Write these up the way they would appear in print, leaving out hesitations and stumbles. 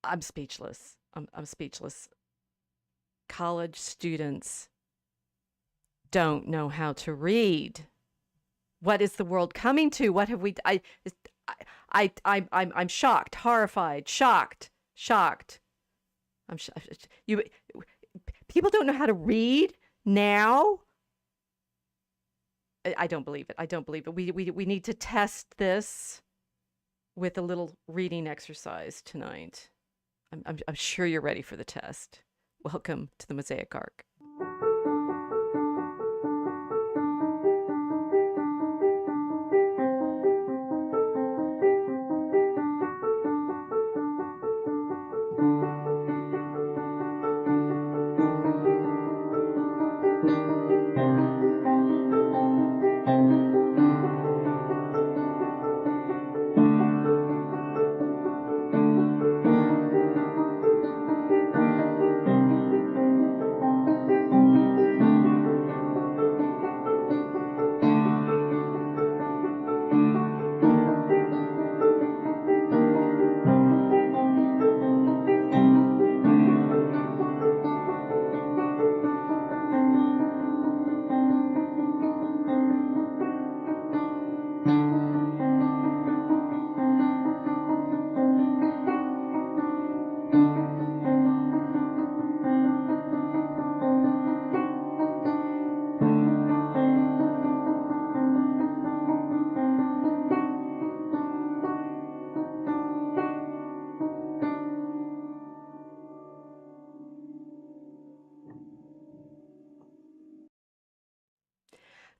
I'm speechless. I'm speechless. College students don't know how to read. What is the world coming to? What have we? I'm shocked, horrified, shocked, shocked. I'm sh- you. People don't know how to read now. I don't believe it. I don't believe it. We need to test this with a little reading exercise tonight. I'm sure you're ready for the test. Welcome to the Mosaic Ark.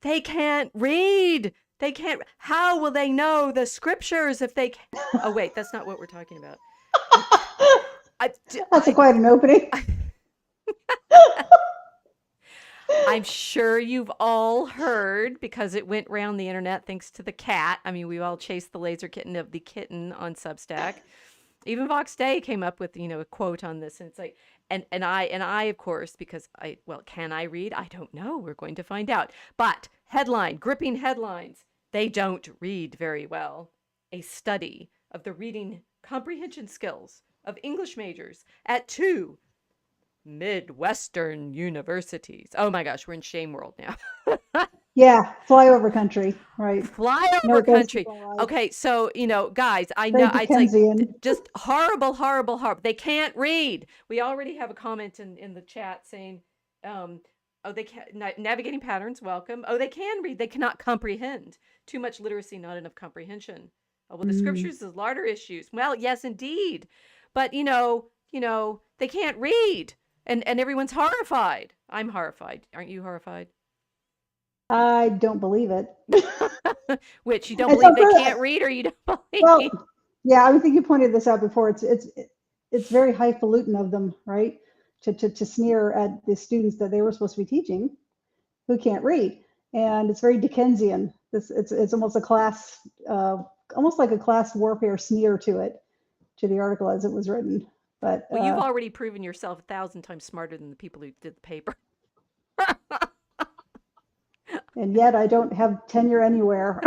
They can't read. They can't. How will they know the scriptures if they? Oh wait, that's not what we're talking about. I, I, That's quite an opening. I I'm sure you've all heard because it went round the internet thanks to the cat. I mean, we all chased the laser kitten of the kitten on Substack. Even Vox Day came up with, a quote on this, and it's like, and I of course, because can I read? I don't know. We're going to find out. But gripping headlines. They don't read very well. A study of the reading comprehension skills of English majors at two Midwestern universities. Oh my gosh, we're in shame world now. Yeah, flyover country, right? Flyover Northwest country. Supply. Okay, so guys, I Very know it's like Dickensian. just horrible, horrible, horrible. They can't read. We already have a comment in the chat saying, "Oh, they can't navigating patterns. Welcome. Oh, they can read. They cannot comprehend. Too much literacy, not enough comprehension. Oh, well, the Mm. scriptures is larger issues. Well, yes, indeed, but they can't read, and everyone's horrified. I'm horrified. Aren't you horrified? I don't believe it. Which you don't And so believe they can't read, or you don't well, believe? yeah, I think you pointed this out before. It's very highfalutin of them, right? To sneer at the students that they were supposed to be teaching who can't read, and it's very Dickensian. It's almost a class, almost like a class warfare sneer to the article as it was written. But Well, you've already proven yourself 1,000 times smarter than the people who did the paper. and yet I don't have tenure anywhere.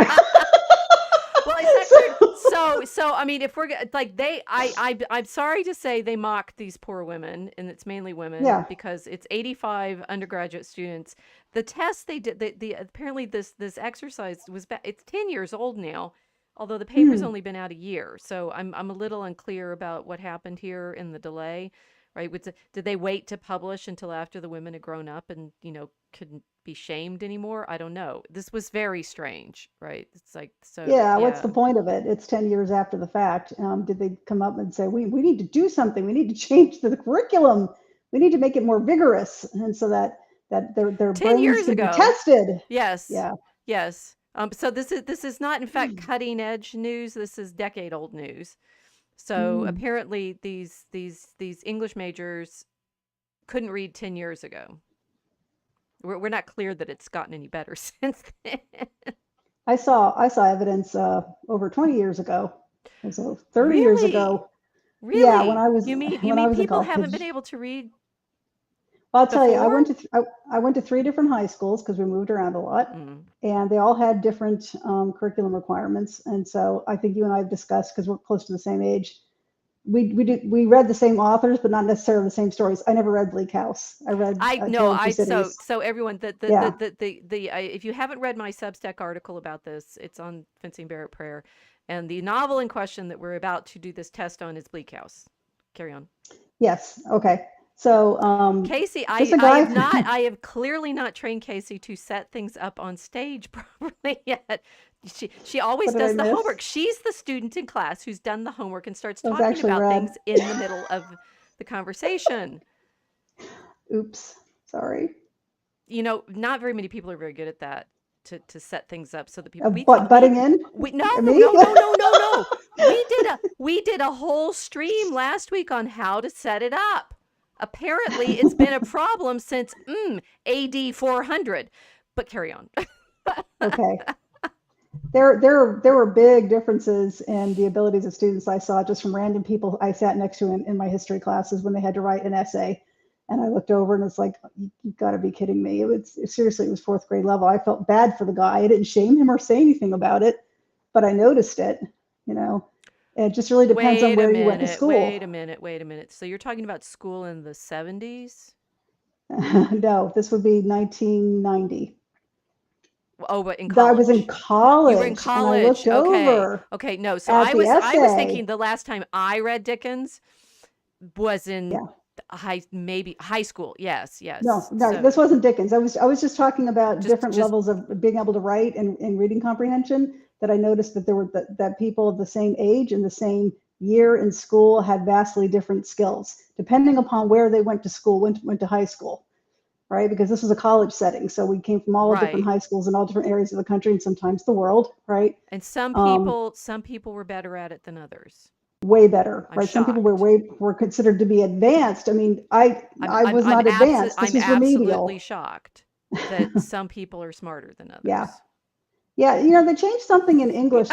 Well, is that true? So, So I mean, if we're like I'm sorry to say they mocked these poor women, and it's mainly women yeah. because it's 85 undergraduate students. The test they did, the apparently this exercise it's 10 years old now, although the paper's Hmm. only been out a year. So I'm a little unclear about what happened here in the delay. Right? Did they wait to publish until after the women had grown up and couldn't be shamed anymore? I don't know. This was very strange, right? It's like so, Yeah, what's yeah. the point of it? It's 10 years after the fact. Did they come up and say, we need to do something. We need to change the curriculum. We need to make it more vigorous. And so that their 10 brains years can be ago. tested. Yes. Yeah. Yes. So this is not in fact cutting edge news. This is decade old news. So Mm. apparently these English majors couldn't read 10 years ago. We're not clear that it's gotten any better since then. I saw evidence over 20 years ago. And so 30 years Really? ago. Yeah, Really? You when I mean was in people haven't been college. able to read I'll tell you, before? I went to three different high schools because we moved around a lot, Mm. and they all had different curriculum requirements. And so I think you and I have discussed because we're close to the same age. we read the same authors, but not necessarily the same stories. I never read Bleak House. I read I no, Tale of Two I Cities. so everyone Yeah. if you haven't read my Substack article about this, it's on Fencing Barrett Prayer, and the novel in question that we're about to do this test on is Bleak House. Carry on. Yes. Okay. So Casey, just a I guy. have not, I have clearly not trained Casey to set things up on stage properly yet. She always What did I does the miss? homework. She's the student in class who's done the homework and starts It was talking actually about red. things in the middle of the conversation. Oops. Sorry. Not very many people are very good at that to set things up so that people But butting in? we no Me? no no no no no we did a whole stream last week on how to set it up. Apparently, it's been a problem since AD 400. But carry on. Okay. There were big differences in the abilities of students I saw just from random people I sat next to in my history classes when they had to write an essay. And I looked over and it's like, you've got to be kidding me. Seriously, it was fourth grade level. I felt bad for the guy. I didn't shame him or say anything about it, but I noticed it, you know. It just really depends on Wait a where you went to minute. Wait school. a minute. Wait a minute. So you're talking about school in the 70s? No, this would be 1990. Oh, but in I was in college. You were in college and I college. looked Okay. over Okay. No. So at the I was thinking essay. the last time I read Dickens was in Yeah. maybe high school. Yes. No, Yes. no, So this wasn't Dickens. I was just talking about different just levels of being able to write and reading comprehension. That I noticed that there were that people of the same age and the same year in school had vastly different skills depending upon where they went to school, went to high school, right? Because this was a college setting, so we came from all different right. high schools in all different areas of the country and sometimes the world, right? And Um, some people were better at it than others. Way better, I'm right? Some people were shocked. were considered to be advanced. I mean, I was not advanced. This I'm was absolutely remedial. shocked that some people are smarter than Yeah. others. Yeah, they changed something in English.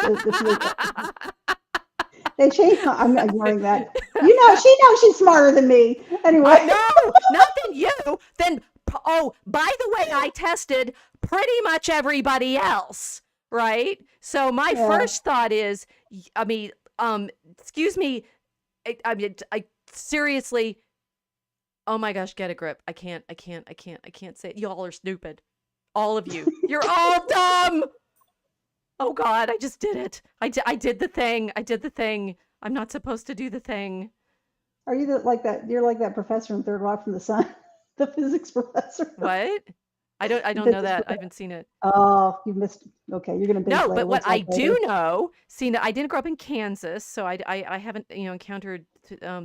They changed. I'm ignoring that. She knows she's smarter than me. I Anyway, know, not than you. Then oh, by the way, I tested pretty much everybody else, right? So my yeah. first thought is, I mean, excuse me, I seriously, oh my gosh, get a grip. I can't say it. Y'all are stupid. All of you. You're all dumb. Oh God, I just did it. I did the thing. I did the thing. I'm not supposed to do the thing. Are you like that? You're like that professor in Third Rock from the Sun, the physics professor. What? I The don't know physics that. I professor. haven't seen it. Oh, you missed. Okay, you're gonna binge No, later. but We'll what I talk do later. know, see, I didn't grow up in Kansas, so I haven't encountered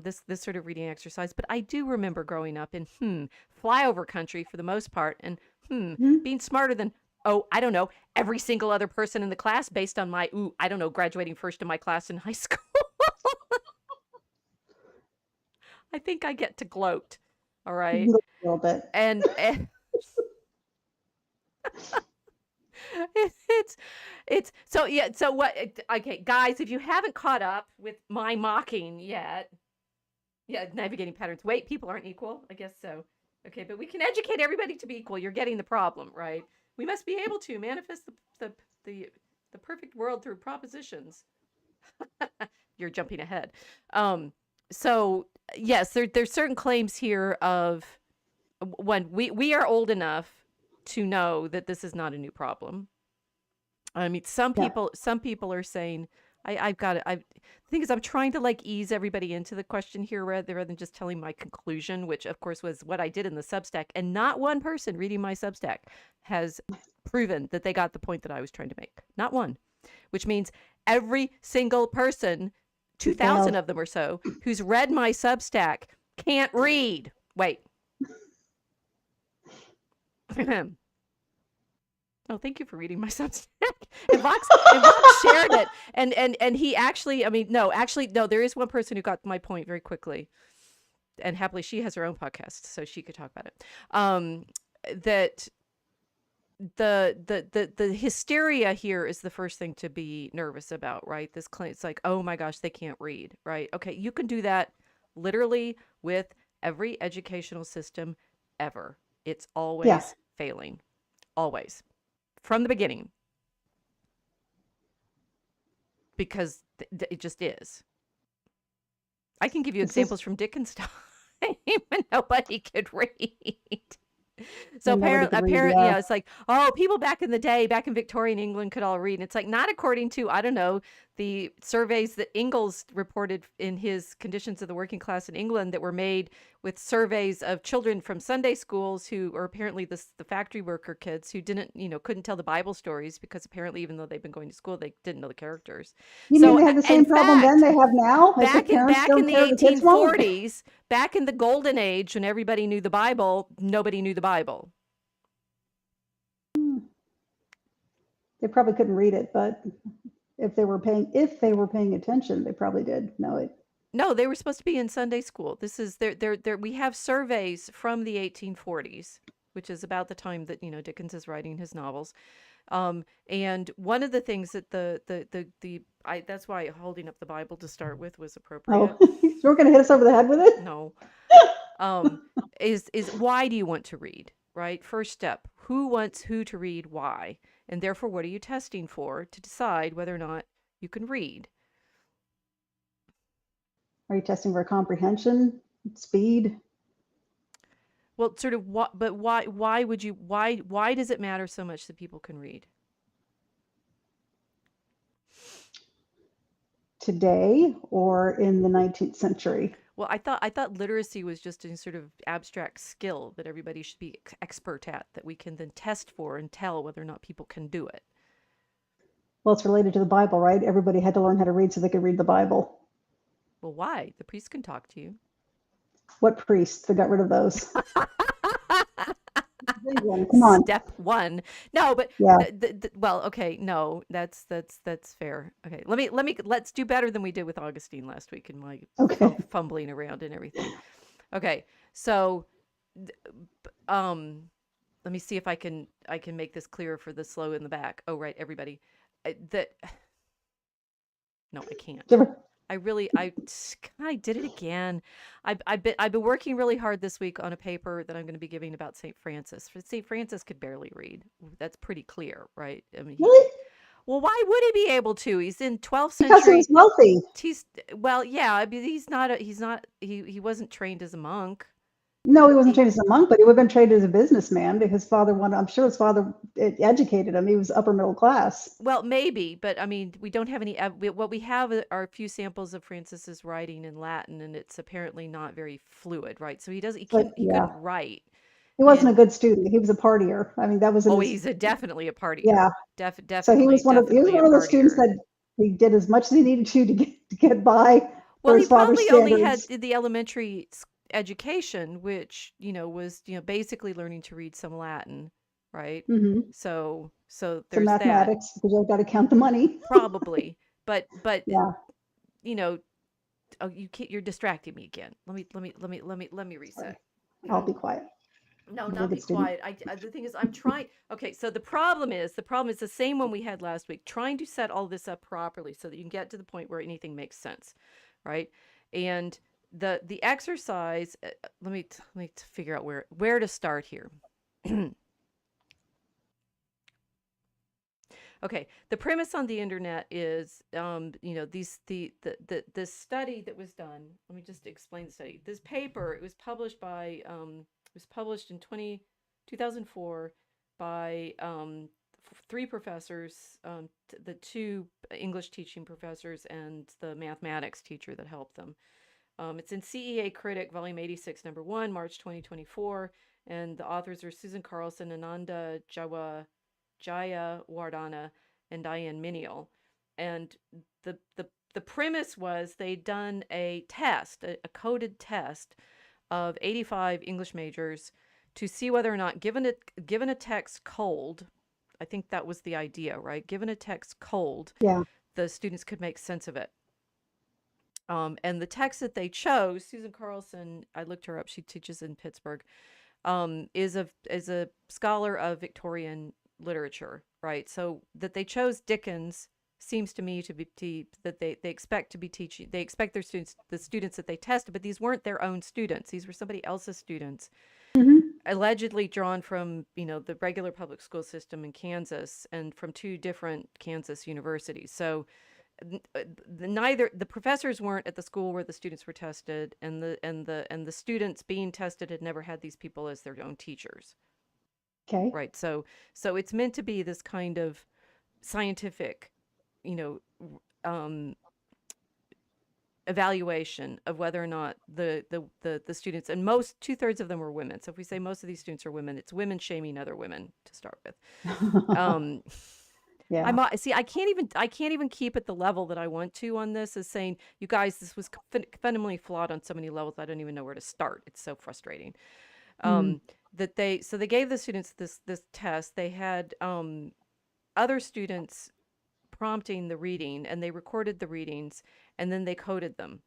this sort of reading exercise. But I do remember growing up in flyover country for the most part, and Hmm? being smarter than I don't know every single other person in the class based on my I don't know graduating first in my class in high school. I think I get to gloat. All right, A little bit. and it's so yeah, so what okay guys, if you haven't caught up with my mocking yet, yeah, navigating patterns, wait, people aren't equal, I guess so. Okay, but we can educate everybody to be equal. You're getting the problem, right? We must be able to manifest the the perfect world through propositions. You're jumping ahead. So yes, there's certain claims here of when we are old enough to know that this is not a new problem. I mean, Yeah. some people are saying, I've got it. The thing is, I'm trying to like ease everybody into the question here rather than just telling my conclusion, which of course was what I did in the Substack. And not one person reading my Substack has proven that they got the point that I was trying to make. Not one, which means every single person, You 2,000 failed. of them or so, who's read my Substack can't read. Wait. Oh, thank you for reading my Substack. And Vox shared it, and he actually, I mean, no, there is one person who got my point very quickly, and happily she has her own podcast, so she could talk about it. That the hysteria here is the first thing to be nervous about, right? This claim, it's like, oh my gosh, they can't read, right? Okay, you can do that literally with every educational system ever. It's Yeah. always failing, always. From the beginning, because it just is. I can give you It's just examples from Dickens' time when nobody could read. So when nobody apparently, could read. Yeah. it's like, oh, people back in the day, back in Victorian England, could all read. And it's like not according to, I don't know, the surveys that Ingalls reported in his Conditions of the Working Class in England that were made with surveys of children from Sunday schools who are apparently the factory worker kids who didn't, couldn't tell the Bible stories because apparently even though they've been going to school, they didn't know the characters. You mean So they had the in same problem then fact, they have now? As the parents back in don't the care, the kids won't? 1840s, back in the golden age when everybody knew the Bible, nobody knew the Bible. They probably couldn't read it, but if they were paying attention, they probably did know it. No, they were supposed to be in Sunday school. This is there we have surveys from the 1840s, which is about the time that, Dickens is writing his novels. And one of the things that that's why holding up the Bible to start with was appropriate. Oh, you're going to hit us over the head with it? No. Is why do you want to read, right? First step, who wants who to read, why? And therefore, what are you testing for to decide whether or not you can read? Are you testing for comprehension, speed? Well, sort of what, but why would you, why does it matter so much that people can read? Today or in the 19th century? Well, I thought literacy was just a sort of abstract skill that everybody should be expert at, that we can then test for and tell whether or not people can do it. Well, it's related to the Bible, right? Everybody had to learn how to read so they could read the Bible. Well, why? The priest can talk to you. What priests? They got rid of those. Come on. Step one. No, but Yeah. well, okay, no, that's fair. Okay, let's do better than we did with Augustine last week in my Okay. fumbling around and everything. Okay, so let me see if I can make this clearer for the slow in the back. Oh, right, everybody. No, I can't. I did it again. I've been working really hard this week on a paper that I'm going to be giving about St. Francis. St. Francis could barely read. That's pretty clear, right? I mean, Really? well, why would he be able to? He's in 12th Because he century. was wealthy. Well, yeah. I mean, he wasn't trained as a monk. No, he wasn't trained as a monk, but he would have been trained as a businessman because his father I'm sure his father educated him. He was upper middle class. Well, maybe, but I mean, we don't have any. What we have are a few samples of Francis's writing in Latin, and it's apparently not very fluid, right? So he couldn't write. He wasn't a good student. He was a partier. I mean, that was he's definitely a partier. Yeah. Definitely. So he was one of those students that he did as much as he needed to get by. Well, he probably only had the elementary education, which was basically learning to read some Latin, right? Mm-hmm. So there's some mathematics because you've got to count the money. Probably, but yeah. Oh, you're distracting me again. Let me reset. I'll be quiet. No, not be quiet. The thing is, I'm trying. Okay, so the problem is the same one we had last week. Trying to set all this up properly so that you can get to the point where anything makes sense, right? And the exercise. Let me figure out where to start here. Okay, the premise on the internet is, this study that was done. Let me just explain the study. This paper, it was published in 2004 by three professors, the two English teaching professors and the mathematics teacher that helped them. It's in CEA Critic, Volume 86, Number 1, March 2024, and the authors are Susan Carlson, Ananda Jayawardena, and Diane Minial. And the premise was they'd done a test, a coded test of 85 English majors to see whether or not given a text cold, I think that was the idea, right? Given a text cold, the students could make sense of it. And the text that they chose, Susan Carlson, I looked her up, she teaches in Pittsburgh, is a scholar of Victorian literature, right? So that they chose Dickens seems to me to be that they expect to be teaching. They expect their students, the students that they tested, but these weren't their own students. These were somebody else's students, allegedly drawn from the regular public school system in Kansas and from two different Kansas universities. So neither the professors weren't at the school where the students were tested, and the students being tested had never had these people as their own teachers, Okay. right? So it's meant to be this kind of scientific, you know, um, evaluation of whether or not the students, and most 2/3 of them were women. So if we say most of these students are women, it's women shaming other women to start with. Um, Yeah. see, I can't even keep at the level that I want to on this, as saying, you guys, this was fundamentally flawed on so many levels. I don't even know where to start. It's so frustrating. Mm. That they gave the students this test. They had other students prompting the reading, and they recorded the readings, and then they coded them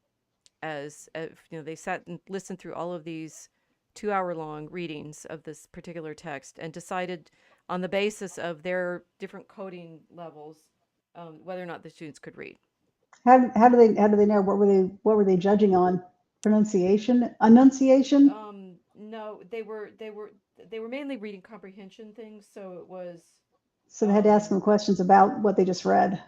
as they sat and listened through all of these 2-hour long readings of this particular text, and decided on the basis of their different coding levels whether or not the students could read. How do they know what were they judging on? Pronunciation, enunciation? No, they were mainly reading comprehension things, so it was So they had to ask um, them questions about what they just read.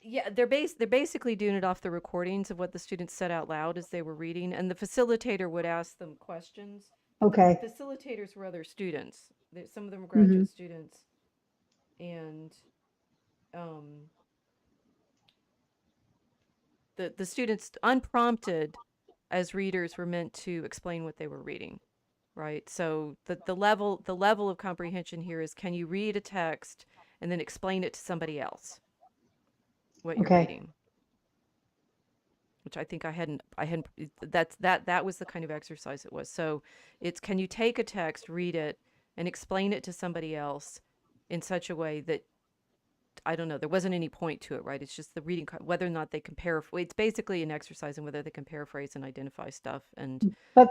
yeah, they're basically doing it off the recordings of what the students said out loud as they were reading, and the facilitator would ask them questions, but the Okay. facilitators were other students. Some of them were Hmm. graduate students, and um, the students, unprompted as readers, were meant to explain what they were reading, right? So the level of comprehension here is, can you read a text and then explain it to somebody else what you're Okay. reading? Which I hadn't that was the kind of exercise it was. So it's, can you take a text, read it, and explain it to somebody else in such a way that, I don't know, there wasn't any point to it, right? It's just the reading, whether or not they can paraphrase. It's basically an exercise in whether they can paraphrase and identify stuff. And But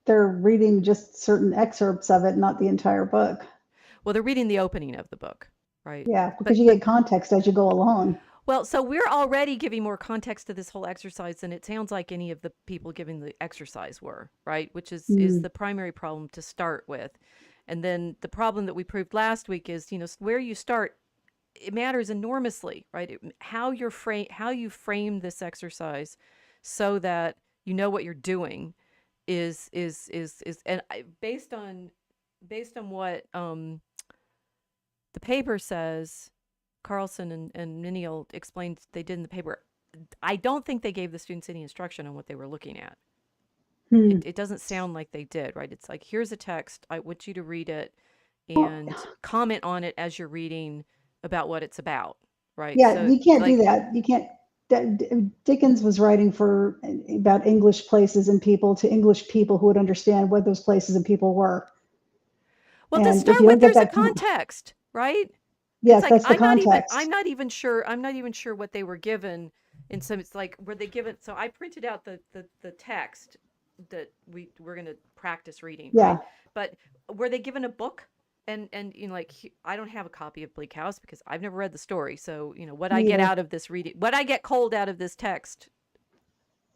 they're reading just certain excerpts of it, not the entire book. well, they're reading the opening of the book, right? Yeah, because But you but get context as you go along. well, so we're already giving more context to this whole exercise than it sounds like any of the people giving the exercise were, right? Which is Mm. the primary problem to start with. And then the problem that we proved last week is, where you start, it matters enormously, right? How you frame this exercise so that you know what you're doing is and based on what the paper says, Carlson and Miniel explained they did in the paper. I don't think they gave the students any instruction on what they were looking at. Hmm. It doesn't sound like they did, right? It's like, here's a text. I want you to read it Well, and comment on it as you're reading about what it's about, right? yeah, So, you can't do like, that. You can't. Dickens was writing for about English places and people to English people who would understand what those places and people were. well, to And if start you with, don't get there's a that, context, right? It's yes, like, that's the context. I'm not even sure what they were given in some. It's like, were they given? So I printed out the text that we're going to practice reading, right? Yeah, But were they given a book? And like, I don't have a copy of Bleak House because I've never read the story. So what I me get either. out of this reading, what I get cold out of this text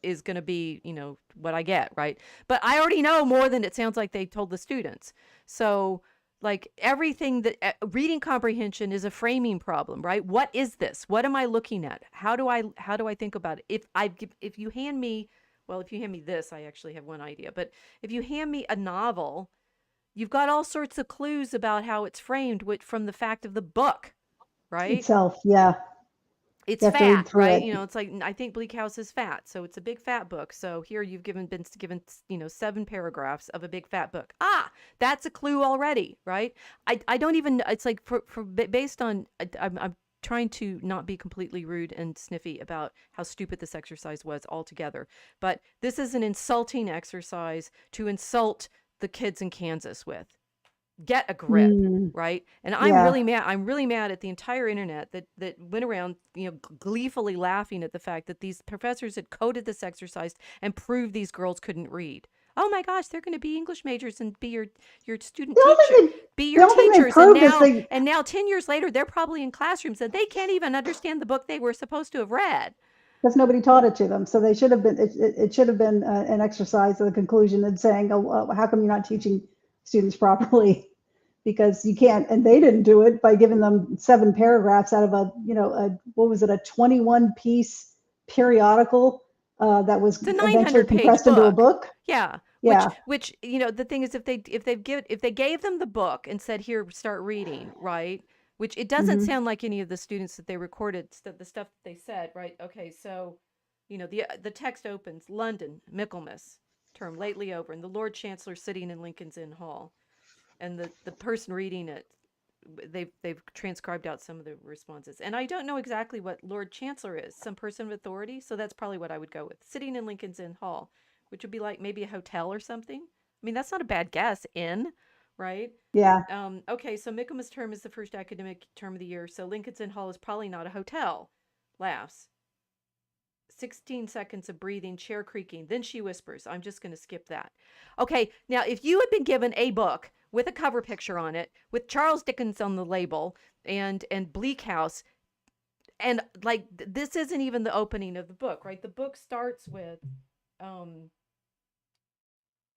is going to be, what I get, right? But I already know more than it sounds like they told the students. So, like, everything that reading comprehension is a framing problem, right? What is this? What am I looking at? How do I think about it? If you hand me, well, if you hand me this, I actually have one idea. But if you hand me a novel, you've got all sorts of clues about how it's framed from the fact of the book, right? Itself, yeah, It's you have to fat, read through right? it. It's like, I think Bleak House is fat, so it's a big fat book. So here you've been given 7 paragraphs of a big fat book. Ah, that's a clue already, right? I don't even. It's like, based on. I'm trying to not be completely rude and sniffy about how stupid this exercise was altogether, but this is an insulting exercise to insult the kids in Kansas with. Get a grip, Mm, right? And yeah, I'm really mad at the entire internet that went around, gleefully laughing at the fact that these professors had coded this exercise and proved these girls couldn't read. Oh my gosh, they're going to be English majors and be your student the only teacher, thing be the your only thing they teachers, and proved is now they. and now 10 years later they're probably in classrooms and they can't even understand the book they were supposed to have read. Because nobody taught it to them. So they should have been. It should have been an exercise of the conclusion and saying, "Oh, how come you're not teaching students properly?" because you can't, and they didn't do it by giving them 7 paragraphs out of what was it, a 21 piece periodical that was It's a eventually 900-page compressed into a book. book. Yeah, Yeah. which the thing is, if they gave them the book and said, "Here, start reading," right? Which it doesn't Hmm. sound like any of the students that they recorded the stuff that they said, right? Okay, so the text opens London, Michaelmas, term lately over, and the Lord Chancellor sitting in Lincoln's Inn Hall, and the person reading it, they've transcribed out some of the responses. And I don't know exactly what Lord Chancellor is, some person of authority, so that's probably what I would go with. Sitting in Lincoln's Inn Hall, which would be like maybe a hotel or something. I mean, that's not a bad guess. Inn, right? Yeah. Okay, so Michaelmas term is the first academic term of the year, so Lincoln's Inn Hall is probably not a hotel. Laughs. 16 seconds of breathing, chair creaking. Then she whispers, I'm just going to skip that. Okay, now if you had been given a book with a cover picture on it, with Charles Dickens on the label and Bleak House, and like this isn't even the opening of the book, right? The book starts with um,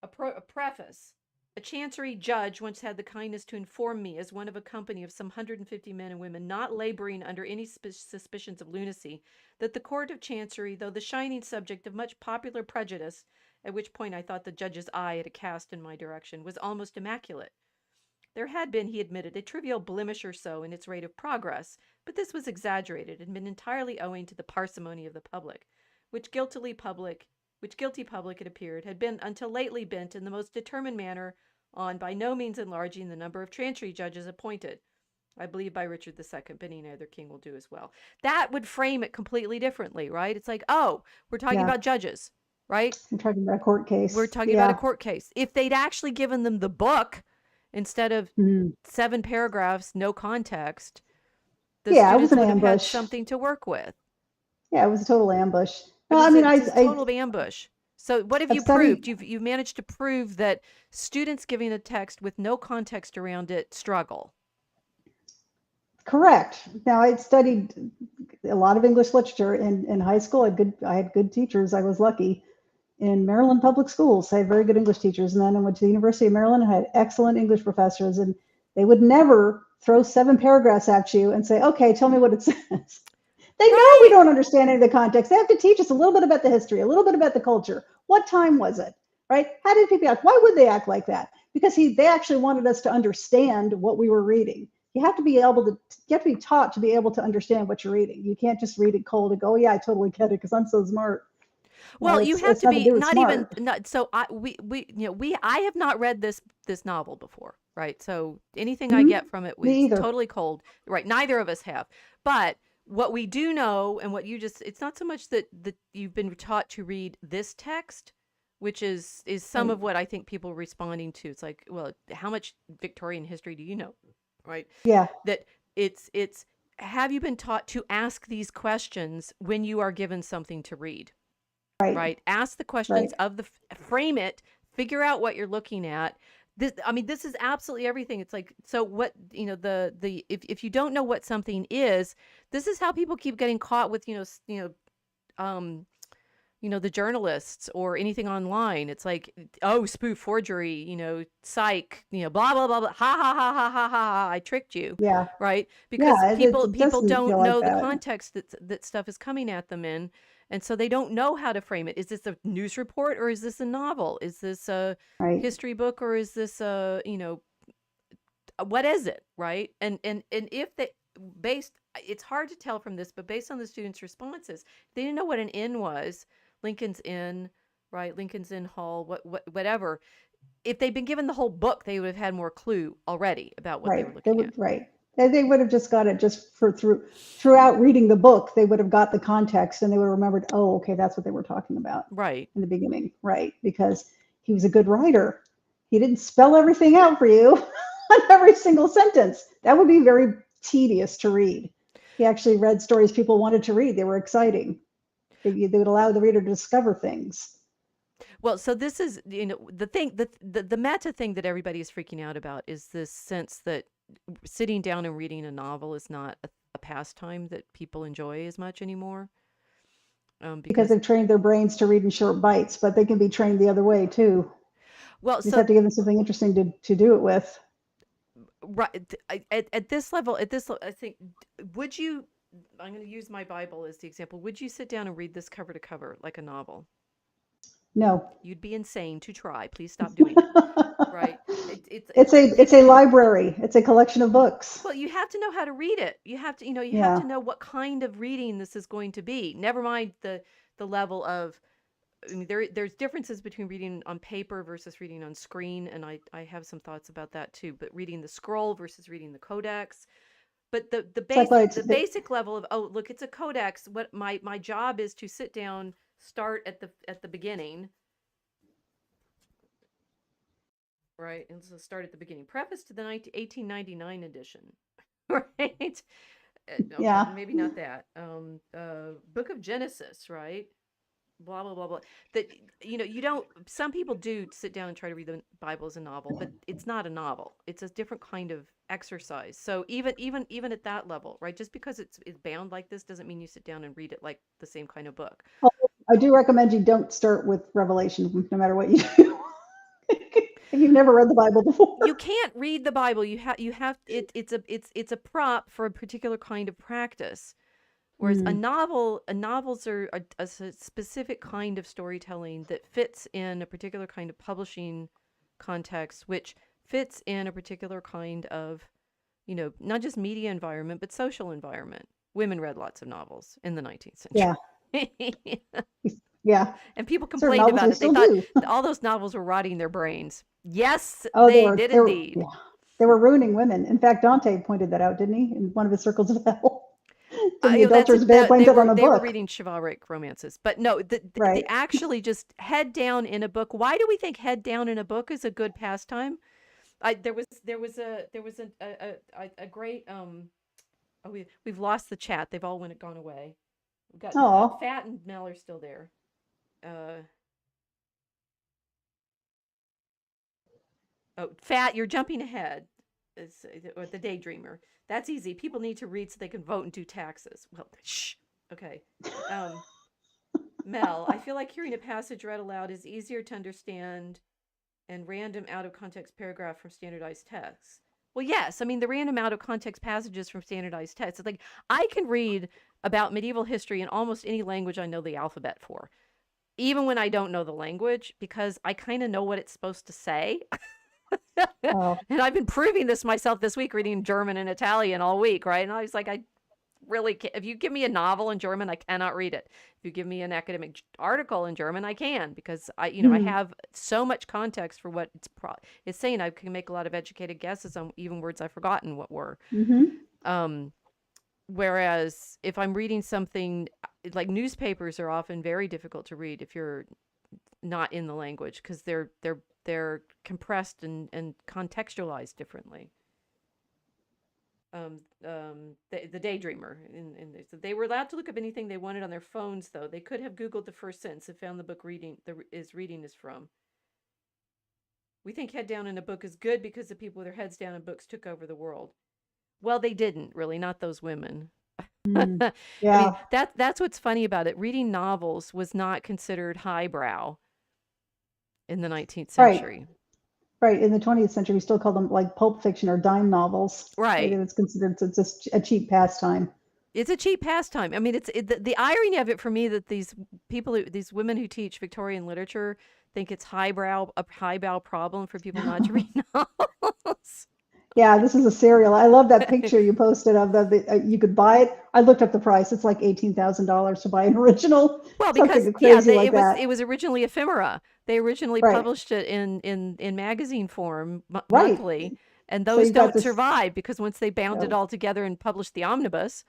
a preface. A chancery judge once had the kindness to inform me, as one of a company of some 150 men and women not laboring under any suspicions of lunacy, that the court of chancery, though the shining subject of much popular prejudice, at which point I thought the judge's eye had a cast in my direction, was almost immaculate. There had been, he admitted, a trivial blemish or so in its rate of progress, but this was exaggerated and been entirely owing to the parsimony of the public, which guilty public, it appeared, had been until lately bent in the most determined manner on by no means enlarging the number of chancery judges appointed. I believe by Richard II, but any other king will do as well. That would frame it completely differently, right? It's like, oh, we're talking Yeah. about judges, right? I'm talking about a court We're case. talking about a Yeah. court case. If they'd actually given them the book instead of Mhm. 7 paragraphs, no context, the Yeah, it was students an would have had ambush. something to work with. Yeah, it was a total ambush. But Well, I mean, it's a total ambush. So what have I've you proved? studied. You've managed to prove that students giving a text with no context around it struggle. Correct. Now, I studied a lot of English literature in high school. I had good teachers. I was lucky. In Maryland public schools, I had very good English teachers. And then I went to the University of Maryland and had excellent English professors. And they would never throw 7 paragraphs at you and say, okay, tell me what it says. They know we Right. don't understand any of the context. They have to teach us a little bit about the history, a little bit about the culture. What time was it? Right? How did people act? Why would they act like that? Because they actually wanted us to understand what we were reading. You have to be taught to be able to understand what you're reading. You can't just read it cold and go, oh, yeah, I totally get it because I'm so smart. No, Well, you have it's to nothing to be do with not even smart. not so I have not read this novel before, right? So anything I get Mm-hmm. from it Me was either. totally cold, right? Neither of us have. But what we do know and what you just it's not so much that you've been taught to read this text, which is some Right. of what I think people are responding to. It's like, well, how much Victorian history do you know? Right? Yeah. That it's have you been taught to ask these questions when you are given something to read? Right. Right? Ask the Right. questions of frame it, figure out what you're looking at. This is absolutely everything. It's like, so what, if you don't know what something is, this is how people keep getting caught with, um, the journalists or anything online. It's like, oh, spoof, forgery, psych, blah, blah, blah, blah, ha, ha, ha, ha, ha, ha, ha, I tricked you, Yeah. right? Because Yeah. It people doesn't don't feel like know the that. context that stuff is coming at them in. And so they don't know how to frame it. Is this a news report or is this a novel? Is this a Right. history book or is this what is it, right? And if they based it's hard to tell from this, but based on the students' responses, they didn't know what an inn was, Lincoln's Inn, right? Lincoln's Inn Hall, whatever. If they'd been given the whole book, they would have had more clue already about what they were Right. They looking at. would. Right. They would have just got it just throughout reading the book. They would have got the context and they would have remembered. Oh, okay, that's what they were talking about Right. in the beginning. Right. Because he was a good writer. He didn't spell everything out for you on every single sentence. That would be very tedious to read. He actually read stories people wanted to read. They were exciting. They would allow the reader to discover things. Well, so this is, the thing, the meta thing that everybody is freaking out about is this sense that sitting down and reading a novel is not a pastime that people enjoy as much anymore. Because Because, they've trained their brains to read in short bites, but they can be trained the other way too. well, You just have so to give them something interesting to do it with. right at this I think, would you, I'm going to use my Bible as the example. Would you sit down and read this cover to cover like a novel? No. You'd be insane to try. Please stop doing it. Right? It's a library. It's a collection of books. Well, you have to know how to read it. You have Yeah. to know what kind of reading this is going to be. Never mind the level of, I mean, there's differences between reading on paper versus reading on screen, and I have some thoughts about that too. But reading the scroll versus reading the codex. But It's like why the basic level of, oh, look, it's a codex. What my job is to sit down, start at the beginning, right? And so start at the beginning. Preface to the 1899 edition, right? Okay, yeah. maybe not that. Book of Genesis, right? Blah blah blah blah. That, you don't. Some people do sit down and try to read the Bible as a novel, but it's not a novel. It's a different kind of exercise. So even at that level, right? Just because it's bound like this doesn't mean you sit down and read it like the same kind of book. I do recommend you don't start with Revelation, no matter what you do. If you've never read the Bible before. You can't read the Bible. You have it's a prop for a particular kind of practice. Whereas Mm, novels are a specific kind of storytelling that fits in a particular kind of publishing context, which fits in a particular kind of, not just media environment, but social environment. Women read lots of novels in the 19th yeah. century. Yeah. And people Certain complained novels about they it. They still thought do. all those novels were rotting their brains. Yes, Oh, they did indeed. yeah. They were ruining women. In fact, Dante pointed that out, didn't he? In one of his circles of hell. Didn't the adulterers blame that on a They were book? reading chivalric romances, but no, Right. the actually just head down in a book. Why do we think head down in a book is a good pastime? There was a great oh, we've lost the chat. They've all gone away. We've got Oh. Fat and Mel are still there. Uh, oh, Fat, you're jumping ahead. Or the daydreamer. That's easy. People need to read so they can vote and do taxes. Well, shh. Okay. Um, Mel, I feel like hearing a passage read aloud is easier to understand and random out of context paragraph from standardized text. Well, yes. I mean, the random out of context passages from standardized text. It's like I can read about medieval history in almost any language I know the alphabet for, even when I don't know the language, because I kind of know what it's supposed to say. Oh. And I've been proving this myself this week, reading German and Italian all week, right? And I was like, I really can't. If you give me a novel in German, I cannot read it. If you give me an academic article in German, I can, because I Hmm. have so much context for what it's saying. I can make a lot of educated guesses on even words I've forgotten what were. Mm-hmm. Um, Whereas if I'm reading something like newspapers are often very difficult to read if you're not in the language, because they're compressed and contextualized differently. The daydreamer, they were allowed to look up anything they wanted on their phones, though they could have Googled the first sentence and found the book reading is from. We think head down in a book is good because the people with their heads down in books took over the world. Well, they didn't really, not those women. Mm. I mean, Yeah. that's what's funny about it. Reading novels was not considered highbrow in the 19th Right. century. Right. In the 20th century, we still call them like pulp fiction or dime novels. Like Right. it's considered it's just a cheap pastime. It's a cheap pastime. I mean, the irony of it for me that these women who teach Victorian literature think it's a highbrow problem for people not to read novels. Yeah, this is a serial. I love that picture you posted of you could buy it. I looked up the price. It's like $18,000 to buy an original, Well, because something crazy like that. it was originally ephemera. They originally Right. published it in magazine form Right. monthly, and So those you've got don't this. survive because once they bound it Uh, all together and published the omnibus,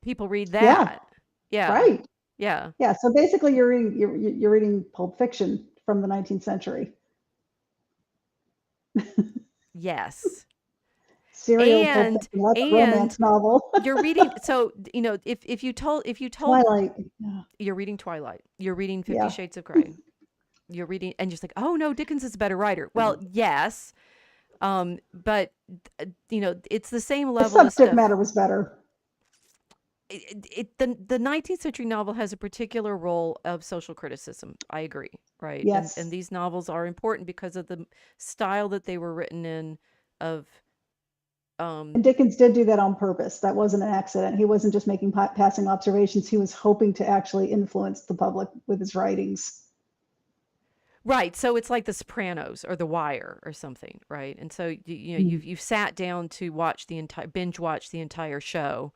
people read yeah. that. Yeah, Right. yeah, Yeah. So basically, you're reading pulp fiction from the 19th century. yes. Serial pulp And fiction. That's a and romance novel. you're reading, so if you told Twilight. Yeah. you're reading Twilight, you're reading 50 Yeah. Shades of Grey, you're reading, and you're just like, oh no, Dickens is a better writer. Well, yes, but it's the same The level of subject stuff. matter was better. The 19th century novel has a particular role of social criticism. I agree, right? And Yes. these novels are important because of the style that they were written in, of And Dickens did do that on purpose. That wasn't an accident. He wasn't just making passing observations. He was hoping to actually influence the public with his writings. right. So it's like The Sopranos or The Wire or something, right? And so you know Mm. you've sat down to watch the entire binge watch the entire show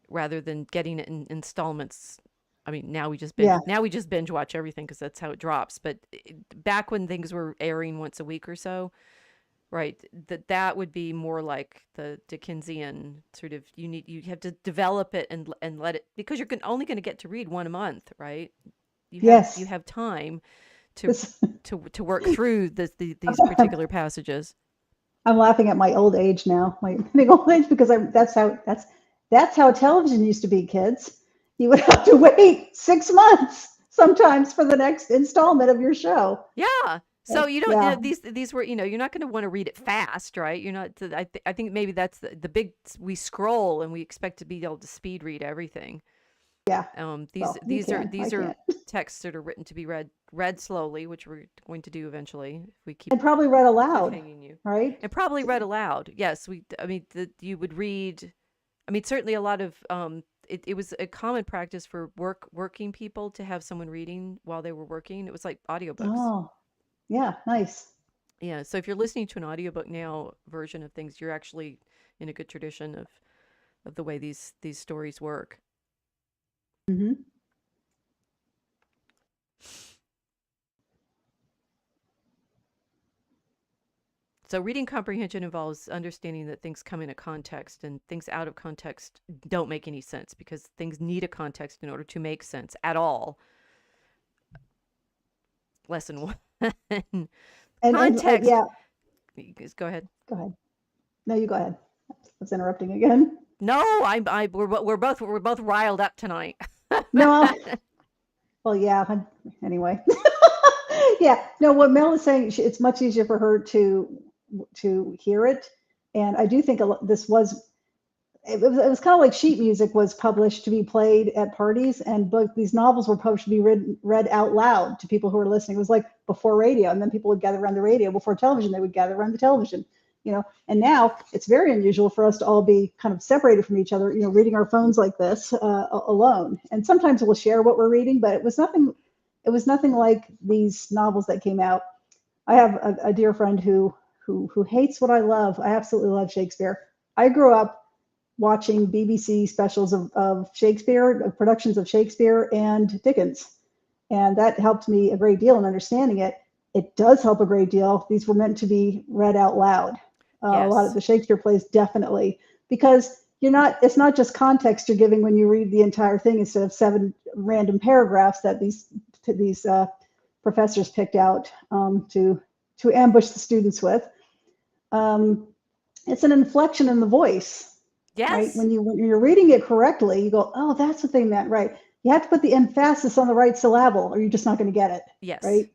rather than getting it in installments. I mean, Yeah. now we just binge watch everything because that's how it drops. But back when things were airing once a week or so, right, that would be more like the Dickensian sort of. You have to develop it and let it, because you're only going to get to read one a month, right? You Yes. have time to This, to work through these particular passages. I'm laughing at my old age now, my big old age, because that's how television used to be, kids. You would have to wait 6 months sometimes for the next installment of your show. Yeah. So you don't, Yeah, these were, you're not going to want to read it fast, right? You're not. I think maybe that's the big. We scroll and we expect to be able to speed read everything. yeah. These Well, you I these are can't. texts that are written to be read slowly, which we're going to do eventually if we keep And probably read aloud, cliffhanging you, right? and probably read aloud. Yes, I mean, you would read. I mean, certainly a lot of it was a common practice for working people to have someone reading while they were working. It was like audiobooks. Oh, yeah, nice. Yeah, so if you're listening to an audiobook now version of things, you're actually in a good tradition of the way these stories work. Hmm. So reading comprehension involves understanding that things come in a context and things out of context don't make any sense because things need a context in order to make sense at all. Lesson one. And Context. yeah, Go ahead. go ahead. No, you go ahead. I was interrupting again. No, we're both riled up tonight. No, well, yeah. Anyway, yeah. No, what Mel is saying, it's much easier for her to hear it, and I do think this was it was kind of like sheet music was published to be played at parties, and both these novels were published to be read out loud to people who were listening. It was like before radio, and then people would gather around the radio. Before television, they would gather around the television. And now it's very unusual for us to all be kind of separated from each other, reading our phones like this alone. And sometimes we'll share what we're reading, but it was nothing like these novels that came out. I have a dear friend who hates what I love. I absolutely love Shakespeare. I grew up watching BBC specials of Shakespeare, of productions of Shakespeare and Dickens. And that helped me a great deal in understanding it. It does help a great deal. These were meant to be read out loud. A lot of Yes. the Shakespeare plays, definitely, because it's not just context you're giving when you read the entire thing instead of 7 random paragraphs that these professors picked out to ambush the students with. Um, it's an inflection in the voice, right? Yes. When you're reading it correctly, you go, oh, that's what they meant, right? You have to put the emphasis on the right syllable, or you're just not going to get it, Yes. right?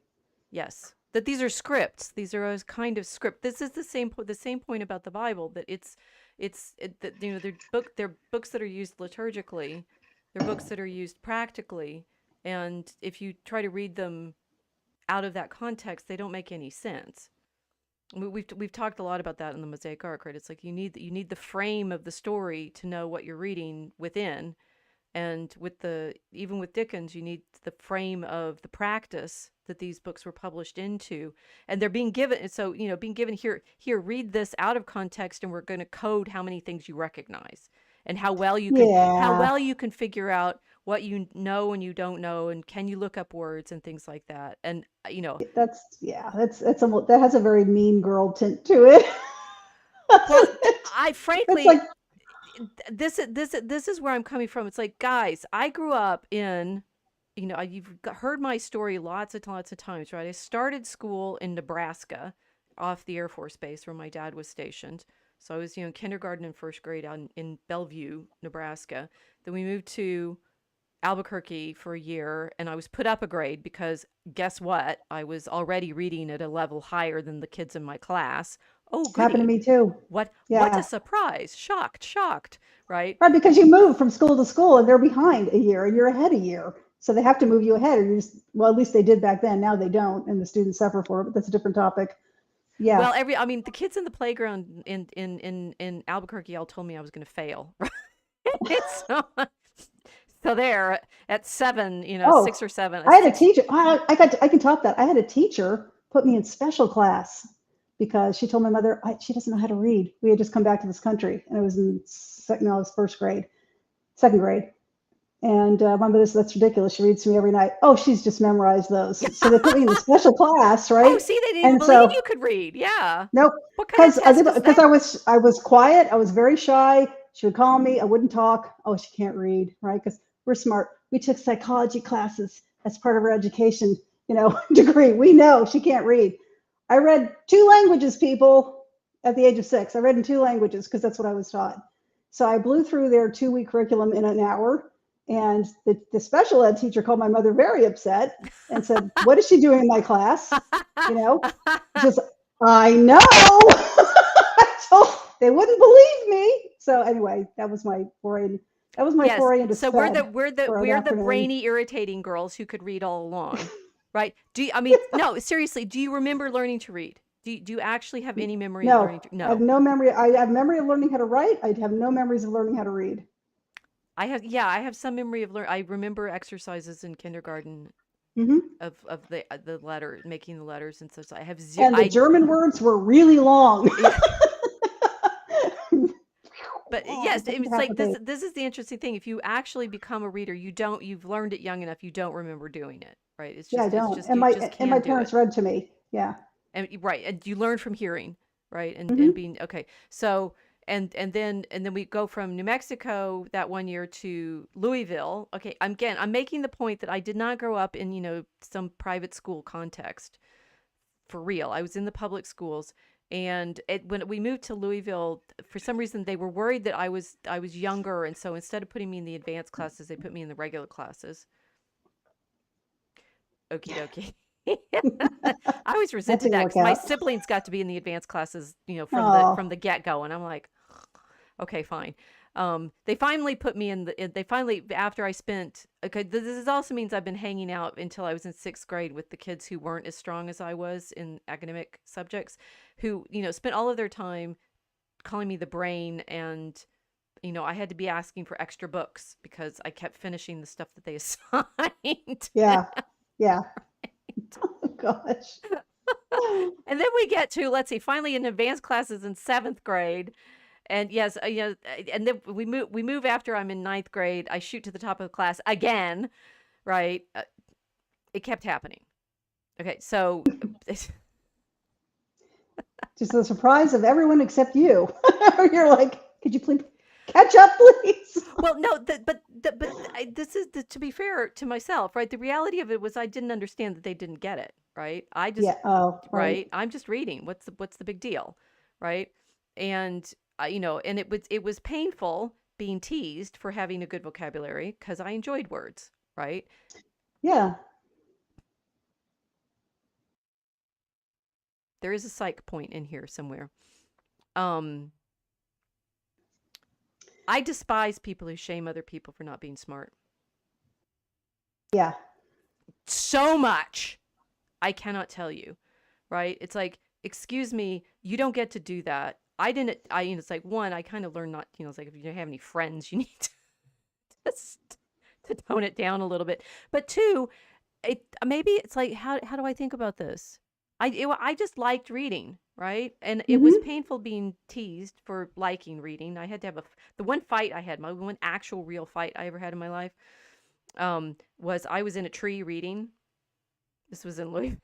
Yes. That these are scripts. These are a kind of script. This is the same point about the Bible, that that they're books that are used liturgically. They're books that are used practically, and if you try to read them out of that context, they don't make any sense. We've talked a lot about that in the Mosaic Arc, right? It's like you need the frame of the story to know what you're reading within, and even with Dickens, you need the frame of the practice that these books were published into, and they're being given. So being given here, read this out of context, and we're going to code how many things you recognize, and how Yeah, well you can figure out what you know and you don't know, and can you look up words and things like that. And that has a very mean girl tint to it. well, I It's like, frankly, this is where I'm coming from. It's like, guys, I grew up in, you've heard my story lots of times, right? I started school in Nebraska, off the Air Force Base where my dad was stationed. So I was, in kindergarten and first grade in Bellevue, Nebraska. Then we moved to Albuquerque for a year, and I was put up a grade because guess what? I was already reading at a level higher than the kids in my class. Oh, happened to goody. me too. What a Yeah, surprise. Shocked, right? right, because you move from school to school and they're behind a year and you're ahead a year. So they have to move you ahead, or well, at least they did back then. Now they don't, and the students suffer for it, but that's a different topic. Yeah. Well, I mean, the kids in the playground in Albuquerque all told me I was going to fail. Right? So there at 7, Oh, 6 or 7, I had a 6. teacher. I can top that. I had a teacher put me in special class because she told my mother she doesn't know how to read. We had just come back to this country, and it was in second, no, it was first grade, second grade. And my mother said, "That's ridiculous. She reads to me every night." Oh, she's just memorized those. So they put me in the special class, Oh, right? see, they didn't even And believe so you could read. Yeah. nope, What kind of test is because that? I was quiet. I was very shy. She would call me. I wouldn't talk. Oh, she can't read, right? Because we're smart. We took psychology classes as part of our education, degree. We know she can't read. I read two languages, people, at the age of 6. I read in two languages because that's what I was taught. So I blew through their 2-week curriculum in an hour. And the special ed teacher called my mother very upset and said, "What is she doing in my class?" You know, just I know. So they wouldn't believe me. So anyway, that was my foray. That was my Yes. foray into So we're the SPED we're the for an we're the acronym. brainy, irritating girls who could read all along, right? I mean, no, seriously, do you remember learning to read? Do you actually have any memory of No, learning to? I have No. no memory. I have memory of learning how to write. I have no memories of learning how to read. I have some memory of I remember exercises in kindergarten Hmm. of the letter, making the letters and such. I have zero. And the German words were really long. Yeah. But Long, yes, take it's half a like this. page. This is the interesting thing. If you actually become a reader, you've learned it young enough. You don't remember doing it, right? Yeah, I It's don't. just you just And my can do it. parents read to me. Yeah. And right, and you learn from hearing, right, and Hmm. being okay. So and then we go from New Mexico that one year to Louisville. Okay, I'm making the point that I did not grow up in some private school context for real. I was in the public schools. And when we moved to Louisville, for some reason they were worried that I was younger, and so instead of putting me in the advanced classes, they put me in the regular classes. Okie dokie. I always That resented didn't that work because my out. siblings got to be in the advanced classes, from the Oh, get go, and I'm like, okay, fine. They finally put me in the. They finally, after I spent. Okay, this also means I've been hanging out until I was in 6th grade with the kids who weren't as strong as I was in academic subjects, who spent all of their time calling me the brain, and I had to be asking for extra books because I kept finishing the stuff that they assigned. yeah. Yeah. Oh, gosh. And then we get to, let's see, finally in advanced classes in 7th grade. And yes, and then we move after I'm in 9th grade. I shoot to the top of the class again, right? It kept happening. Okay, so Just the surprise of everyone except you. You're like, could you please catch up, please? well, no, this is to be fair to myself, right? The reality of it was I didn't understand that they didn't get it, right? I just Yeah. Oh, right. right. I'm just reading. What's the big deal, right? And and it was painful being teased for having a good vocabulary because I enjoyed words, right? Yeah. There is a psych point in here somewhere. Um, I despise people who shame other people for not being smart Yeah. so much. I cannot tell you, right? It's like, excuse me, you don't get to do that. I didn't. It's like, one, I kind of learned not. It's like if you don't have any friends, you need to just to tone it down a little bit. But two, maybe it's like, how do I think about this? I just liked reading, right? And it was Hmm. painful being teased for liking reading. I had to have the one fight I had, my one actual real fight I ever had in my life, was I was in a tree reading. This was in Louis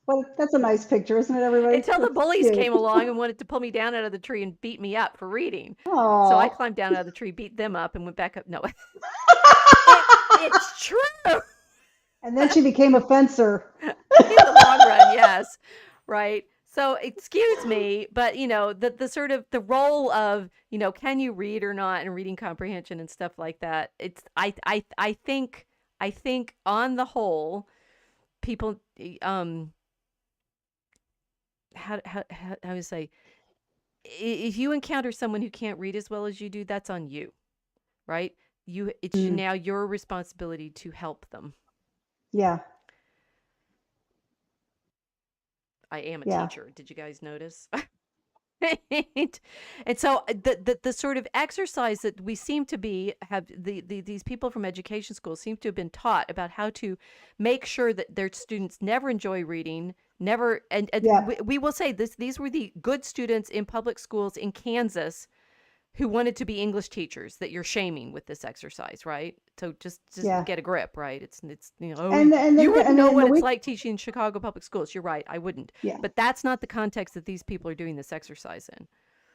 Well, that's a nice picture, isn't it, everybody? until the That's bullies cute. came along and wanted to pull me down out of the tree and beat me up for reading. So I Oh. climbed down out of the tree, beat them up, and went back up. No, it's true. And then she became a fencer. In the long run, yes. Right. So excuse me, but the sort of the role of, can you read or not, and reading comprehension and stuff like that. It's I think on the whole, people how to say, if you encounter someone who can't read as well as you do, that's on you, right? It's Mm, now your responsibility to help them. yeah. I am a Yeah. teacher. Did you guys notice? And so the sort of exercise that we seem to be have these people from education schools seem to have been taught about how to make sure that their students never enjoy reading, never and Yeah. we will say this, these were the good students in public schools in Kansas who wanted to be English teachers that you're shaming with this exercise, right? So just Yeah. get a grip, right? It's oh, And you wouldn't know then what the it's week. like teaching in Chicago public schools. You're right, I wouldn't. Yeah. But that's not the context that these people are doing this exercise in.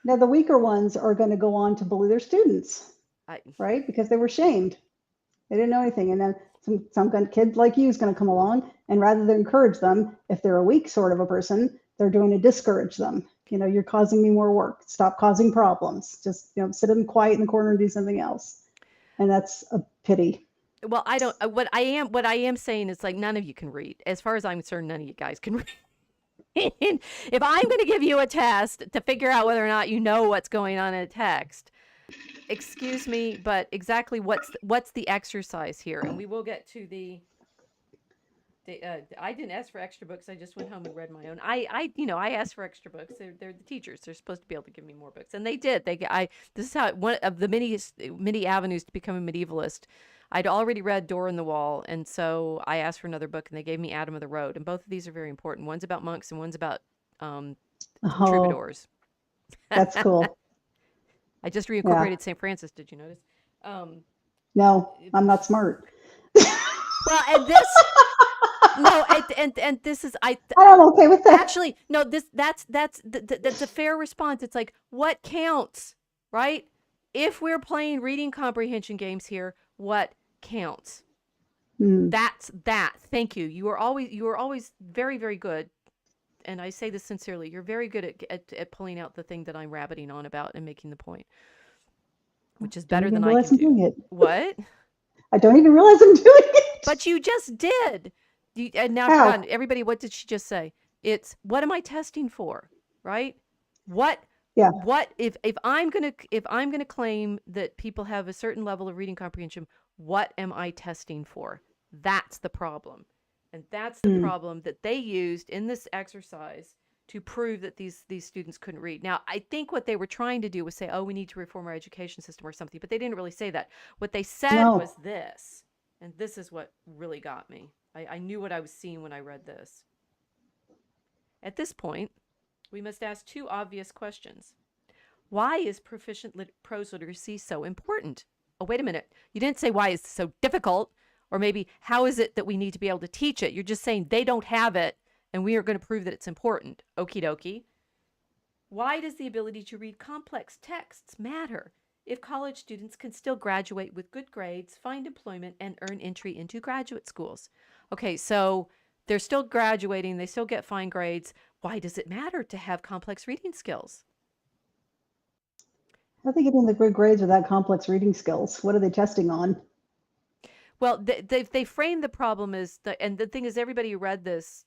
Now the weaker ones are going to go on to bully their students, I right? Because they were shamed. They didn't know anything. And then some kid like you is going to come along, and rather than encourage them, if they're a weak sort of a person, they're doing to discourage them. You're causing me more work. Stop causing problems. Just, sit in quiet in the corner and do something else. And that's a pity. Well, I don't. What I am saying is like none of you can read. As far as I'm concerned, none of you guys can read. If I'm going to give you a test to figure out whether or not you know what's going on in a text, excuse me, but exactly what's the exercise here? And we will get to the. I didn't ask for extra books. I just went home and read my own. I asked for extra books. They're the teachers. They're supposed to be able to give me more books, and they did. This is how one of the many avenues to become a medievalist. I'd already read Door in the Wall, and so I asked for another book, and they gave me Adam of the Road, and both of these are very important. One's about monks, and one's about Oh, troubadours. that's cool. I just Yeah. reincorporated St. Francis. Did you notice? No, I'm not smart. Well, and this no, and this is I'm okay with that. actually no. That's a fair response. It's like what counts, right? If we're playing reading comprehension games here, what counts? Hmm. That's that. Thank you. You are always very, very good. And I say this sincerely. You're very good at pulling out the thing that I'm rabbiting on about and making the point, which is Don't better even than I realize can I'm do. doing it. What? I don't even realize I'm doing it. But you just did. And now I've How? forgotten. Everybody, what did she just say? It's what am I testing for, right? What Yeah. if I'm gonna claim that people have a certain level of reading comprehension, what am I testing for? That's the problem. And that's the Hmm. problem that they used in this exercise to prove that these students couldn't read. Now, I think what they were trying to do was say, oh, we need to reform our education system or something, but they didn't really say that. What they said was No. this, and this is what really got me. I knew what I was seeing when I read this. At this point, we must ask two obvious questions. Why is proficient prose literacy so important? Oh, wait a minute. You didn't say why it's so difficult, or maybe how is it that we need to be able to teach it? You're just saying they don't have it, and we are going to prove that it's important. Okie dokie. Why does the ability to read complex texts matter if college students can still graduate with good grades, find employment, and earn entry into graduate schools? Okay, so they're still graduating, they still get fine grades. Why does it matter to have complex reading skills? How are they getting the good grades without complex reading skills? What are they testing on? Well, they frame the problem as and the thing is, everybody who read this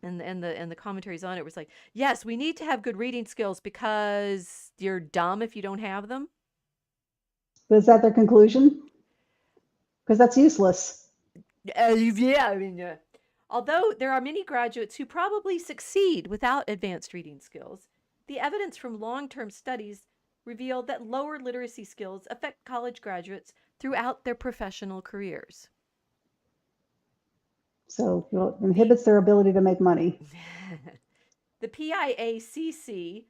and the commentaries on it was like, yes, we need to have good reading skills because you're dumb if you don't have them. Is that their conclusion? Because that's useless. Yeah, I mean, yeah. Although there are many graduates who probably succeed without advanced reading skills, the evidence from long-term studies revealed that lower literacy skills affect college graduates throughout their professional careers. So it The inhibits their ability to make money. the PIACC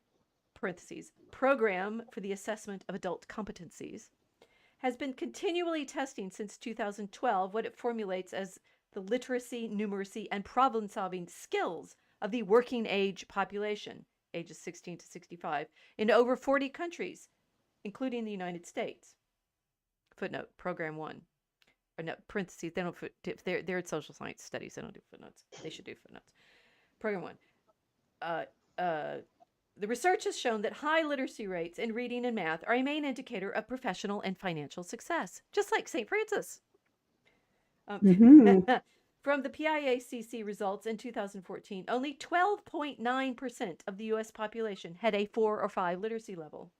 parentheses program for the assessment of adult competencies has been continually testing since 2012 what it formulates as the literacy, numeracy, and problem-solving skills of the working age population, ages 16 to 65, in over 40 countries, including the United States. Footnote, program one. Or no, parentheses, they don't they're at social science studies, they don't do footnotes. They should do footnotes. Program one. The research has shown that high literacy rates in reading and math are a main indicator of professional and financial success, just like St. Francis. Mm-hmm. From the PIACC results in 2014, only 12.9% of the U.S. population had a 4 or 5 literacy level,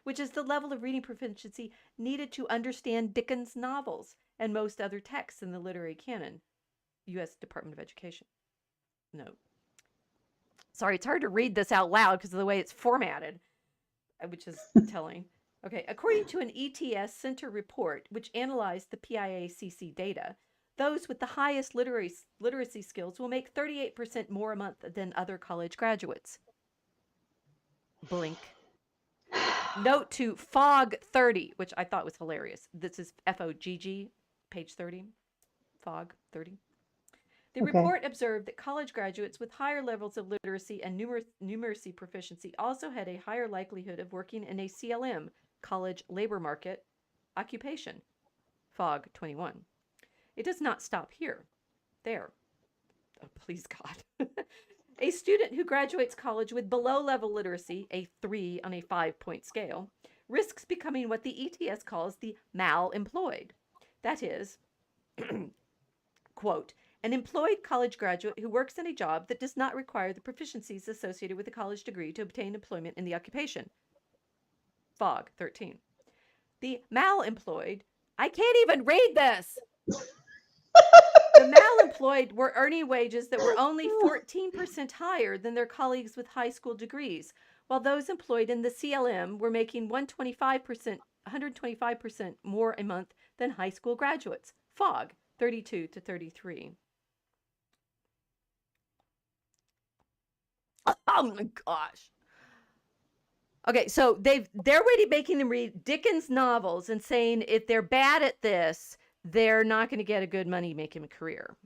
which is the level of reading proficiency needed to understand Dickens novels and most other texts in the literary canon. U.S. Department of Education. Note. Sorry, it's hard to read this out loud because of the way it's formatted, which is telling. Okay, according to an ETS Center report, which analyzed the PIACC data, those with the highest literacy skills will make 38% more a month than other college graduates. Blink. Note to FOG 30, which I thought was hilarious. This is FOGG, page 30. FOG 30. The Okay. report observed that college graduates with higher levels of literacy and numeracy proficiency also had a higher likelihood of working in a CLM, college labor market, occupation. FOG 21. It does not stop here. There. Oh, please, God. A student who graduates college with below level literacy, a 3 on a 5-point scale, risks becoming what the ETS calls the mal-employed. That is, quote, an employed college graduate who works in a job that does not require the proficiencies associated with a college degree to obtain employment in the occupation. FOG 13. The mal-employed, I can't even read this. The mal-employed were earning wages that were only 14% higher than their colleagues with high school degrees, while those employed in the CLM were making 125% more a month than high school graduates. FOG 32 to 33. Oh my gosh. Okay, so they're already making them read Dickens novels and saying if they're bad at this, they're not going to get a good money-making career.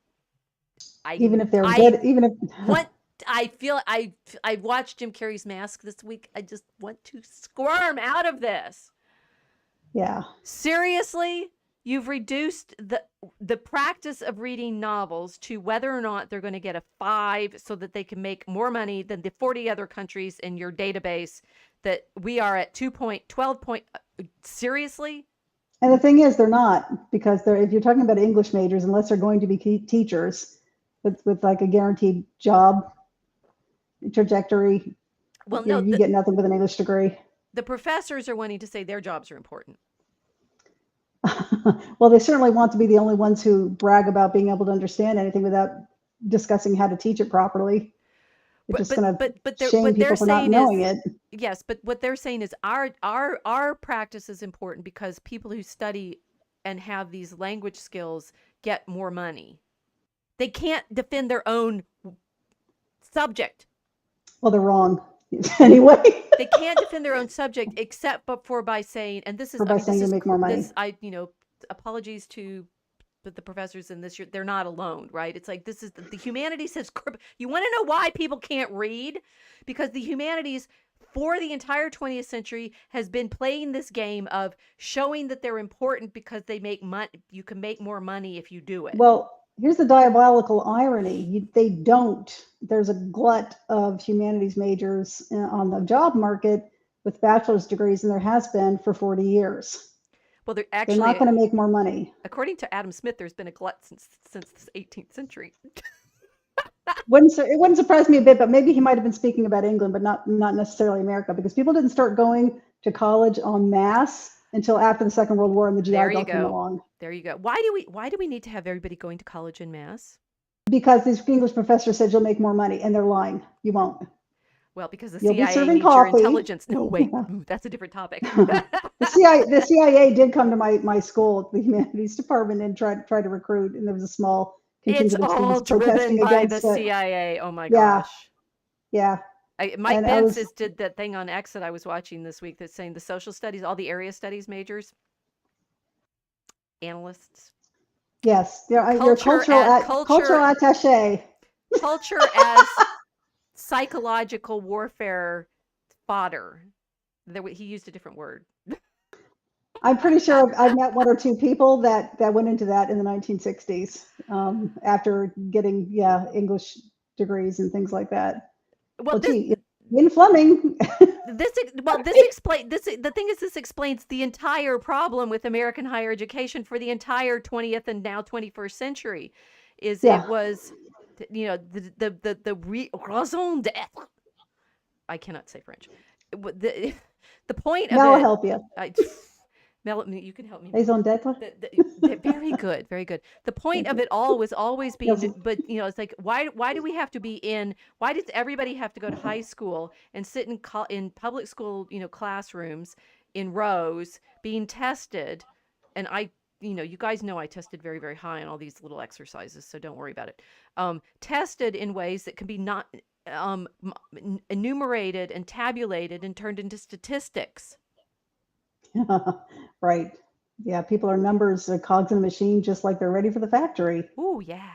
Even if they're good, even if I watched Jim Carrey's Mask this week. I just want to squirm out of this. Yeah. Seriously, you've reduced the practice of reading novels to whether or not they're going to get a 5 so that they can make more money than the 40 other countries in your database that we are at 2.12 point. Seriously? And the thing is, they're not, because if you're talking about English majors, unless they're going to be teachers with like a guaranteed job trajectory, well, you get nothing with an English degree. The professors are wanting to say their jobs are important. Well, they certainly want to be the only ones who brag about being able to understand anything without discussing how to teach it properly. It's just going to shame people for not knowing it. Yes, but what they're saying is our practice is important because people who study and have these language skills get more money. They can't defend their own subject. Well, they're wrong anyway. They can't defend their own subject except by saying, and this is by saying you make more money. Apologies to the professors in this year, they're not alone, right? It's like this is the humanities has. You want to know why people can't read? Because the humanities for the entire 20th century has been playing this game of showing that they're important because they make money. You can make more money if you do it. Well, here's the diabolical irony. They don't. There's a glut of humanities majors on the job market with bachelor's degrees, and there has been for 40 years. Well, they're not going to make more money. According to Adam Smith, there's been a glut since the 18th century. It wouldn't surprise me a bit, but maybe he might have been speaking about England, but not necessarily America, because people didn't start going to college en masse until after the Second World War and the GI Bill came along. There you go. Why do we need to have everybody going to college en masse? Because these English professors said you'll make more money, and they're lying. You won't. Well, because the CIA needs your intelligence. No, wait, that's a different topic. The CIA did come to my school, the humanities department, and tried to recruit, and there was a small contingent of students protesting against it. It's all driven by the CIA. Oh my gosh. Yeah. Mike Pence did that thing on X that I was watching this week that's saying the social studies, all the area studies majors, analysts. Yes, your cultural attaché. Culture as psychological warfare fodder. He used a different word. I'm pretty sure I've met one or two people that went into that in the 1960s after getting English degrees and things like that. Well, Ian Fleming. This explains the entire problem with American higher education for the entire 20th and now 21st century. It was, the raison d'être. I cannot say French. The point of I'll help you. Mel, you can help me with Raison d'être. very good, very good. The point Thank of you. it all was always Yes. being, but it's like, why do we have to be in? Why does everybody have to go to high school and sit in public school, classrooms in rows being tested? And you guys know I tested very, very high on all these little exercises, so don't worry about it. Tested in ways that can be not enumerated and tabulated and turned into statistics. Right. Yeah, people are numbers, cogs in a machine, just like they're ready for the factory. Oh yeah,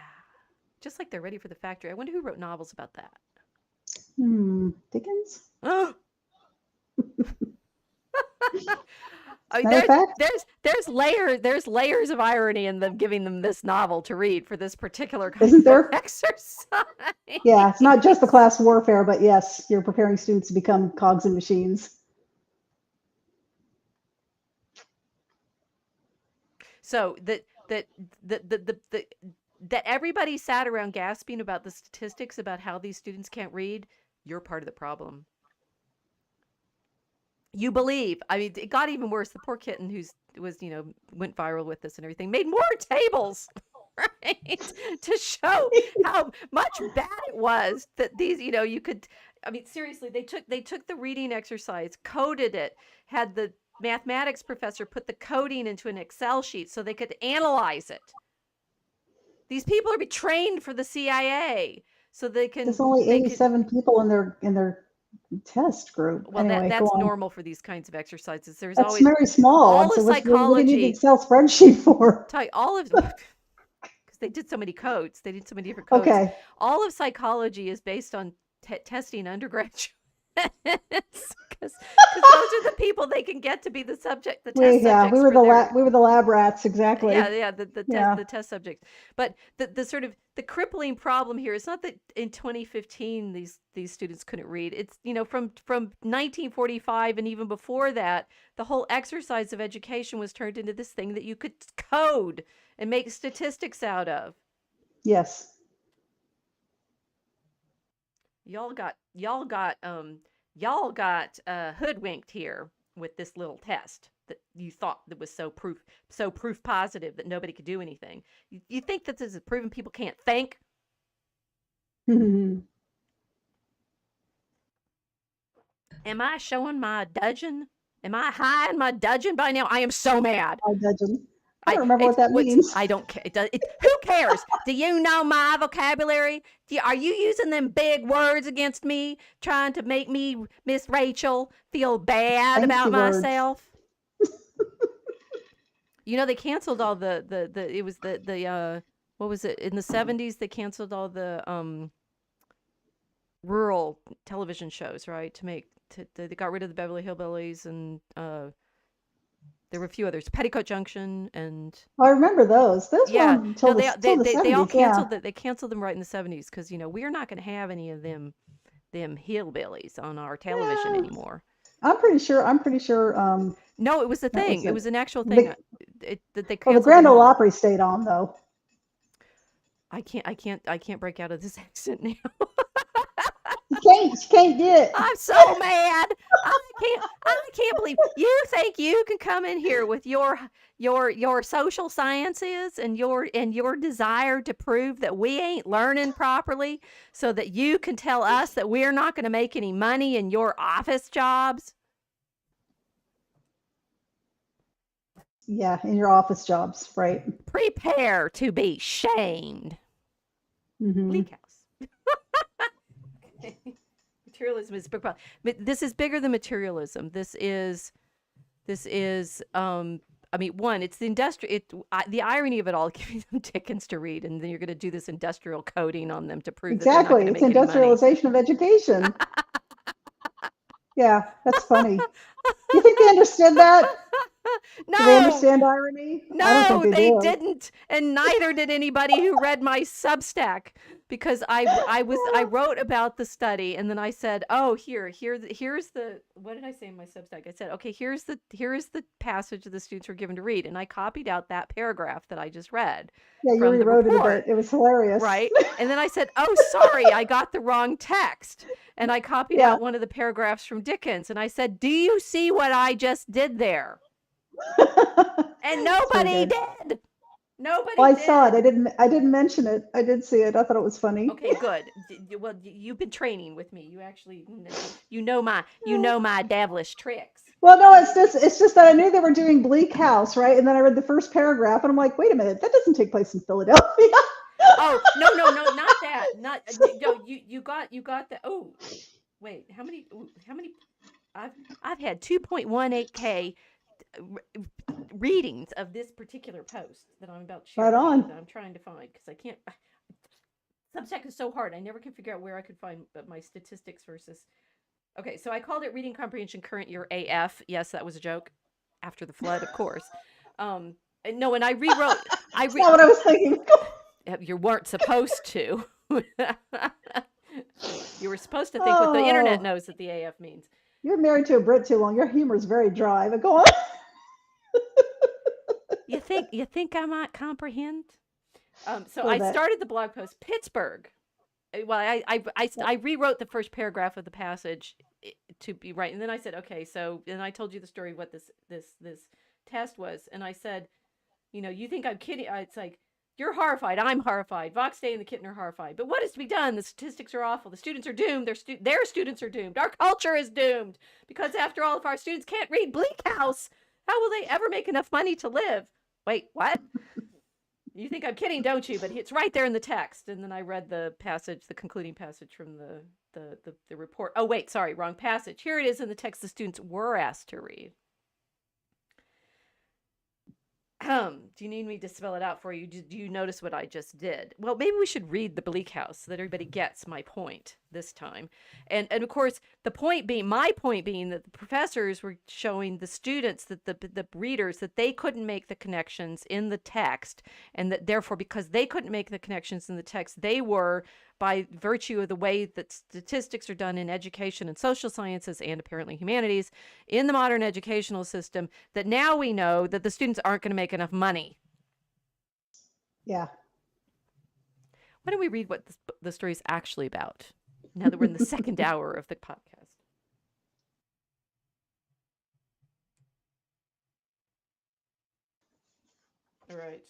just like they're ready for the factory. I wonder who wrote novels about that. Dickens? Oh, I mean, Matter of fact, there's layers of irony in them giving them this novel to read for this particular kind isn't of there? exercise. Yeah, it's not just the class warfare, but yes, you're preparing students to become cogs in machines. So that everybody sat around gasping about the statistics about how these students can't read. You're part of the problem. You believe. I mean, it got even worse. The poor kitten went viral with this and everything, made more tables, right? To show how much bad it was that these, you could, I mean, seriously, they took the reading exercise, coded it, had the mathematics professor put the coding into an Excel sheet so they could analyze it. These people are being trained for the CIA so they can. There's only 87 people in their test group. Well, anyway, that's normal for these kinds of exercises. There's that's always very small. all So of what do you need the psychology. Excel spreadsheet for? All of because they did so many codes. They did so many different codes. Okay. All of psychology is based on testing undergraduates. Because those are the people they can get to be the subject, the test subjects. We were the lab rats, exactly. Yeah, the test subjects. But the sort of the crippling problem here is not that in 2015 these students couldn't read. It's from 1945 and even before that, the whole exercise of education was turned into this thing that you could code and make statistics out of. Yes. Y'all got hoodwinked here with this little test that you thought that was so proof positive that nobody could do anything. You think that this is proving people can't think? Mm-hmm. Am I showing my dudgeon? Am I high in my dudgeon by now? I am so mad. My dudgeon. I don't remember what that means. I don't care. Who cares? Do you know my vocabulary? Are you using them big words against me, trying to make me, Miss Rachel, feel bad about myself? They canceled all it was the what was it, in the 70s? They canceled all the rural television shows, right? They got rid of the Beverly Hillbillies and there were a few others, Petticoat Junction, and I remember those. Those were until the 70s. They all canceled that. They canceled them right in the 70s because we're not going to have any of them hillbillies on our television anymore. I'm pretty sure. No, it was a thing. It was an actual thing. That they canceled. The Grand Ole Opry stayed on though. I can't break out of this accent now. You can't do it. I'm so mad. I can't believe you think you can come in here with your social sciences and your desire to prove that we ain't learning properly so that you can tell us that we're not going to make any money in your office jobs. Yeah, in your office jobs, right? Prepare to be shamed. Mm-hmm. Bleak House. Materialism is big problem. But this is bigger than materialism. This is I mean, one, it's the the irony of it all, giving them Dickens to read, and then you're going to do this industrial coding on them to prove exactly. That it's industrialization of education. Yeah, that's funny. You think they understood that? No, do they understand irony? No, I don't think they didn't, and neither did anybody who read my Substack, because I wrote about the study, and then I said, oh, here's the, what did I say in my Substack? I said, okay, here is the passage that the students were given to read, and I copied out that paragraph that I just read. Yeah, you rewrote it a bit. It was hilarious, right? And then I said, oh, sorry, I got the wrong text, and I copied out one of the paragraphs from Dickens, and I said, do you see what I just did there? And It's very nobody good. did. Well, Nobody I saw it. did. I didn't mention it. I did see it. I thought it was funny. Okay, good. Well, you've been training with me. You actually, you know my devilish tricks. Well, no, it's just that I knew they were doing Bleak House, right? And then I read the first paragraph, and I'm like, wait a minute, that doesn't take place in Philadelphia. Oh, no, no, no, not that. Not no, you got the. Oh, wait. How many I've I've had 2.18K readings of this particular post that I'm about to share Right with you on. that I'm trying to find because I can't. Substack is so hard. I never can figure out where I could find my statistics versus. Okay, so I called it reading comprehension current year AF. Yes, that was a joke. After the flood, of course. And no, and I rewrote. I That's not what I was thinking. You weren't supposed to. You were supposed to think what the internet Oh, knows that the AF means. you're married to a Brit too long. Your humor is very dry, but go on. You think I might comprehend? So A little I bit. started the blog post Pittsburgh. Well, I rewrote the first paragraph of the passage to be right, and then I said, okay, so and I told you the story what this test was, and I said, you think I'm kidding? It's like you're horrified. I'm horrified. Vox Day and the kitten are horrified. But what is to be done? The statistics are awful. The students are doomed. Their students are doomed. Our culture is doomed because after all, if our students can't read Bleak House, how will they ever make enough money to live? Wait, what? You think I'm kidding, don't you? But it's right there in the text. And then I read the passage, the concluding passage from the report. Oh, wait, sorry, wrong passage. Here it is in the text the students were asked to read. Do you need me to spell it out for you? Do you notice what I just did? Well, maybe we should read the Bleak House so that everybody gets my point this time. And of course, my point being that the professors were showing the students that the readers that they couldn't make the connections in the text, and that therefore, because they couldn't make the connections in the text, they were, by virtue of the way that statistics are done in education and social sciences and apparently humanities in the modern educational system, that now we know that the students aren't going to make enough money. Yeah. Why don't we read what the story is actually about now that we're in the second hour of the podcast? All right.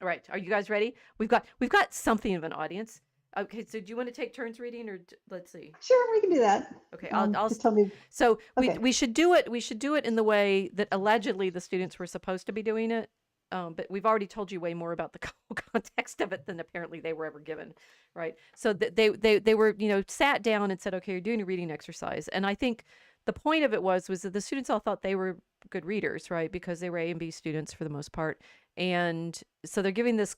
All right. Are you guys ready? We've got something of an audience. Okay, so do you want to take turns reading, or let's see? Sure, we can do that. Okay, I'll. Just tell me. So Okay. we should do it. We should do it in the way that allegedly the students were supposed to be doing it. But we've already told you way more about the context of it than apparently they were ever given, right? So they were sat down and said, okay, you're doing a reading exercise, and I think the point of it was that the students all thought they were good readers, right? Because they were A and B students for the most part, and so they're given this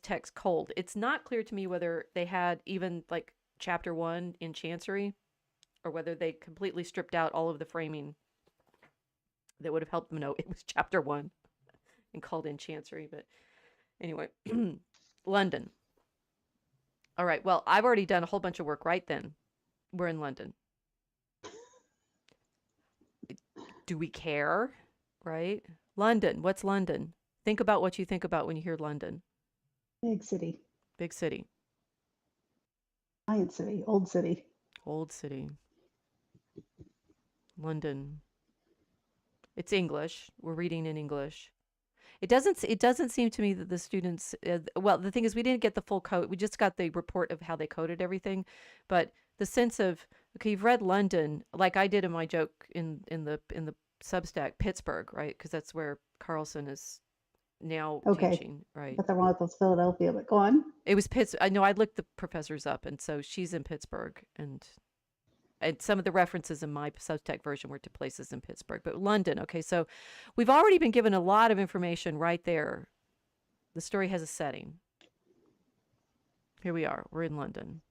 text cold. It's not clear to me whether they had even like chapter 1 in Chancery, or whether they completely stripped out all of the framing that would have helped them know it was chapter 1 and called in Chancery. But anyway, London. All right. Well, I've already done a whole bunch of work right then. We're in London. Do we care? Right? London. What's London? Think about what you think about when you hear London. Big city. Big city. Giant city. Old city. Old city. London. It's English. We're reading in English. It doesn't seem to me that the students, well, the thing is we didn't get the full code. We just got the report of how they coded everything. But the sense of, okay, you've read London, like I did in my joke in the Substack, Pittsburgh, right? Because that's where Carlson is now teaching, right? But the one that was Philadelphia, but go on. It was Pittsburgh. I know I looked the professors up, and so she's in Pittsburgh, and some of the references in my Substack version were to places in Pittsburgh. But London, okay, so we've already been given a lot of information right there. The story has a setting. Here we are. We're in London.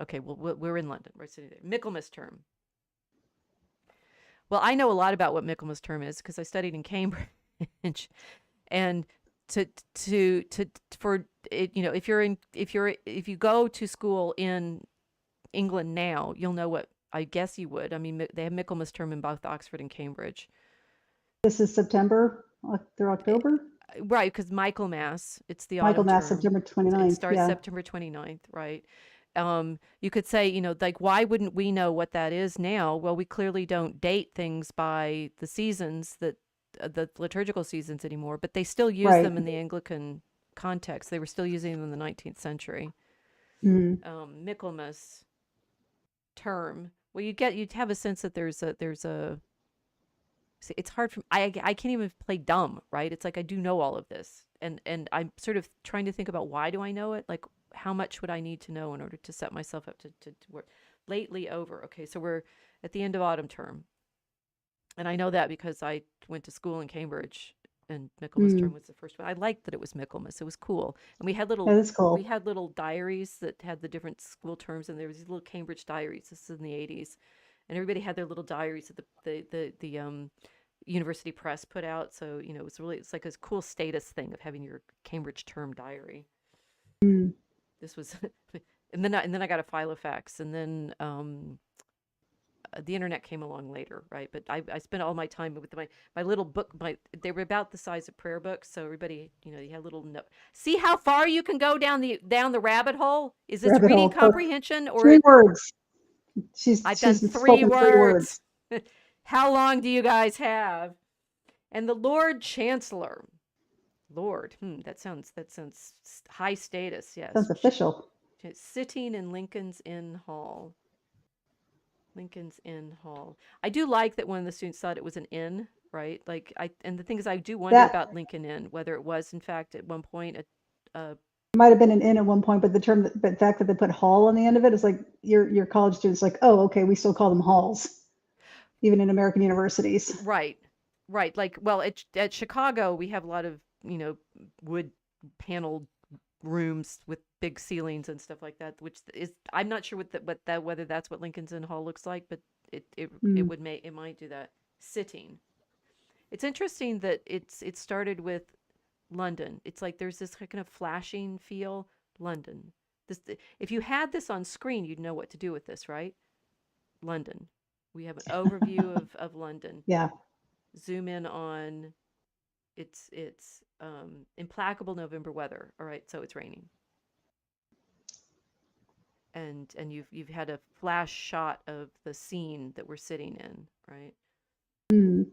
Okay, well, we're in London. We're sitting there. Michaelmas term. Well, I know a lot about what Michaelmas term is because I studied in Cambridge, and for it, if you go to school in England now, you'll know what I guess you would. I mean, they have Michaelmas term in both Oxford and Cambridge. This is September through October? Right, because Michaelmas, it's the Michaelmas, autumn term. September 29th. It starts yeah. September 29th, right? You could say, like, why wouldn't we know what that is now? Well, we clearly don't date things by the seasons the liturgical seasons anymore, but they still use Right. them in the Anglican context. They were still using them in the 19th century. Mm. Michaelmas term. Well, you'd have a sense that it's hard for I can't even play dumb, right? It's like I do know all of this, and I'm sort of trying to think about why do I know it? Like how much would I need to know in order to set myself up to work? Lately over. Okay, so we're at the end of autumn term, and I know that because I went to school in Cambridge, and Michaelmas term Mm. was the first one. I liked that it was Michaelmas. It was cool, and That is we cool. had little diaries that had the different school terms, and there was these little Cambridge diaries. This is in the 80s, and everybody had their little diaries that the university press put out. So, it's like a cool status thing of having your Cambridge term diary. Mm. This was, and then I got a Filofax, and then the internet came along later, right? But I spent all my time with my little book. They were about the size of prayer books, so everybody, you had little note. See how far you can go down the rabbit hole. Is this Rabbit reading hole. For comprehension or 3 words. I've done She's 3 spoken 3 words. words? How long do you guys have? And the Lord Chancellor. Lord, that sounds high status. Yes, Sounds official. sitting in Lincoln's Inn Hall. Lincoln's Inn Hall. I do like that one of the students thought it was an inn, right? Like and the thing is, I do wonder That about Lincoln Inn, whether it was in fact at one point a might have been an inn at one point, but but the fact that they put hall on the end of it is like your college students like, oh, okay, we still call them halls, even in American universities. right, right. Like, well, at Chicago, we have a lot of wood paneled rooms with big ceilings and stuff like that, which is I'm not sure whether that's what Lincoln's Inn Hall looks like, but Mm. it might do that. Sitting. It's interesting that it started with London. It's like there's this kind of flashing feel. London. This if you had this on screen, you'd know what to do with this, right? London. We have an overview of London. Yeah. Zoom in on it's implacable November weather. All right, so it's raining. And you've had a flash shot of the scene that we're sitting in, right? Mm.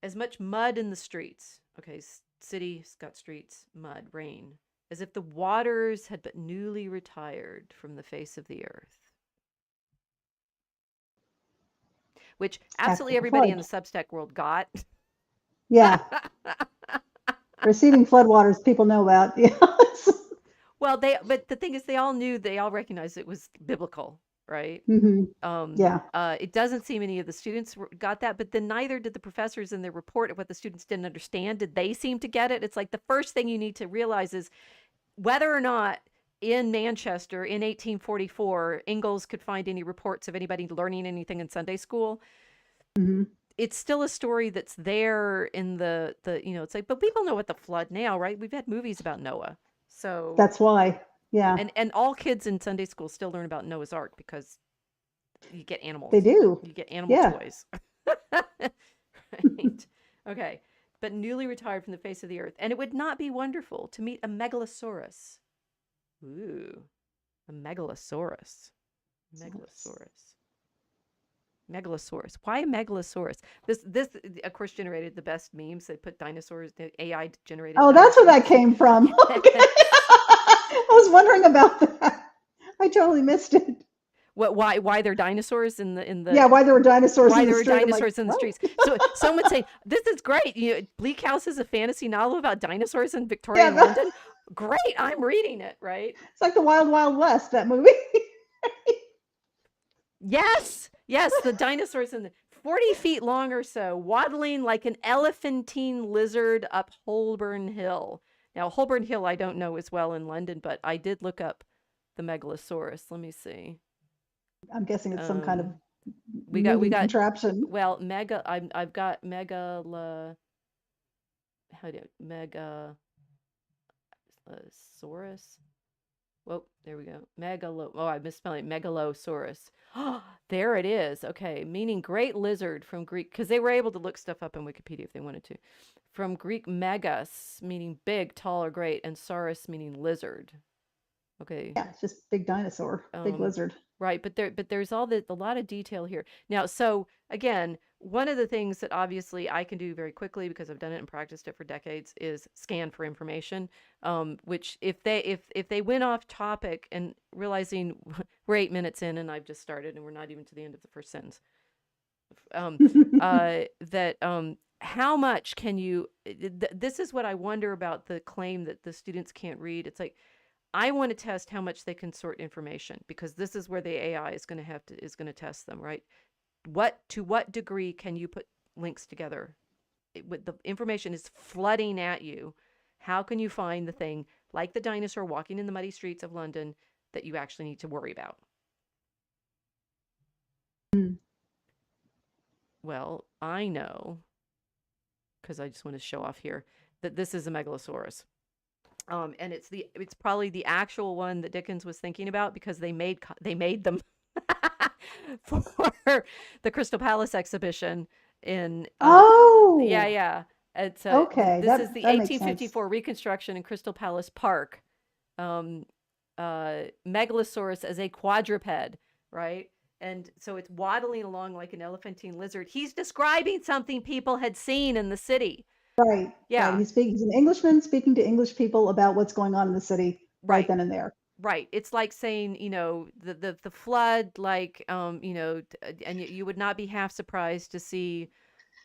As much mud in the streets. Okay, city's got streets, mud, rain, as if the waters had but newly retired from the face of the earth. Which After absolutely the everybody in flood. the Substack world got. Yeah. Receiving floodwaters, people know about. Yes. Well, but the thing is, they all recognized it was biblical, right? Hmm. Yeah. It doesn't seem any of the students got that, but then neither did the professors in their report of what the students didn't understand. Did they seem to get it? It's like the first thing you need to realize is whether or not in Manchester in 1844, Ingalls could find any reports of anybody learning anything in Sunday school. Hmm. It's still a story that's there in it's like, but people know what the flood now, right? We've had movies about Noah. So, That's why. Yeah. and all kids in Sunday school still learn about Noah's Ark because you get They animals. do. You get animal Yeah. toys. Right. Okay. But newly retired from the face of the earth. And it would not be wonderful to meet a megalosaurus. Ooh. A megalosaurus. Megalosaurus. Megalosaurus. Why a megalosaurus? This of course generated the best memes. They put dinosaurs, the AI generated Oh, that's where that dinosaurs. came from. Okay. I was wondering about that. I totally missed it. Why they're dinosaurs in Yeah, the why there were dinosaurs why in the there were street. I'm like, dinosaurs in the what? streets. So someone say this is great. Bleak House is a fantasy novel about dinosaurs in Yeah, Victorian London. Great, I'm reading it. Right? it's like the Wild Wild West, that movie. Yes, yes. The dinosaurs in the 40 feet long or so, waddling like an elephantine lizard up Holborn Hill. Now Holborn Hill, I don't know as well in London, but I did look up the megalosaurus. Let me see. I'm guessing it's some kind of we moving got contraption. well I've got megalosaurus. Whoa, there we go. I'm misspelling megalosaurus. There it is. Okay, meaning great lizard from Greek, because they were able to look stuff up on Wikipedia if they wanted to. From Greek megas, meaning big, tall, or great, and saurus, meaning lizard. Okay. Yeah, it's just big dinosaur, big Um, lizard. right, but there's a lot of detail here. Now, so again, one of the things that obviously I can do very quickly because I've done it and practiced it for decades is scan for information. Which if they went off topic and realizing we're 8 minutes in and I've just started and we're not even to the end of the first sentence. Um, that how much can you? This is what I wonder about the claim that the students can't read. It's like I want to test how much they can sort information because this is where the AI is going to test them, right? What degree can you put links together? With the information is flooding at you, how can you find the thing like the dinosaur walking in the muddy streets of London that you actually need to worry about? Well, I know because I just want to show off here that this is a megalosaurus. And it's probably the actual one that Dickens was thinking about because they made them for the Crystal Palace exhibition in yeah, Oh, yeah. It's okay, this is the that makes sense. 1854 reconstruction in Crystal Palace Park. Um Megalosaurus as a quadruped, right? And so it's waddling along like an elephantine lizard. He's describing something people had seen in the city. Right, right. Yeah, He's an Englishman speaking to English people about what's going on in the city right right. then and there. Right. It's like saying, the flood, like, and you would not be half surprised to see,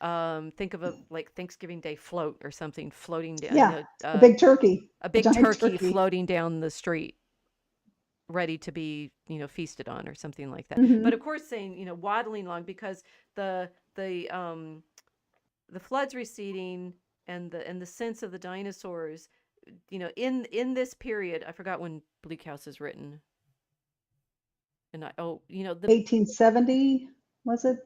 think of a like Thanksgiving Day float or something floating down, Yeah, a big turkey, a a big giant turkey turkey. floating down the street, ready to be, feasted on or something like that. But of Hmm. course, saying, waddling along because the the um the floods receding and the sense of the dinosaurs, in this period, I forgot when Bleak House is written. And the 1870, was it?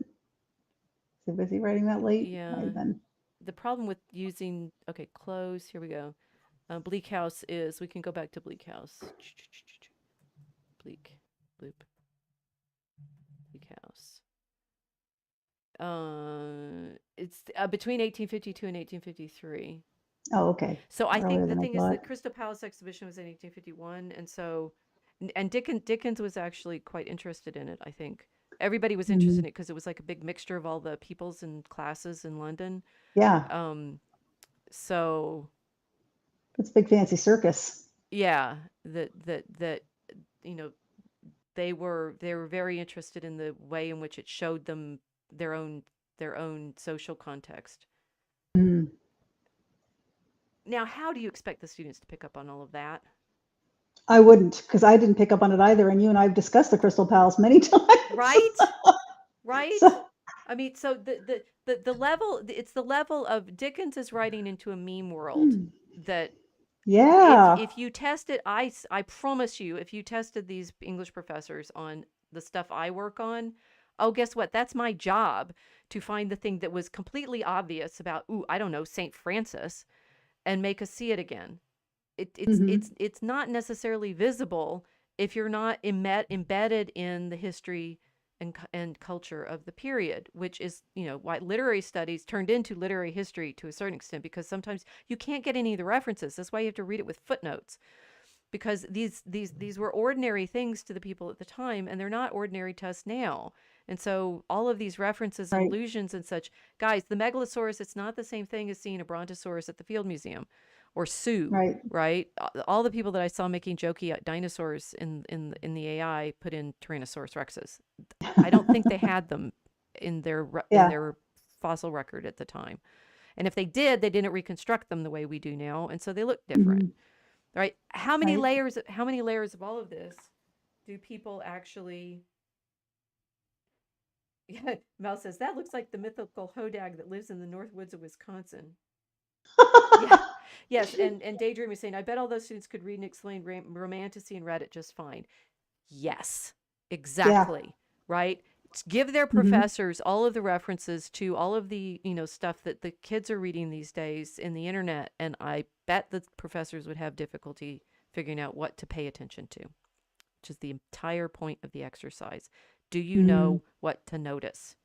Was he writing that late? Might yeah, have been. the problem with using okay, close, here we go. Bleak House is we can go back to Bleak House. Bleak, Bloop, Bleak House. It's between 1852 and 1853. Oh, okay. So I Earlier think the than I thing is the thought. Crystal Palace exhibition was in 1851, and so and Dickens was actually quite interested in it. I think everybody was interested Hmm. in it because it was like a big mixture of all the peoples and classes in London. Yeah, Um, so it's a big fancy circus. yeah, that you know they were very interested in the way in which it showed them their own their own social context. Mm. Now, how do you expect the students to pick up on all of that? I wouldn't, because I didn't pick up on it either. And you and I have discussed the Crystal Palace many times. Right? Right? So, I mean, so the level it's the level of Dickens is writing into a meme world hmm, that yeah, if you tested I promise you if you tested these English professors on the stuff I work on, oh guess what? That's my job to find the thing that was completely obvious about ooh, I don't know, St. Francis and make us see it again. hmm, It's not necessarily visible if you're not embedded in the history and culture of the period, which is why literary studies turned into literary history to a certain extent because sometimes you can't get any of the references. That's why you have to read it with footnotes because these were ordinary things to the people at the time and they're not ordinary to us now. And so all of these references and right, allusions and such, guys, the megalosaurus, it's not the same thing as seeing a brontosaurus at the Field Museum or Sue, right. right? All the people that I saw making jokey dinosaurs in the AI put in Tyrannosaurus rexes. I don't think they had them in Yeah. their fossil record at the time. And if they did, they didn't reconstruct them the way we do now, and so they look different. Hmm. Right? Right. How many layers of all of this do people actually yeah, Mel says that looks like the mythical hodag that lives in the north woods of Wisconsin. Yeah. Yes, and Daydream is saying, I bet all those students could read and explain romanticy and read it just fine. Yes, Yeah. exactly. Right? Give their Hmm. professors all of the references to all of the, stuff that the kids are reading these days in the internet, and I bet the professors would have difficulty figuring out what to pay attention to, which is the entire point of the exercise. Do you Hmm. know what to notice?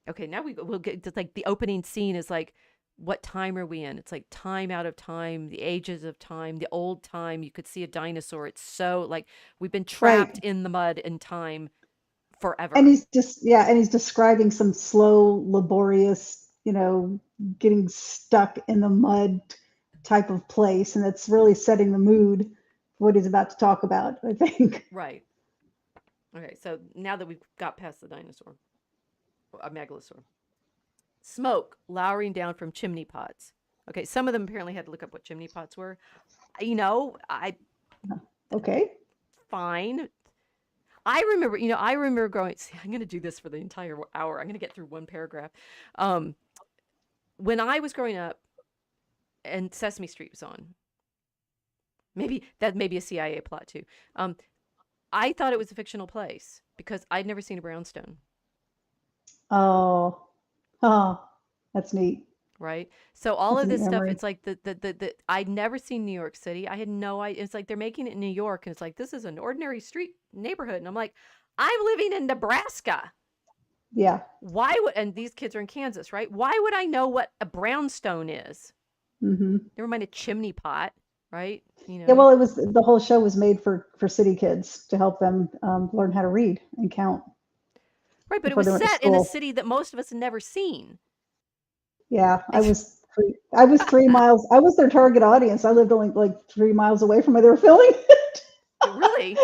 Okay, now we'll get to like the opening scene is like what time are we in? It's like time out of time, the ages of time, the old time. You could see a dinosaur. It's so like we've been trapped Right. in the mud and time And forever. he's just, yeah, and he's describing some slow, laborious, getting stuck in the mud type of place. And it's really setting the mood for what he's about to talk about, I think. Right. Okay. So now that we've got past the dinosaur, a megalosaur, smoke lowering down from chimney pots. Okay. Some of them apparently had to look up what chimney pots were. I Okay. fine. I remember growing. See, I'm going to do this for the entire hour. I'm going to get through one paragraph. Um, when I was growing up and Sesame Street was on, maybe that may be a CIA plot too. Um, I thought it was a fictional place because I'd never seen a brownstone, Oh, oh, that's neat. right? So all That's a of neat this stuff, memory. it's like the I'd never seen New York City. I had no idea. It's like they're making it in New York, and it's like this is an ordinary street neighborhood, and I'm like, I'm living in Nebraska. Yeah. Why would and these kids are in Kansas, right? Why would I know what a brownstone is? Hmm. Never mind a chimney pot, right? Yeah, well, it was the whole show was made for city kids to help them learn how to read and count Right, but it before was they went to set in a school. city that most of us had never seen. Yeah, I was 3 miles. I was their target audience. I lived only like 3 miles away from where they were filming. Really?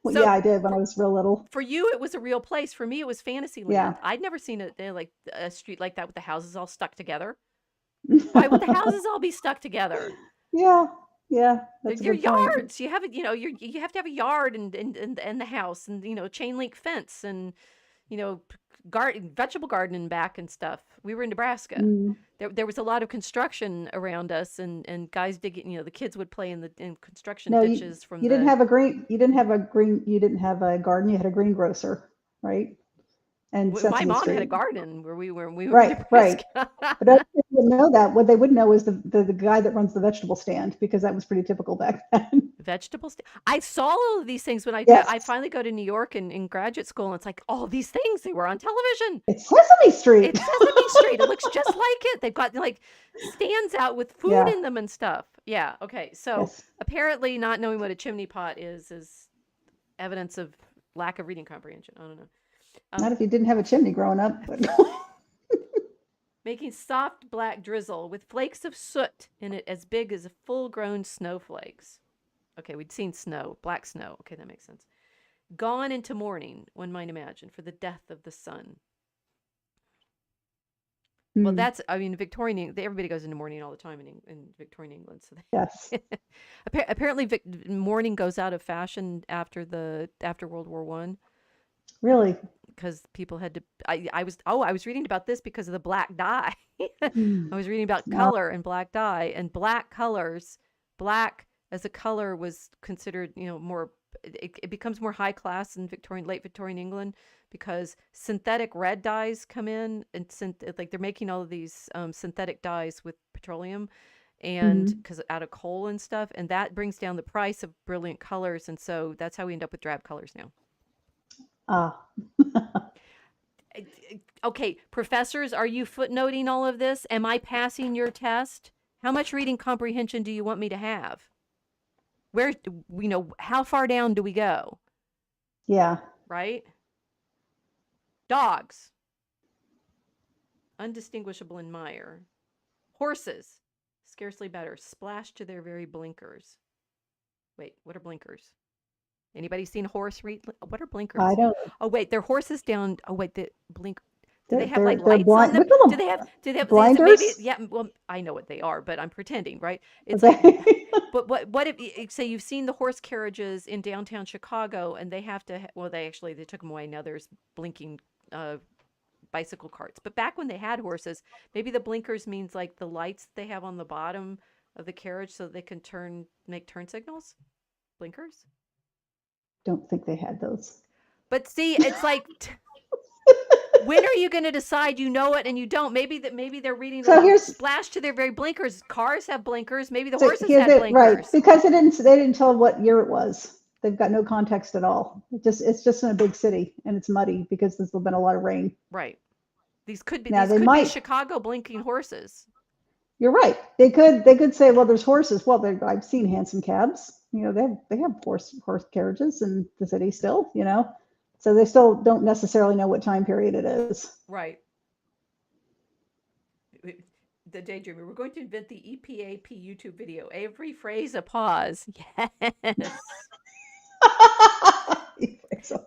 Well, So yeah, I did when I was real little. for you, it was a real place. For me, it was Yeah. Fantasyland. I'd never seen like a street like that with the houses all stuck together. Why would the houses all be stuck together? Yeah, yeah, that's a They're good point. yards. You have it. You have to have a yard and the house and chain link fence and garden, vegetable garden in back and stuff. We were in Nebraska. Mm. There was a lot of construction around us, and guys digging. The kids would play in construction No, ditches from you didn't the. have a green. You didn't have a garden. You had a greengrocer, right? And My Sesame mom had a Street. garden where we were in Right, right. Nebraska. But other people wouldn't know that. What they would know is the guy that runs the vegetable stand because that was pretty typical back then. Vegetables. I saw all of these things when Yes, I finally go to New York in graduate school, and it's like all these things they were on television. it's Sesame Street. It's Sesame Street. It looks just like it. They've got like stands out with food Yeah. in them and stuff. Yeah. Okay. So Yes. apparently, not knowing what a chimney pot is evidence of lack of reading comprehension. I don't know. Not if you didn't have a chimney growing up. But Making soft black drizzle with flakes of soot in it as big as full-grown snowflakes. Okay, we'd seen snow, black snow. Okay, that makes sense. Gone into mourning, one might imagine, for the death of the sun. Well, Hmm, that's, I mean, Victorian, everybody goes into mourning all the time in Victorian England. So yes. apparently, mourning goes out of fashion after World War One Really. because people had to. I was reading about this because of the black dye. I Hmm. was reading about No. color and black dye and black colors. Black as a color was considered, more. It becomes more high class in late Victorian England because synthetic red dyes come in and like they're making all of these synthetic dyes with petroleum and Hmm. because out of coal and stuff, and that brings down the price of brilliant colors, and so that's how we end up with drab colors now. Ah. Okay, professors, are you footnoting all of this? Am I passing your test? How much reading comprehension do you want me to have? Where, how far down do we go? Yeah. Right? Dogs, undistinguishable in mire. Horses, scarcely better, splashed to their very blinkers. Wait, what are blinkers? Anybody seen a horse read? What are I blinkers? don't. Oh wait, they're horses down. Oh wait, the blink. Do they They're have like they're they're lights on blind. We them? call Do them they have? Do they have? Is it maybe? blinders. Yeah. Well, I know what they are, but I'm pretending, right? It's like, Okay. but what if say you've seen the horse carriages in downtown Chicago, and they have to? Well, they took them away. Now there's blinking bicycle carts. But back when they had horses, maybe the blinkers means like the lights they have on the bottom of the carriage so they can make turn signals. Blinkers. Don't think they had those. But see, it's like, when are you going to decide you know it and you don't? Maybe they're reading So about here's splash to their very blinkers. Cars have blinkers. Maybe the so horses here's had it right blinkers. because they didn't tell what year it was. They've got no context at all. It's just in a big city and it's muddy because there's been a lot of rain. Right. Now These they could be might Chicago blinking horses. You're right. They could say, well, there's horses. Well, I've seen hansom cabs. They have horse carriages in the city still. So they still don't necessarily know what time period it is. Right. The daydreamer. We're going to invent the EPAP YouTube video. Every phrase a pause. Yes.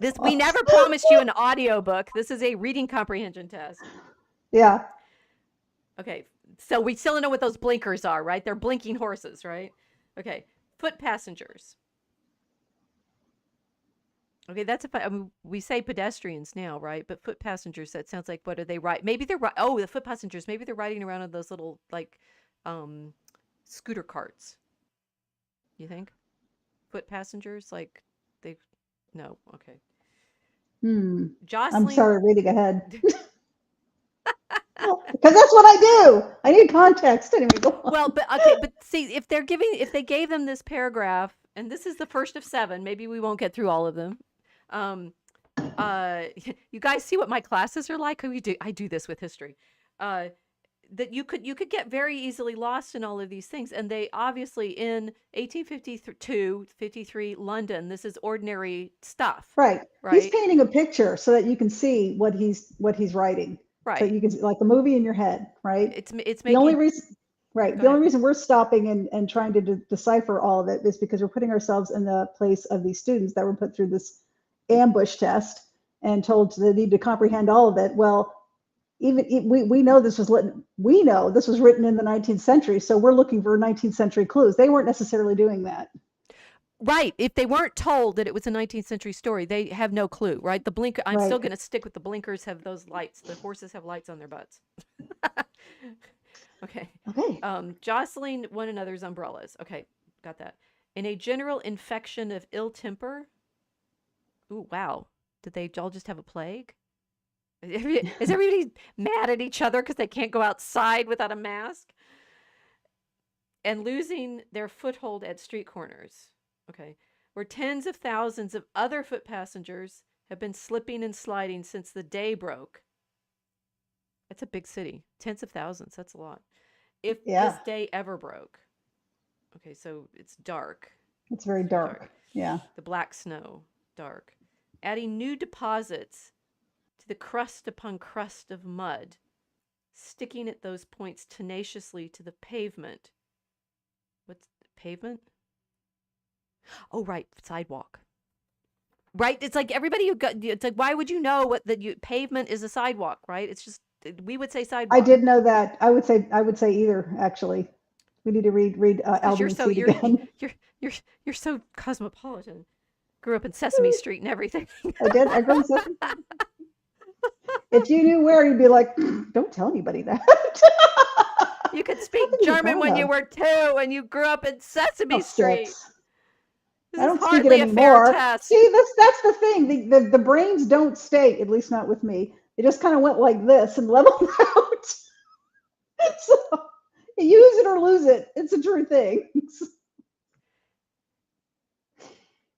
This we never promised you an audiobook. This is a reading comprehension test. Yeah. Okay. So we still don't know what those blinkers are, right? They're blinking horses, right? Okay. Foot passengers. Okay, I mean, we say pedestrians now, right? But foot passengers, that sounds like, what are they right? Maybe they're right. Oh, the foot passengers. Maybe they're riding around in those little like um scooter carts. You think? Foot passengers like they no, okay. I'm Jostling. sorry, reading ahead. Because that's what I do. I need context. Anyway, go on. Well, but okay, but see, if they gave them this paragraph, and this is the first of 7, maybe we won't get through all of them. You guys see what my classes are like? I do this with history. That you could get very easily lost in all of these things, and they obviously in 1852, 53 London, this is ordinary stuff. Right. Right. He's painting a picture so that you can see what he's writing. Right. So you can see, like a movie in your head, right? It's making the only reason. Right. The only ahead. reason we're stopping and trying to decipher all of it is because we're putting ourselves in the place of these students that were put through this ambush test and told they need to comprehend all of it. Well, we know this was written in the 19th century, so we're looking for 19th century clues. They weren't necessarily doing that. Right. If they weren't told that it was a 19th century story, they have no clue, right? The blink. I'm still going to stick with the blinkers. Have those lights. The horses have lights on their butts. Okay. Jostling one another's umbrellas. Okay, got that. In a general infection of ill temper. Ooh, wow. Did they all just have a plague? Is everybody mad at each other because they can't go outside without a mask? And losing their foothold at street corners. Okay. Where tens of thousands of other foot passengers have been slipping and sliding since the day broke. That's a big city. Tens of thousands. That's a lot. If this day ever broke. Okay, so it's dark. It's very dark. Yeah. The black snow. Dark. Adding new deposits to the crust upon crust of mud. Sticking at those points tenaciously to the pavement. What's pavement? Oh, right, sidewalk. Right, it's like everybody it's like, why would you know what pavement is a sidewalk, right? It's just we would say sidewalk. I did know that. I would say either. Actually, we need to read Alvin and Seed again. You're so cosmopolitan. Grew up in Sesame Street and everything. I did. I grew up in Sesame Street. If you knew where, you'd be like, don't tell anybody that. You could speak German when you were 2 and you grew up in Sesame Street. I don't speak it anymore. See, that's the thing. The brains don't stay, at least not with me. They just kind of went like this and leveled out. So use it or lose it. It's a true thing.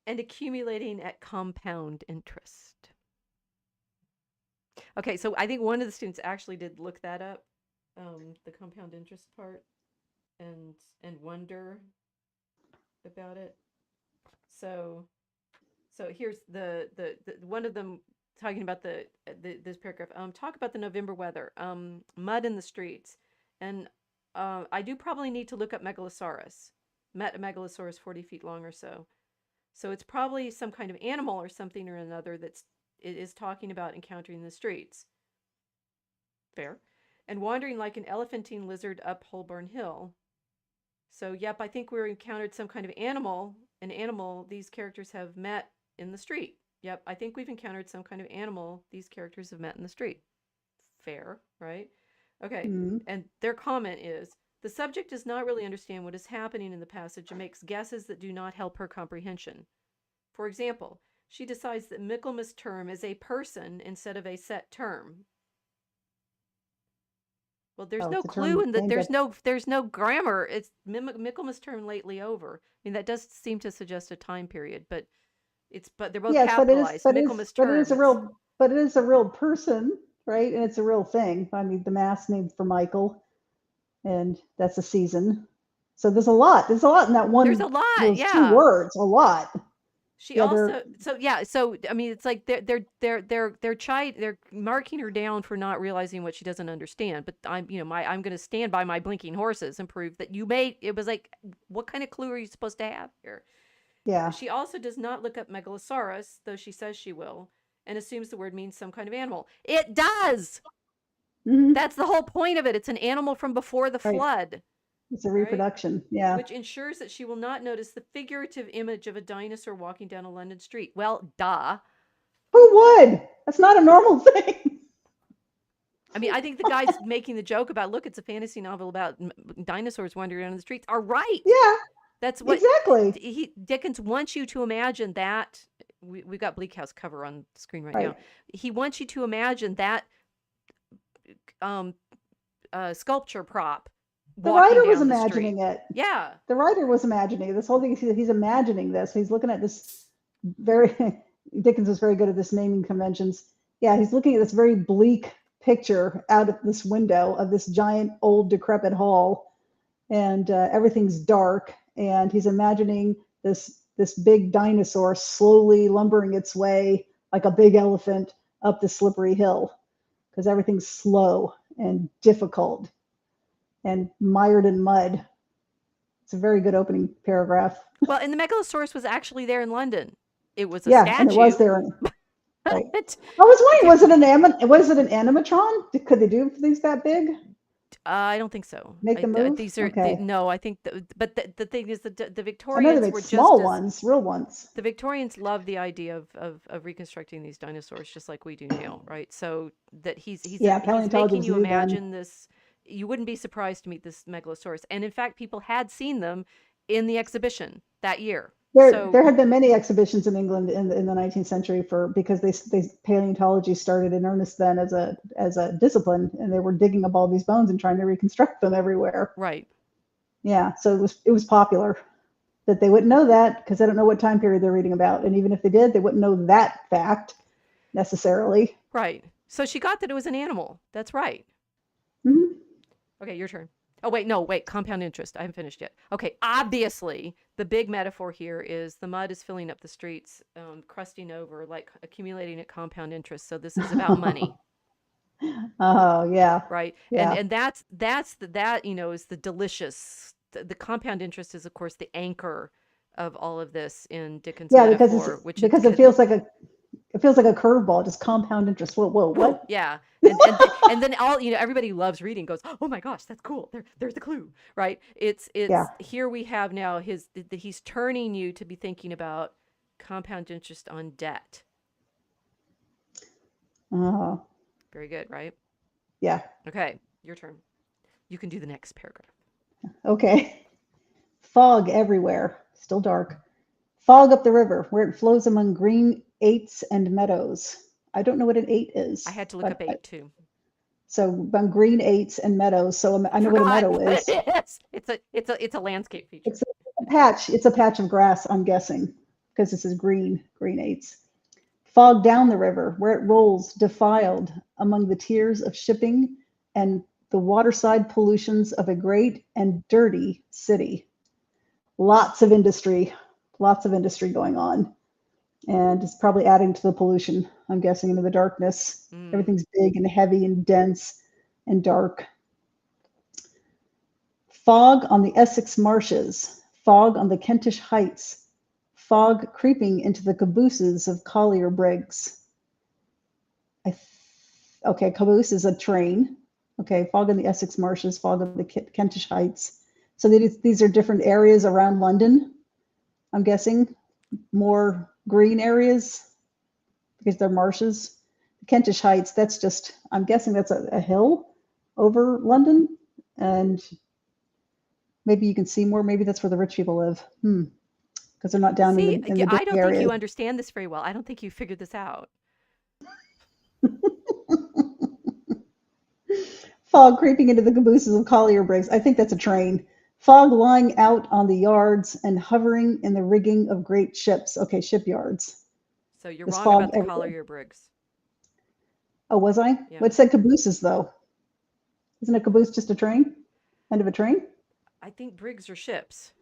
And accumulating at compound interest. Okay, so I think one of the students actually did look that up, the compound interest part, and wonder about it. So here's the one of them talking about this paragraph. Talk about the November weather. Mud in the streets, and I do probably need to look up Megalosaurus. Met a Megalosaurus 40 feet long or so. So it's probably some kind of animal or something or another it is talking about encountering the streets. Fair. And wandering like an elephantine lizard up Holborn Hill. So, yep, I think we encountered some kind of animal. An animal these characters have met in the street. Yep, I think we've encountered some kind of animal these characters have met in the street. Fair, right? Okay, and their comment is, the subject does not really understand what is happening in the passage and makes guesses that do not help her comprehension. For example, she decides that Michaelmas term is a person instead of a set term. Well, there's no clue in that. There's no grammar. It's Michaelmas term lately over. I mean, that does seem to suggest a time period, but they're both capitalized. Michaelmas term. But it is a real person, right? And it's a real thing. I mean, the mass named for Michael. and that's a season. So there's a lot. There's a lot in that There's one, a lot, those two yeah. words. A lot. She Yeah, they're also so yeah, so I mean it's like they're marking her down for not realizing what she doesn't understand. But I'm gonna stand by my blinking horses and prove that you made it was like what kind of clue are you supposed to have here? yeah. She also does not look up megalosaurus, though she says she will, and assumes the word means some kind of animal. It does! Hmm. That's the whole point of it. It's an animal from before the Right. flood, It's a right? reproduction. Yeah. Which ensures that she will not notice the figurative image of a dinosaur walking down a London street. Well, duh. Who would? That's not a normal thing. I mean, I think the guys making the joke about, look, it's a fantasy novel about dinosaurs wandering around the streets are right. Yeah, That's what exactly. Dickens wants you to imagine that. We've got Bleak House cover on the screen right now. Right. He wants you to imagine that um, sculpture prop The walking writer was down the street. imagining it. Yeah, The writer was imagining this whole thing. He's imagining this. He's looking at this very. Dickens was very good at this naming conventions. Yeah, he's looking at this very bleak picture out of this window of this giant old decrepit hall, and everything's dark. And he's imagining this big dinosaur slowly lumbering its way like a big elephant up the slippery hill because everything's slow and difficult and mired in mud. It's a very good opening paragraph. well, and the Megalosaurus was actually there in London. It was a Yeah, and it was statue, there. Right. but I was wondering, was it an animatron? Could they do things that big? I don't think so. Make them move? These are Okay. no. I think, but the thing is, the I know they Victorians made were just small as ones, real ones. the Victorians loved the idea of reconstructing these dinosaurs just like we do now, right? So that Yeah, he's paleontology making was you new then. imagine this. You wouldn't be surprised to meet this megalosaurus, and in fact, people had seen them in the exhibition that year. There So had been many exhibitions in England in the 19th century for because they paleontology started in earnest then as a discipline, and they were digging up all these bones and trying to reconstruct them everywhere. right, Yeah, so it was popular. That they wouldn't know that because they don't know what time period they're reading about, and even if they did, they wouldn't know that fact necessarily. right. So she got that it was an animal. That's right. Hmm. Okay, your turn. Oh, wait, no, wait, compound interest. I haven't finished yet. Okay, obviously, the big metaphor here is the mud is filling up the streets, crusting over, like accumulating at compound interest. So this is about money, Oh yeah, right? yeah, And that, is the delicious, the compound interest is, of course, the anchor of all of this in Dickens' yeah. Because it's metaphor, which it's, because it feels like a curveball, just compound interest. Whoa, whoa, what? yeah. And then all, everybody loves reading goes, oh my gosh, that's cool. There's the clue, right? Yeah. It's here we have now he's turning you to be thinking about compound interest on debt. Oh, Very good, right? yeah. Okay, your turn. You can do the next paragraph. Okay. Fog everywhere, still dark. Fog up the river, where it flows among green aits and meadows. I don't know what an ait I is, had to look up but eight too. so among green aits and meadows. So I I know what a forgot meadow what is. it is. It's a landscape feature. It's a patch. It's a patch of grass, I'm guessing, because this is green aits. Fog down the river, where it rolls defiled among the tiers of shipping and the waterside pollutions of a great and dirty city. Lots of industry going on. And it's probably adding to the pollution, I'm guessing, into the darkness. Mm. Everything's big and heavy and dense and dark. Fog on the Essex marshes, fog on the Kentish heights, fog creeping into the cabooses of collier brigs. Okay, caboose is a train. Okay, fog on the Essex marshes, fog on the Kentish heights. So these are different areas around London, I'm guessing. More green areas because they're marshes. The Kentish Heights, that's just, I'm guessing that's a hill over London. And maybe you can see more. Maybe that's where the rich people live. Because they're not down in See, the I dirty don't think areas. you understand this very well. I don't think you figured this out. Fog creeping into the cabooses of collier brigs. I think that's a train. Fog lying out on the yards and hovering in the rigging of great ships. Okay, shipyards. So you're There's wrong fog about the everywhere. Collier Briggs. Oh, was I? Yeah. What said cabooses though? Isn't a caboose just a train? End of a train? I think brigs are ships.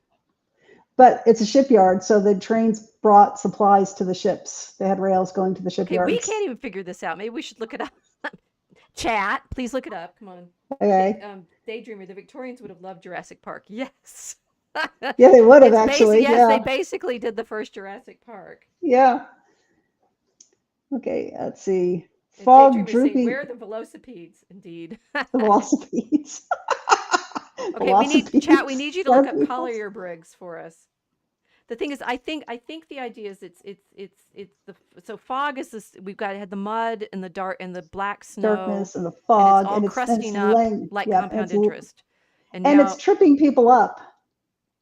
But it's a shipyard, so the trains brought supplies to the ships. They had rails going to the Okay, we shipyards. can't even figure this out. Maybe we should look it up. Chat, please look it up. Come on. Okay. Daydreamer, the Victorians would have loved Jurassic Park. Yes. Yeah, they would have It's basic. actually. Yes, they Yeah. basically did the first Jurassic Park. Yeah. Okay, let's see. And Fog Daydreamer saying, drooping. "Where are the velocipedes?" Indeed. The velocipedes. Okay, we need chat. We Velocipedes. need you to look up Sharpeos. Collier Briggs for us. The thing is, I think the idea is it's the so fog is this. We've got had the mud and the dark and the black snow, Darkness and the and it's fog, all and it's crusting up laying. like Yep, compound interest. And and it's now tripping people up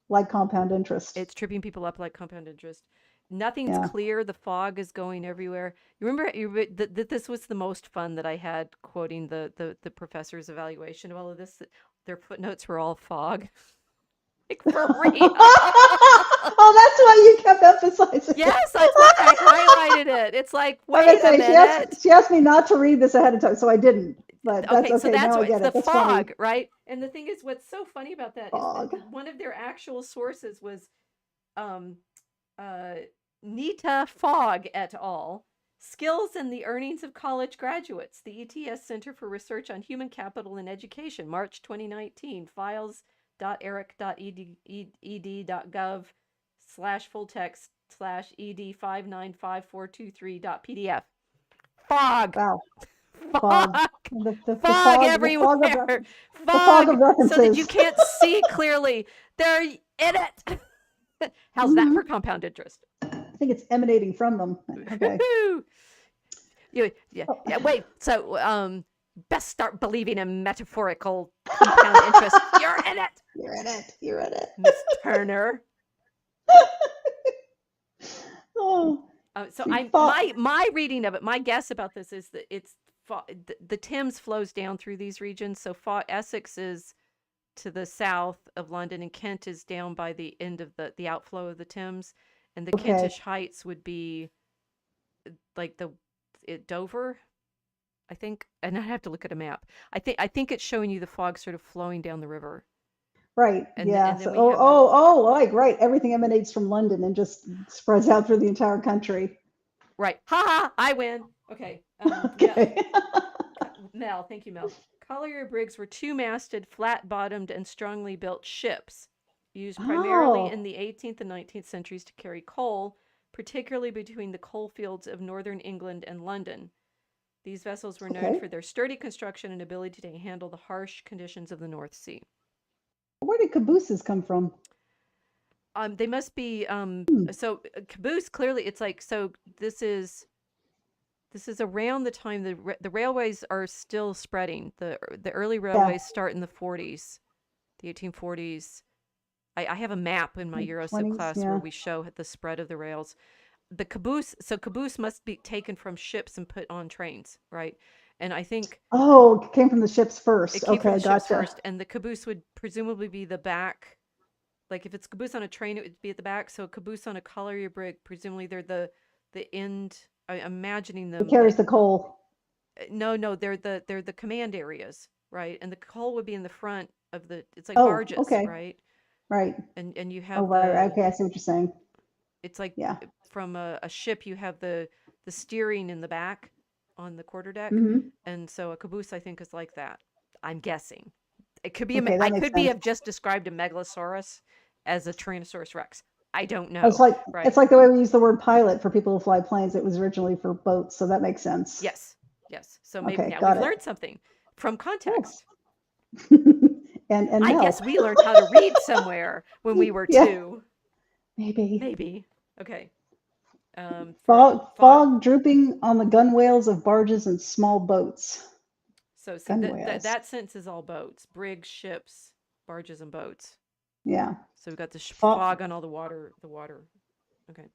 like compound interest. it's tripping people up like compound interest. Nothing's Yeah. clear. The fog is going everywhere. You remember that this was the most fun that I had quoting the professor's evaluation of all of this. That their footnotes were all fog. Like for real. Oh, that's why you kept emphasizing it. Yes, that's why I highlighted it. It's like, I was wait a gonna say minute. she asked me not to read this ahead of time, so I didn't. But that's Okay, so okay. that's Now I what it's get the it. That's funny. fog, right? And the thing is, what's so funny about that is Fog. that one of their actual sources was um, Nita Fogg et al. Skills and the Earnings of College Graduates, the ETS Center for Research on Human Capital in Education, March 2019, files.eric.ed.gov/fulltext/ed595423.pdf. Fog. Wow. Fog. Fog. The Fog fog. everywhere. The fog Fog of so that you references. can't see clearly. They're in it. How's that for compound interest? I think it's emanating from them. Okay. Yeah. Wait. So, best start believing in metaphorical compound interest. You're in it, You're in it. You're in it. Miss Turner. Oh. So See, my reading of it, my guess about this is that it's the Thames flows down through these regions. So Essex is to the south of London, and Kent is down by the end of the outflow of the Thames, and the Okay. Kentish Heights would be like Dover, I think. And I have to look at a map. I think it's showing you the fog sort of flowing down the river. Right. And Yeah. then So, we have like right. Everything emanates from London and just spreads out through the entire country. right. Ha ha! I win. Okay. Okay. Mel, thank you, Mel. Collier brigs were two-masted, flat-bottomed, and strongly built ships used primarily in the 18th and 19th centuries to carry coal, particularly between the coal fields of northern England and London. These vessels were known for their sturdy construction and ability to handle the harsh conditions of the North Sea. Where did cabooses come from? They must be so caboose. Clearly, it's like so. This is around the time the railways are still spreading. The early railways start in the 40s, the 1840s. I have a map in my Eurosub class where we show the spread of the rails. The caboose must be taken from ships and put on trains, right? And I think it came from the ships first. it came from the ships Gotcha. first, and the caboose would presumably be the back. Like if it's caboose on a train, it would be at the back. So a caboose on a colliery brig, presumably they're the end. I'm imagining them. It carries the coal. No, they're the command areas, right? And the coal would be in the front of the. It's like barges, right? Right. And you have right. Okay, I see what you're saying. It's like from a ship, you have the steering in the back on the quarterdeck, and so a caboose, I think, is like that. I'm guessing. It could be. I could have just described a megalosaurus as a Tyrannosaurus Rex. I don't know. It's like the way we use the word pilot for people who fly planes. It was originally for boats, so that makes sense. Yes. So maybe now we've learned something from context. and I guess we learned how to read somewhere when we were 2. Maybe. Okay. Fog drooping on the gunwales of barges and small boats. So see, that sense is all boats, brigs, ships, barges, and boats. Yeah. So we've got the fog on all the water. Okay.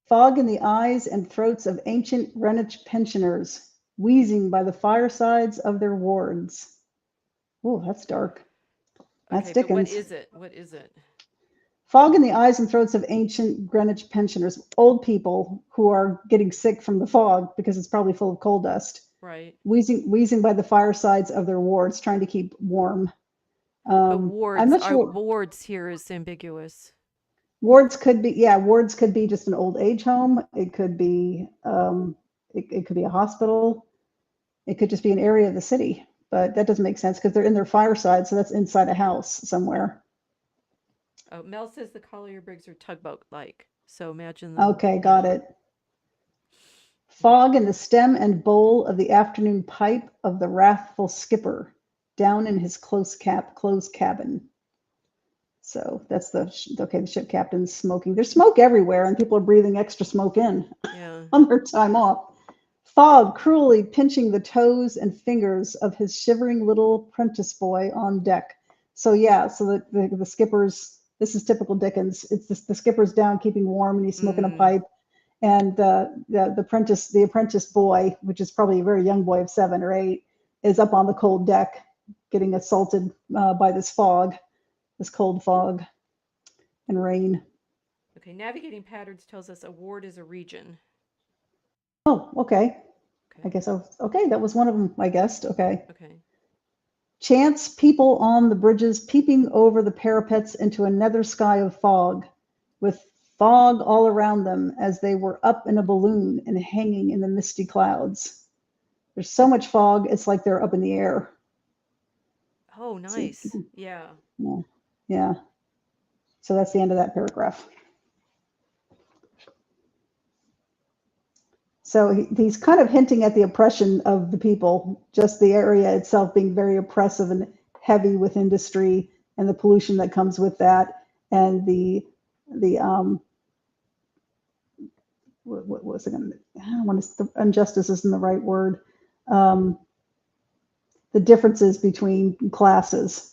Fog in the eyes and throats of ancient Greenwich pensioners, wheezing by the firesides of their wards. Oh, that's dark. That's Dickens. What is it? Fog in the eyes and throats of ancient Greenwich pensioners, old people who are getting sick from the fog because it's probably full of coal dust. Right. Wheezing by the firesides of their wards, trying to keep warm. But I'm wards not are sure. wards here is ambiguous. Wards could be just an old age home. It could be, it could be a hospital. It could just be an area of the city. But that doesn't make sense because they're in their fireside, so that's inside a house somewhere. Oh, Mel says the Collier Brigs are tugboat like. So imagine them, Okay, you got know. it. Fog in the stem and bowl of the afternoon pipe of the wrathful skipper, down in his close cabin. So that's okay. The ship captain's smoking. There's smoke everywhere, and people are breathing extra smoke in Yeah. on their time off. Fog cruelly pinching the toes and fingers of his shivering little prentice boy on deck. So yeah, so the skipper's, this is typical Dickens. It's the skipper's down keeping warm and he's smoking a Mm. pipe, and the apprentice boy, which is probably a very young boy of 7 or 8, is up on the cold deck getting assaulted by this cold fog and rain. Okay. Navigating patterns tells us a ward is a region. Oh, okay. I Okay. guess I was okay. That was one of them. I guessed. Okay. Okay. Chance people on the bridges peeping over the parapets into a nether sky of fog, with fog all around them as they were up in a balloon and hanging in the misty clouds. There's so much fog, it's like they're up in the air. Oh, See, nice. Yeah. yeah, yeah. So that's the end of that paragraph. So he's kind of hinting at the oppression of the people, just the area itself being very oppressive and heavy with industry and the pollution that comes with that, and the what was it? I don't want to. Injustice isn't the right word. Um, the differences between classes.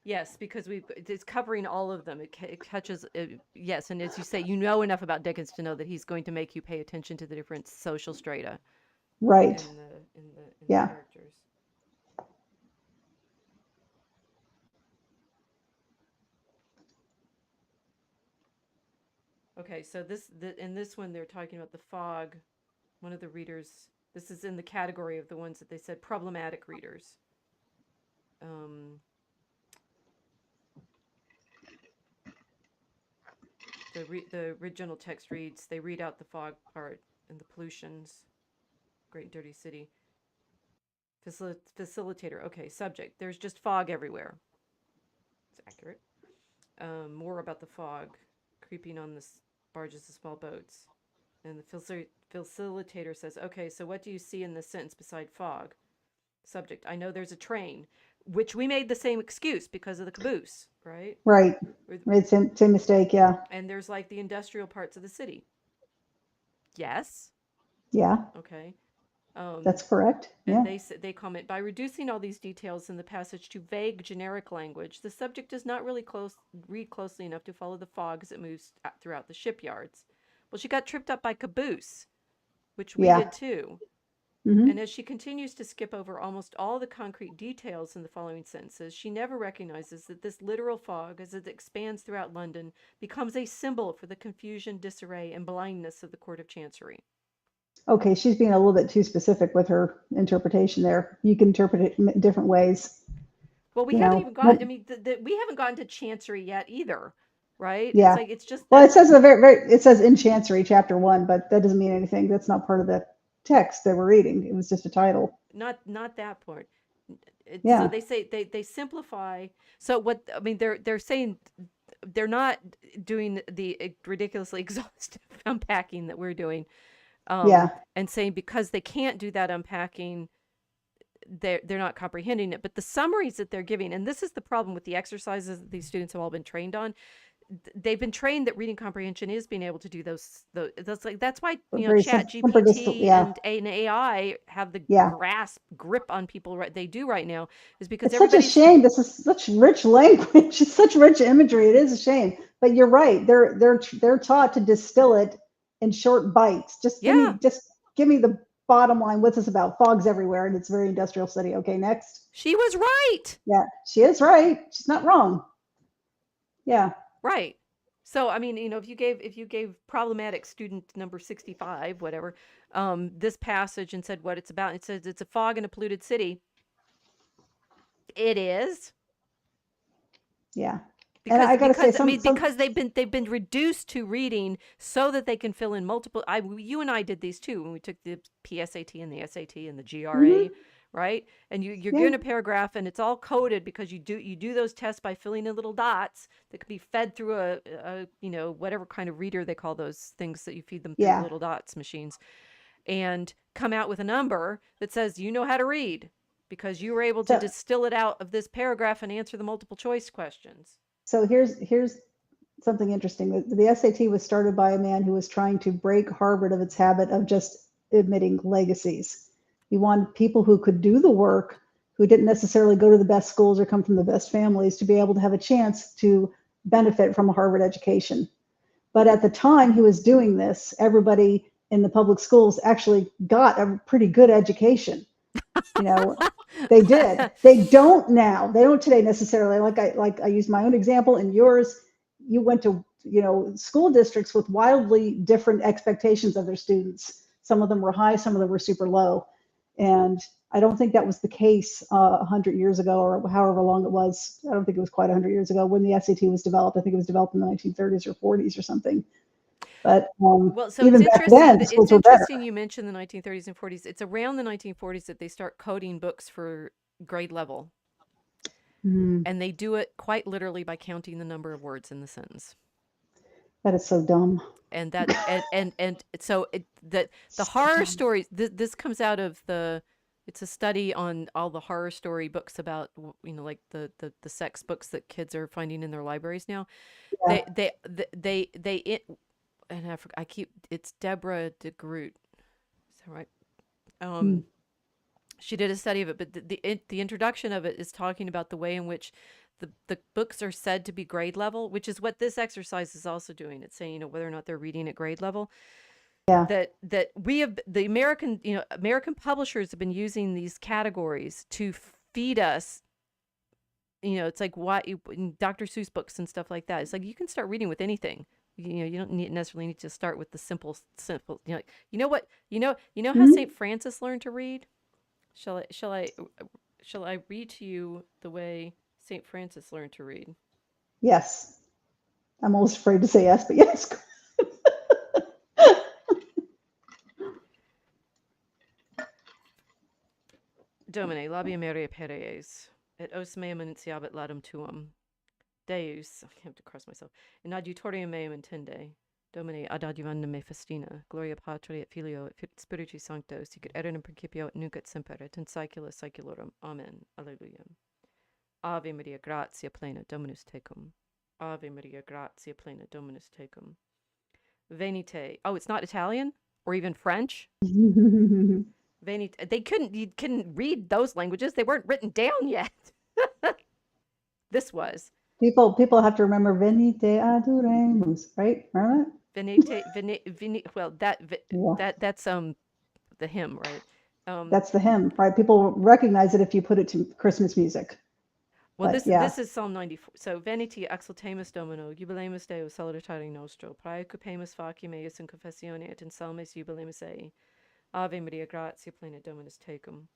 Yes, because it's covering all of them. It touches yes, and as you say, you know enough about Dickens to know that he's going to make you pay attention to the different social strata Right. in the Yeah. characters. Okay, so in this one they're talking about the fog. One of the readers, this is in the category of the ones that they said problematic readers. Um, the original text reads, they read out the fog part and the pollutions, great and dirty city. Facilitator. Okay, subject. There's just fog everywhere. It's accurate. More about the fog creeping on the barges and small boats. And the facilitator says, okay, so what do you see in this sentence beside fog? Subject. I know there's a train, which we made the same excuse because of the caboose, right? Right. Made same mistake. Yeah. And there's like the industrial parts of the city. Yes. Yeah. Okay. Um, That's correct. And Yeah. they comment, by reducing all these details in the passage to vague generic language, the subject does not really read closely enough to follow the fog as it moves throughout the shipyards. Well, she got tripped up by caboose, which we Yeah. did too. And Hmm. as she continues to skip over almost all the concrete details in the following sentences, she never recognizes that this literal fog, as it expands throughout London, becomes a symbol for the confusion, disarray, and blindness of the Court of Chancery. Okay, she's being a little bit too specific with her interpretation there. You can interpret it different ways. Well, we You haven't know. even gotten. I mean, we haven't gotten to Chancery yet either, right? It's Yeah. like it's just Well, it that's says it says in Chancery, chapter 1, but that doesn't mean anything. That's not part of the text that we're reading. It was just a title. not that part. So Yeah. they say they simplify. So what I mean, they're saying they're not doing the ridiculously exhaustive unpacking that we're doing, Yeah. and saying because they can't do that unpacking, they're not comprehending it. But the summaries that they're giving, and this is the problem with the exercises that these students have all been trained on, they've been trained that reading comprehension is being able to do those like that's why Very Chat simple. GPT Yeah. and AI have the Yeah. grip on people they do right now is because It's such a everybody's shame. This is such rich language. It's such rich imagery. It is a shame. But you're right. They're taught to distill it in short bites. yeah, Just give me the bottom line. What's this about? Fog's everywhere, and it's a very industrial city. Okay, next. she was right. Yeah, she is right. She's not wrong. Yeah. Right. So I mean, if you gave problematic student number 65, whatever, this passage and said what it's about, it says it's a fog in a polluted city. It is. Yeah. And because I got to say, because I mean because they've been reduced to reading so that they can fill in multiple. You and I did these too when we took the PSAT and the SAT and the GRA, mhm, right? And you're yeah, given a paragraph and it's all coded because you do those tests by filling in little dots that can be fed through a whatever kind of reader they call those things that you feed them through, the yeah. little dots machines, and come out with a number that says you know how to read because you were able to So, distill it out of this paragraph and answer the multiple choice questions. so here's something interesting. The SAT was started by a man who was trying to break Harvard of its habit of just admitting legacies. He wanted people who could do the work, who didn't necessarily go to the best schools or come from the best families, to be able to have a chance to benefit from a Harvard education. But at the time he was doing this, everybody in the public schools actually got a pretty good education. You know, they did. They don't now. They don't today necessarily. Like I use my own example and yours. You went to school districts with wildly different expectations of their students. Some of them were high, some of them were super low, and I don't think that was the case 100 years ago or however long it was. I don't think it was quite 100 years ago when the SAT was developed. I think it was developed in the 1930s or 40s or something. But Well, so it's even back interesting. then, It's schools were better. interesting you mentioned the 1930s and 40s. It's around the 1940s that they start coding books for grade level, Mm, and they do it quite literally by counting the number of words in the sentence. that is so dumb. And that and so that the So horror dumb. stories. This comes out of the. It's a study on all the horror story books about like the sex books that kids are finding in their libraries now. Yeah. It, and I keep it's Deborah DeGroot. Is that right? Mm, Um, she did a study of it, but the introduction of it is talking about the way in which the books are said to be grade level, which is what this exercise is also doing. It's saying, whether or not they're reading at grade level. yeah. That we have the American publishers have been using these categories to feed us. It's like why Dr. Seuss books and stuff like that. It's like you can start reading with anything. You don't necessarily need to start with the simple. What how Mhm. Saint Francis learned to read. Shall I read to you the way Saint Francis learned to read? Yes. I'm almost afraid to say yes, but yes. Domine, labia Maria Pereis, et os meum initiabit laudum tuum. Deus, I have to cross myself, in adjutorium meum intende. Domine ad adjuvandum me festina, gloria Patri et Filio et Spiritus Sancto, sic et erat in principio et nunc et semper et in saecula saeculorum. Amen. Alleluia. Ave Maria, gratia plena, Dominus tecum. Ave Maria, gratia plena, Dominus tecum. Venite. Oh, it's not Italian or even French. Venite. You couldn't read those languages. They weren't written down yet. This was. People have to remember venite adoremus, right? Remember that? Well, Yeah. that's the hymn, right? Um, That's the hymn, right? People recognize it if you put it to Christmas music. well, But this yeah. is Psalm 94. So, Veniti exultamus Domino, jubilemus Deo salutari nostro, praecupemus faciam eius in confessione et in salmes jubilemus ei. Ave Maria, gratia plena, Dominus tecum.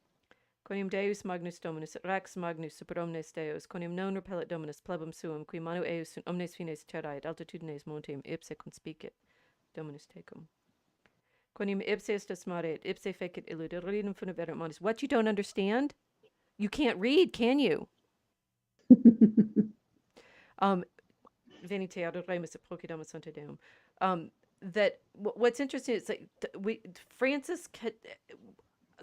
Quoniam Deus magnus Dominus et rex magnus super omnes Deus, quoniam non repellet Dominus plebum suum, qui manu eius sunt omnes fines terrae et altitudines montem ipse conspicit, Dominus tecum. Quoniam ipse estus mare et ipse fecit illud, readum funeverum modus. What you don't understand, you can't read, can you? Venite adoremus et procedamus ante Deum. That what's interesting is like Francis.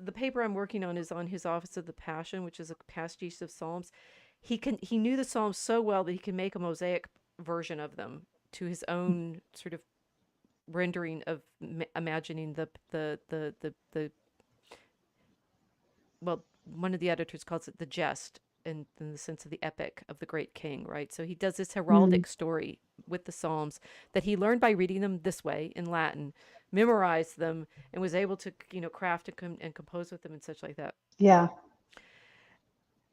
The paper I'm working on is on his Office of the Passion, which is a pastiche of Psalms. He knew the Psalms so well that he can make a mosaic version of them to his own sort of rendering of imagining the well, one of the editors calls it the jest in the sense of the epic of the great king, right? So he does this Mm, heraldic story with the Psalms that he learned by reading them this way in Latin, memorized them, and was able to craft and compose with them and such like that. yeah,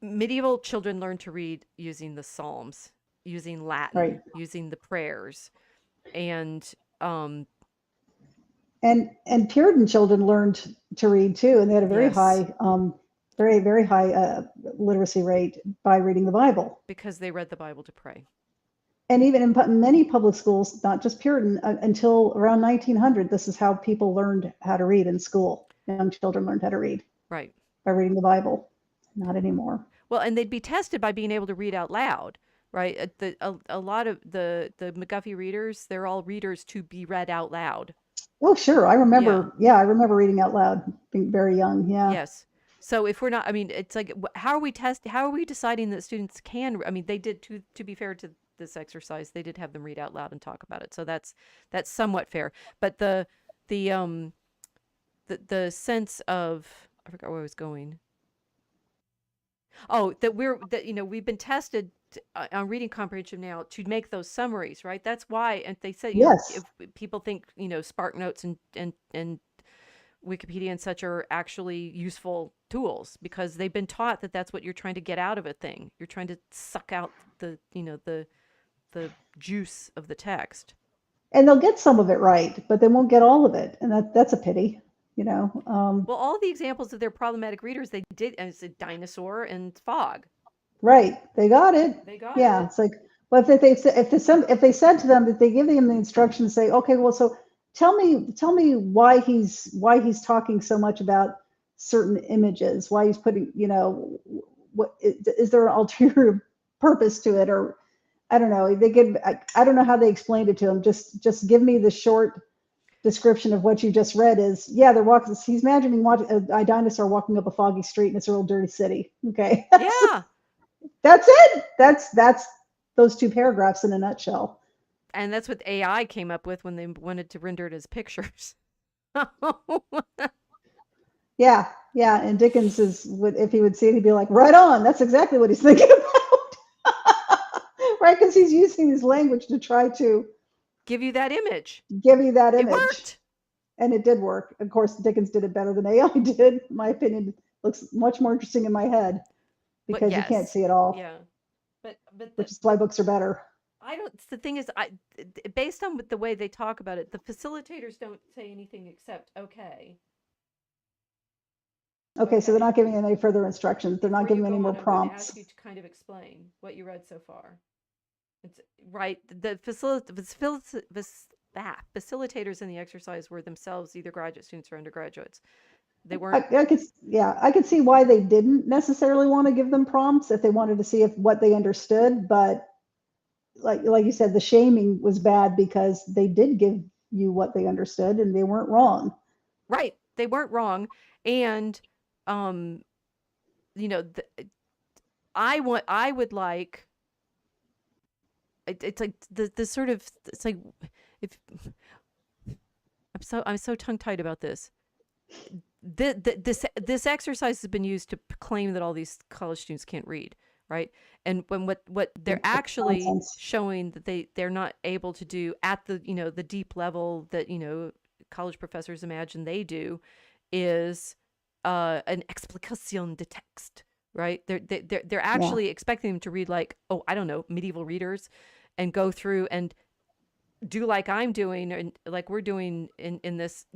Medieval children learned to read using the Psalms, using right. Latin, using the prayers, and And Puritan children learned to read too, and they had a very yes, high very, very high literacy rate by reading the Bible. because they read the Bible to pray. And even in many public schools, not just Puritan, until around 1900, this is how people learned how to read in school. Young children learned how to read Right. by reading the Bible. Not anymore. Well, and they'd be tested by being able to read out loud, right? A lot of the McGuffey readers, they're all readers to be read out loud. Oh, sure. I Yeah. remember. Yeah, I remember reading out loud, being very young. Yeah. Yes. So if we're not, I mean, it's like, how are we how are we deciding that students can, I mean, they did, to be fair to this exercise, they did have them read out loud and talk about it. So that's somewhat fair. But the the sense of, I forgot where I was going. Oh, that we've been tested on reading comprehension now to make those summaries, right? That's why, and they said, Yes. if people think, Spark Notes and Wikipedia and such are actually useful tools because they've been taught that that's what you're trying to get out of a thing. You're trying to suck out the juice of the text. And they'll get some of it right, but they won't get all of it, and that's a pity. Well, all the examples of their problematic readers, they did, and it's a dinosaur and fog. Right. They got it. They got Yeah. it. It's like, well, if they said to them that they give them the instructions, say, okay, well, so tell me why he's talking so much about certain images, why he's putting, what is there an ulterior purpose to it, or I don't know. I don't know how they explained it to him. Just give me the short description of what you just read. Is they're walking. He's imagining a dinosaur walking up a foggy street, and it's a real dirty city. Okay. Yeah. That's it. That's those two paragraphs in a nutshell. And that's what AI came up with when they wanted to render it as pictures. Yeah. And Dickens if he would see it, he'd be like, right on. That's exactly what he's thinking about. Right, because he's using his language to try to give you that image. Give you that image. It worked. And it did work. Of course, Dickens did it better than AI did. In my opinion, it looks much more interesting in my head because you can't see it all. Yeah. But which is why books are better. The thing is, based on the way they talk about it, the facilitators don't say anything except okay. Okay, so they're not giving any further instructions. They're not giving any more prompts. I'm going to ask you to kind of explain what you read so far. It's right. The facilitators in the exercise were themselves either graduate students or undergraduates. They weren't. I could see why they didn't necessarily want to give them prompts if they wanted to see what they understood. But like you said, the shaming was bad because they did give you what they understood and they weren't wrong. Right, they weren't wrong, and I would like. It's like the sort of, it's like, if I'm so tongue tied about this. This exercise has been used to claim that all these college students can't read, right? And when what they're actually showing that they're not able to do at the the deep level that college professors imagine they do is an explication de texte, right? They're actually expecting them to read like, oh, I don't know, medieval readers, and go through and do like I'm doing and like we're doing in this,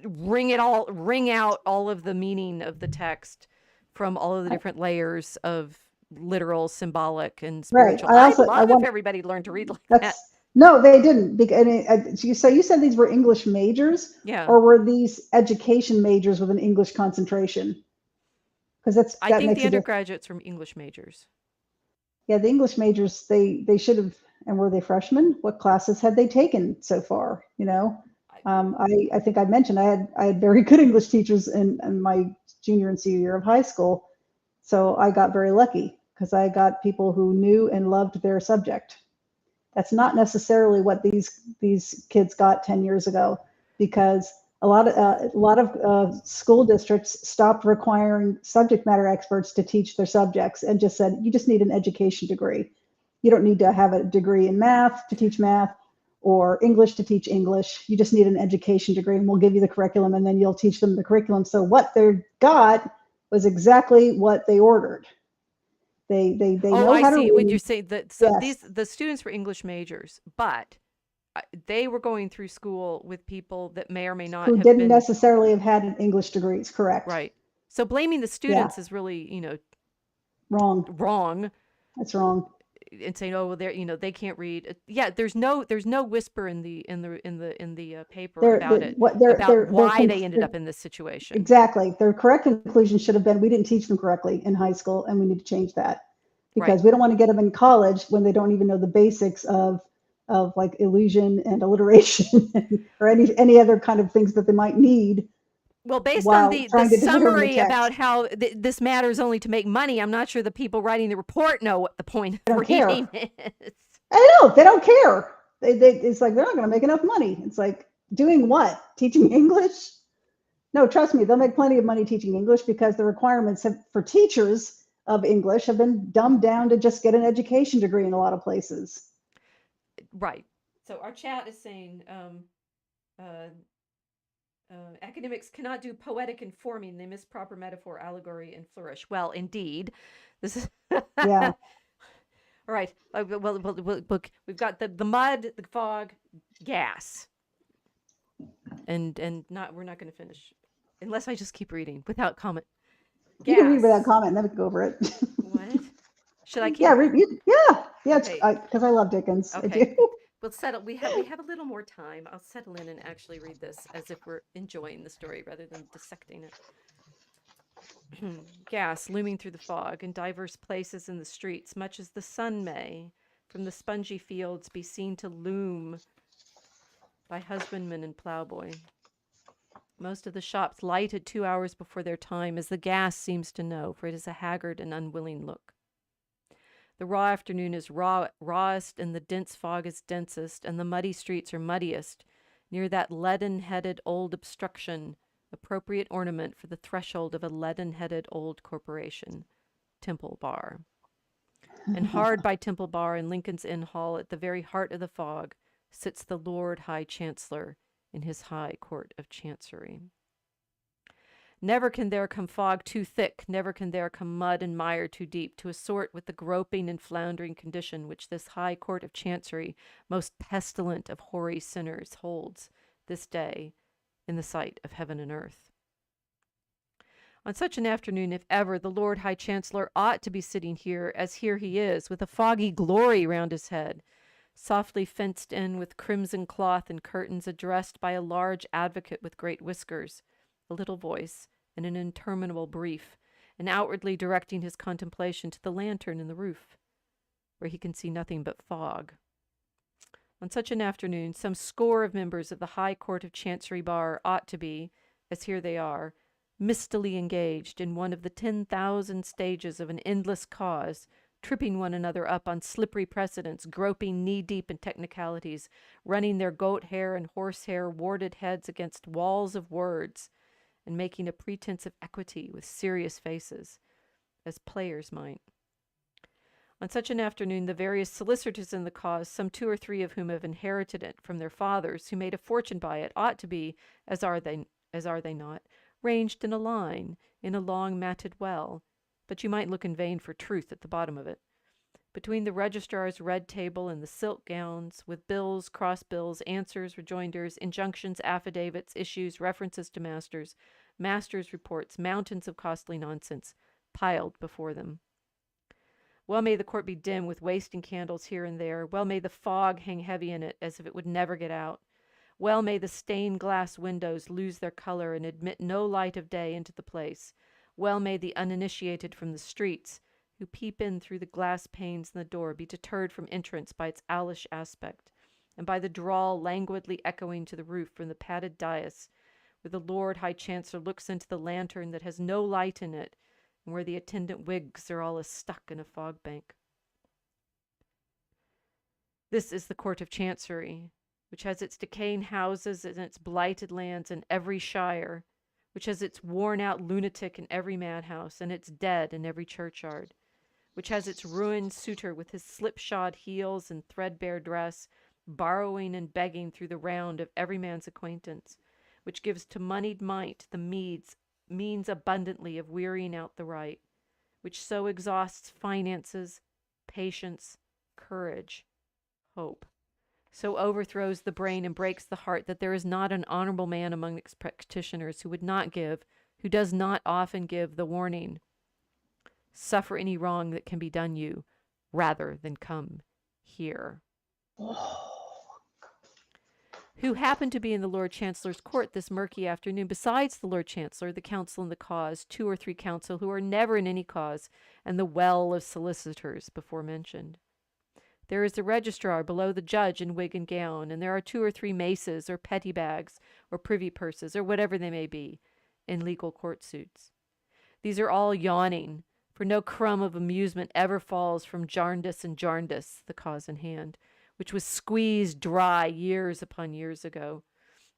wring out all of the meaning of the text from all of the different layers of literal, symbolic, and spiritual. Right. I love if everybody learned to read like that. No, they didn't. So you said these were English majors, or were these education majors with an English concentration? Because I think the undergraduates from English majors. Yeah, the English majors, they should have. And were they freshmen? What classes had they taken so far? I think I mentioned I had very good English teachers in my junior and senior year of high school, so I got very lucky because I got people who knew and loved their subject. That's not necessarily what these kids got 10 years ago, because a lot of school districts stopped requiring subject matter experts to teach their subjects and just said, you just need an education degree. You don't need to have a degree in math to teach math or English to teach English. You just need an education degree, and we'll give you the curriculum, and then you'll teach them the curriculum. So what they got was exactly what they ordered. They know how to read. I see what you're saying. The students were English majors, but they were going through school with people that may or may not who didn't necessarily have had an English degrees. Correct. Right. So blaming the Yeah, students is really, wrong. wrong. That's wrong. And saying, "Oh, well, they can't read." Yeah, there's no whisper in the paper about it, about why they ended up in this situation. exactly. Their correct conclusion should have been, we didn't teach them correctly in high school, and we need to change that Right. because we don't want to get them in college when they don't even know the basics of like illusion and alliteration or any other kind of things that they might need Well, based on while the trying to determine the summary about text. how this matters only to make money, I'm not sure the people writing the report know what the point They of don't care. reading is. I know they don't care. It's like they're not going to make enough money. It's like doing what? Teaching English? No, trust me, they'll make plenty of money teaching English because the requirements for teachers of English have been dumbed down to just get an education degree in a lot of places. Right. So our chat is saying uh, academics cannot do poetic informing. They miss proper metaphor, allegory, and flourish. Well, indeed. This is Yeah. all right. Well, look, we've got the mud, the fog, gas, and not we're not going to finish unless I just keep reading without comment. You can read without Gas. comment and then we can go over it. What? Should I Yeah, keep? yeah, yeah, it's Okay. because I love Dickens. I Okay. do. We'll settle. We have a little more time. I'll settle in and actually read this as if we're enjoying the story rather than dissecting it. Gas looming through the fog in diverse places in the streets, much as the sun may, from the spongy fields, be seen to loom by husbandman and plowboy. Most of the shops lighted 2 hours before their time, as the gas seems to know, for it is a haggard and unwilling look. The raw afternoon is rawest, and the dense fog is densest, and the muddy streets are muddiest, near that leaden-headed old obstruction, appropriate ornament for the threshold of a leaden-headed old corporation, Temple Bar. And hard by Temple Bar in Lincoln's Inn Hall, at the very heart of the fog, sits the Lord High Chancellor in his high court of chancery. Never can there come fog too thick, never can there come mud and mire too deep, to assort with the groping and floundering condition which this high court of chancery, most pestilent of hoary sinners, holds this day in the sight of heaven and earth. On such an afternoon, if ever, the Lord High Chancellor ought to be sitting here, as here he is, with a foggy glory round his head, softly fenced in with crimson cloth and curtains, addressed by a large advocate with great whiskers, a little voice, and an interminable brief, and outwardly directing his contemplation to the lantern in the roof, where he can see nothing but fog. On such an afternoon, some score of members of the High Court of Chancery Bar ought to be, as here they are, mistily engaged in one of the 10,000 stages of an endless cause, tripping one another up on slippery precedents, groping knee-deep in technicalities, running their goat hair and horsehair warded heads against walls of words, and making a pretense of equity with serious faces, as players might. On such an afternoon, the various solicitors in the cause, some 2 or 3 of whom have inherited it from their fathers, who made a fortune by it, ought to be, as are they not, ranged in a line, in a long matted well, but you might look in vain for truth at the bottom of it. Between the registrar's red table and the silk gowns, with bills, cross-bills, answers, rejoinders, injunctions, affidavits, issues, references to masters' reports, mountains of costly nonsense, piled before them. Well may the court be dim with wasting candles here and there. Well may the fog hang heavy in it, as if it would never get out. Well may the stained glass windows lose their color and admit no light of day into the place. Well may the uninitiated from the streets, who peep in through the glass panes in the door, be deterred from entrance by its owlish aspect, and by the drawl languidly echoing to the roof from the padded dais, where the Lord High Chancellor looks into the lantern that has no light in it, and where the attendant wigs are all as stuck in a fog bank. This is the Court of Chancery, which has its decaying houses and its blighted lands in every shire, which has its worn-out lunatic in every madhouse, and its dead in every churchyard, which has its ruined suitor with his slipshod heels and threadbare dress, borrowing and begging through the round of every man's acquaintance, which gives to moneyed might the means abundantly of wearying out the right, which so exhausts finances, patience, courage, hope, so overthrows the brain and breaks the heart that there is not an honorable man among its practitioners who would not give who does not often give the warning, suffer any wrong that can be done you, rather than come here. Who happened to be in the Lord Chancellor's court this murky afternoon, besides the Lord Chancellor, the counsel in the cause, 2 or 3 counsel who are never in any cause, and the well of solicitors before mentioned. There is the registrar below the judge in wig and gown, and there are 2 or 3 maces, or petty bags, or privy purses, or whatever they may be, in legal court suits. These are all yawning, for no crumb of amusement ever falls from Jarndyce and Jarndyce, the cause in hand, which was squeezed dry years upon years ago.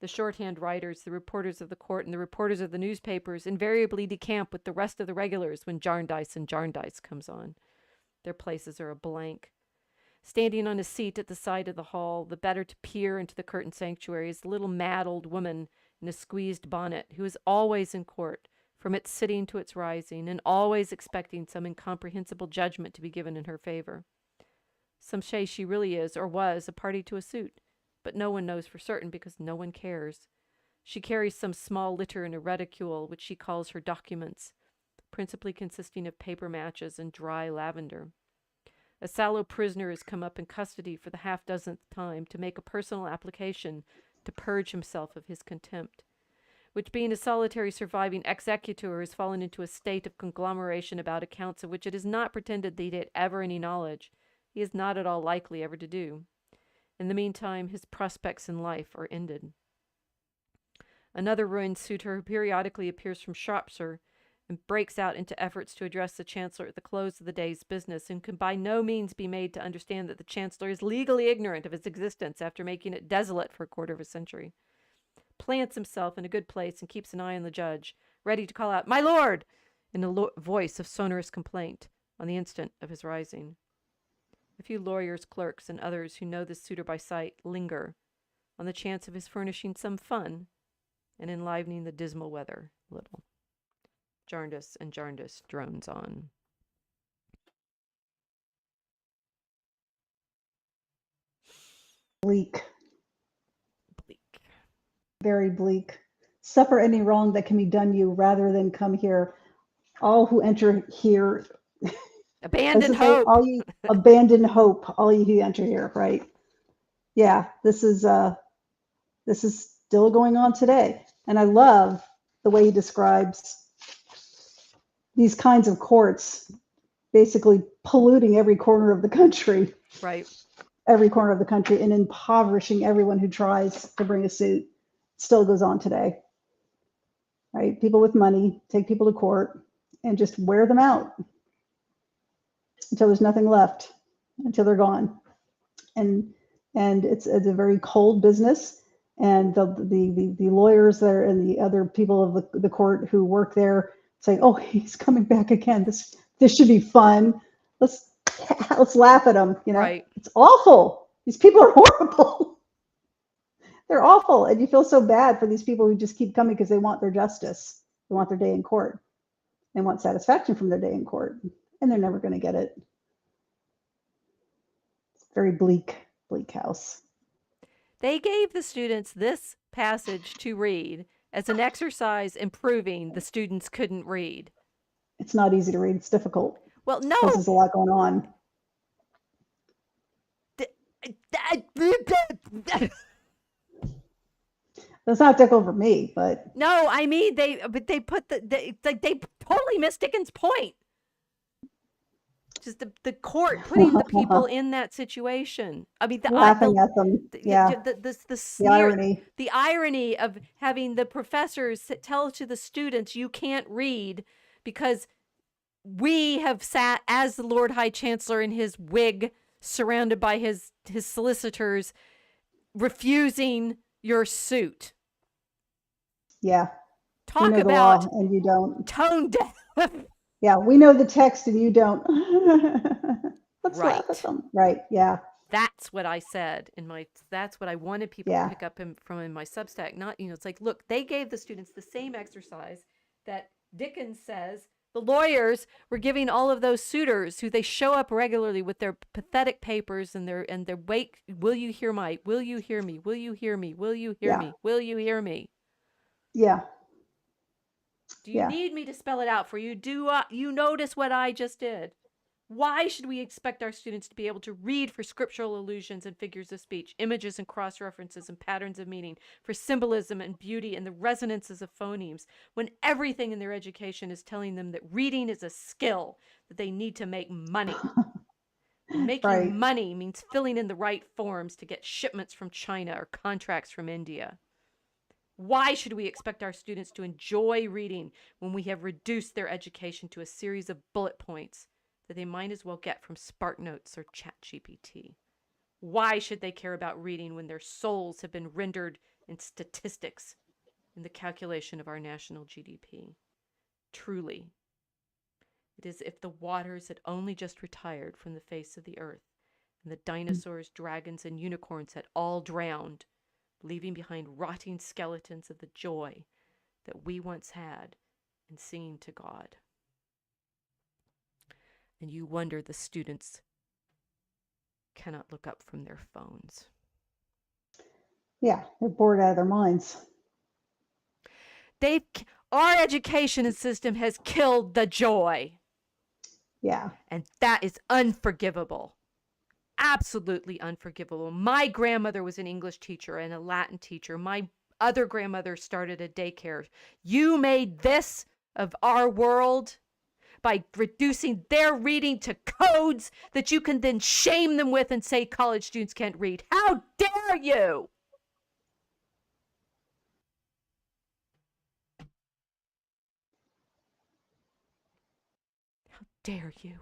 The shorthand writers, the reporters of the court, and the reporters of the newspapers invariably decamp with the rest of the regulars when Jarndyce and Jarndyce comes on. Their places are a blank. Standing on a seat at the side of the hall, the better to peer into the curtained sanctuary, is the little mad old woman in a squeezed bonnet, who is always in court, from its sitting to its rising, and always expecting some incomprehensible judgment to be given in her favor. Some say she really is, or was, a party to a suit, but no one knows for certain because no one cares. She carries some small litter in a reticule, which she calls her documents, principally consisting of paper matches and dry lavender. A sallow prisoner has come up in custody for the half-dozenth time to make a personal application to purge himself of his contempt, which, being a solitary surviving executor, has fallen into a state of conglomeration about accounts of which it is not pretended that he had ever any knowledge. He is not at all likely ever to do. In the meantime, his prospects in life are ended. Another ruined suitor who periodically appears from Shropshire and breaks out into efforts to address the Chancellor at the close of the day's business, and can by no means be made to understand that the Chancellor is legally ignorant of his existence after making it desolate for a quarter of a century, plants himself in a good place and keeps an eye on the judge, ready to call out, "My lord!" in a voice of sonorous complaint on the instant of his rising. A few lawyers, clerks, and others who know this suitor by sight linger on the chance of his furnishing some fun and enlivening the dismal weather a little. Jarndyce and Jarndyce drones on. Bleak. Bleak. Very bleak. Suffer any wrong that can be done you rather than come here. All who enter here. Abandon hope. All you abandon hope. All you who enter here. Right. Yeah. This is still going on today, and I love the way he describes these kinds of courts basically polluting every corner of the country. Right. Every corner of the country, and impoverishing everyone who tries to bring a suit. It still goes on today. Right? People with money take people to court and just wear them out until there's nothing left, until they're gone. And it's a very cold business. And the lawyers there and the other people of the court who work there say, "Oh, he's coming back again. This should be fun. Let's laugh at him." You know, Right. It's awful. These people are horrible. They're awful, and you feel so bad for these people who just keep coming because they want their justice. They want their day in court. They want satisfaction from their day in court, and they're never going to get it. It's a very bleak house. They gave the students this passage to read as an exercise in proving the students couldn't read. It's not easy to read. It's difficult. Well, no. Because there's a lot going on. That's not difficult for me, but no, I mean they put they totally missed Dickens' point. Just the court putting the people in that situation. I mean, laughing at them. Yeah. The irony of having the professors tell to the students, "You can't read because we have sat as the Lord High Chancellor in his wig, surrounded by his solicitors, refusing your suit." Yeah. Talk about the law and you don't. Tone deaf. Yeah, we know the text and you don't. Let's laugh at them. Right. Yeah. That's what I said that's what I wanted people to pick up from in my Substack. Not, it's like, look, they gave the students the same exercise that Dickens says the lawyers were giving all of those suitors who they show up regularly with their pathetic papers and their wait, will you hear me? Will you hear me? Will you hear me? Will you hear me? Will you hear me? Yeah. Do you Yeah. need me to spell it out for you? Do you notice what I just did? Why should we expect our students to be able to read for scriptural allusions and figures of speech, images and cross references and patterns of meaning, for symbolism and beauty and the resonances of phonemes, when everything in their education is telling them that reading is a skill that they need to make money? And making Right. money means filling in the right forms to get shipments from China or contracts from India. Why should we expect our students to enjoy reading when we have reduced their education to a series of bullet points that they might as well get from SparkNotes or ChatGPT? Why should they care about reading when their souls have been rendered in statistics in the calculation of our national GDP? Truly, it is as if the waters had only just retired from the face of the earth, and the dinosaurs, dragons, and unicorns had all drowned, leaving behind rotting skeletons of the joy that we once had in singing to God. And you wonder the students cannot look up from their phones. Yeah, they're bored out of their minds. Our education system has killed the joy. Yeah. And that is unforgivable. Absolutely unforgivable. My grandmother was an English teacher and a Latin teacher. My other grandmother started a daycare. You made this of our world by reducing their reading to codes that you can then shame them with and say college students can't read. How dare you? How dare you?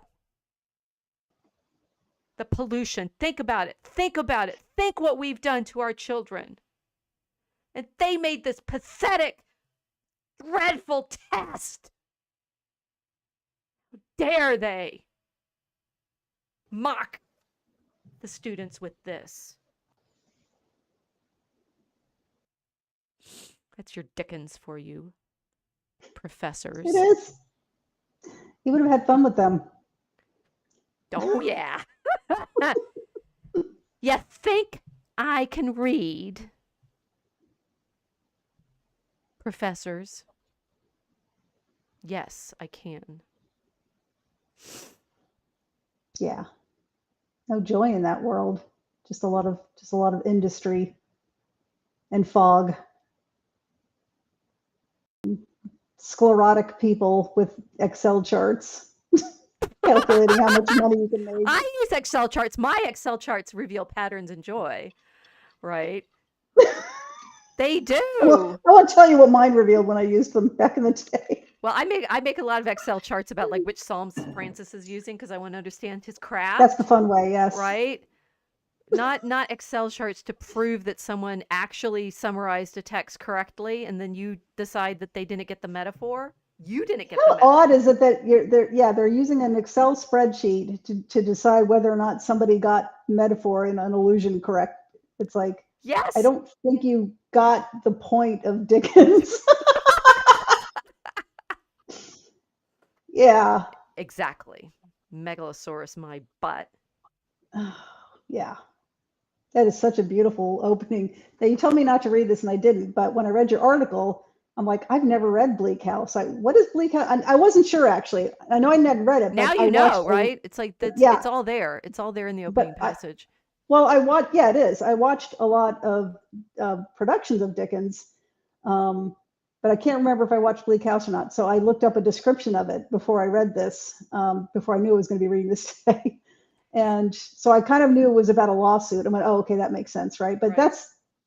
The pollution. Think about it. Think about it. Think what we've done to our children. And they made this pathetic, dreadful test. How dare they mock the students with this? That's your Dickens for you, professors. It is. You would have had fun with them. Oh, yeah. You think I can read, professors? Yes, I can. Yeah. No joy in that world. Just a lot of industry and fog. Sclerotic people with Excel charts calculating how much money you can make. I use Excel charts. My Excel charts reveal patterns and joy, right? They do. Well, I won't tell you what mine revealed when I used them back in the day. Well, I make a lot of Excel charts about like which Psalms Francis is using because I want to understand his craft. That's the fun way, yes. Right? Not Excel charts to prove that someone actually summarized a text correctly and then you decide that they didn't get the metaphor. You didn't get the metaphor. How odd is it that they're using an Excel spreadsheet to decide whether or not somebody got metaphor and an allusion correct. It's like, yes, I don't think you got the point of Dickens. Yeah. Exactly. Megalosaurus, my butt. Yeah. That is such a beautiful opening. Now, you told me not to read this and I didn't, but when I read your article, I'm like, I've never read Bleak House. What is Bleak House? I wasn't sure, actually. I know I never read it. Now but you know, right? It's like it's all there. It's all there in the opening passage. It is. I watched a lot of productions of Dickens, but I can't remember if I watched Bleak House or not. So I looked up a description of it before I read this, before I knew I was going to be reading this today. And so I kind of knew it was about a lawsuit. I went, oh, okay, that makes sense, right? But Right.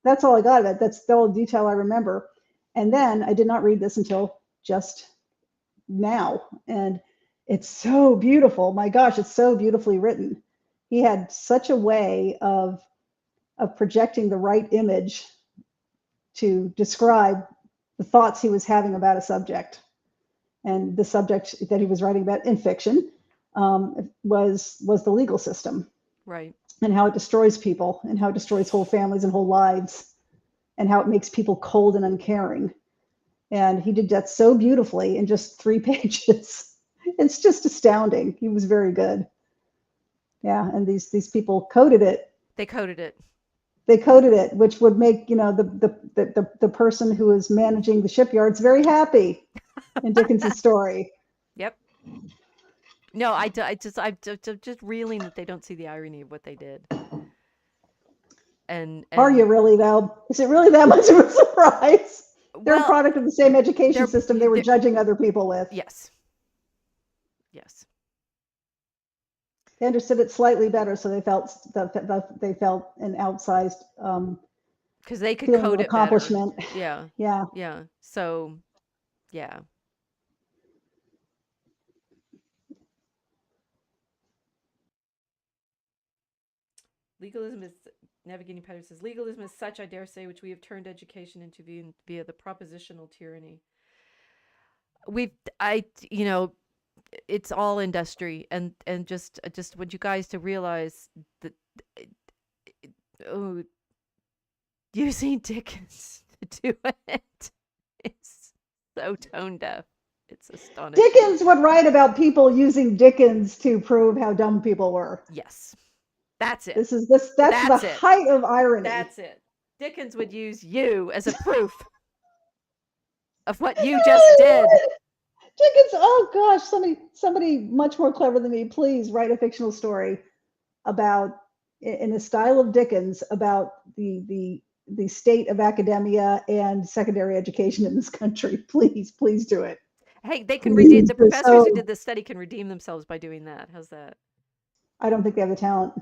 that's all I got of it. That's the only detail I remember. And then I did not read this until just now. And it's so beautiful. My gosh, it's so beautifully written. He had such a way of projecting the right image to describe the thoughts he was having about a subject. And the subject that he was writing about in fiction was the legal system. Right. And how it destroys people and how it destroys whole families and whole lives and how it makes people cold and uncaring. And he did that so beautifully in just 3 pages. It's just astounding. He was very good. Yeah, and these people coded it. They coded it. They coded it, which would make, the person who is managing the shipyards very happy. in Dickens's story. Yep. No, I'm just reeling that they don't see the irony of what they did. Are you And really, though? Is it really that much of a surprise? They're a well, product of the same education they're, system they were they're judging other people with. yes, yes, They understood it slightly better, so they felt an outsized because they could feeling of code it better. accomplishment. Yeah, Yeah. yeah. So yeah. Legalism is navigating patterns says legalism is such, I dare say, which we have turned education into via the propositional tyranny. We've I you know it's all industry and just want you guys to realize that oh, using Dickens to do it is so tone deaf. It's astonishing. Dickens would write about people using Dickens to prove how dumb people were. Yes, that's it. That's the That's it. height of irony. That's it. Dickens would use you as a proof of what you just did. Dickens, oh gosh, somebody much more clever than me, please write a fictional story about, in the style of Dickens, about the state of academia and secondary education in this country. Please do it. Hey, they can redeem the professors who So did this study can redeem themselves by doing that. How's that? I don't think they have the talent.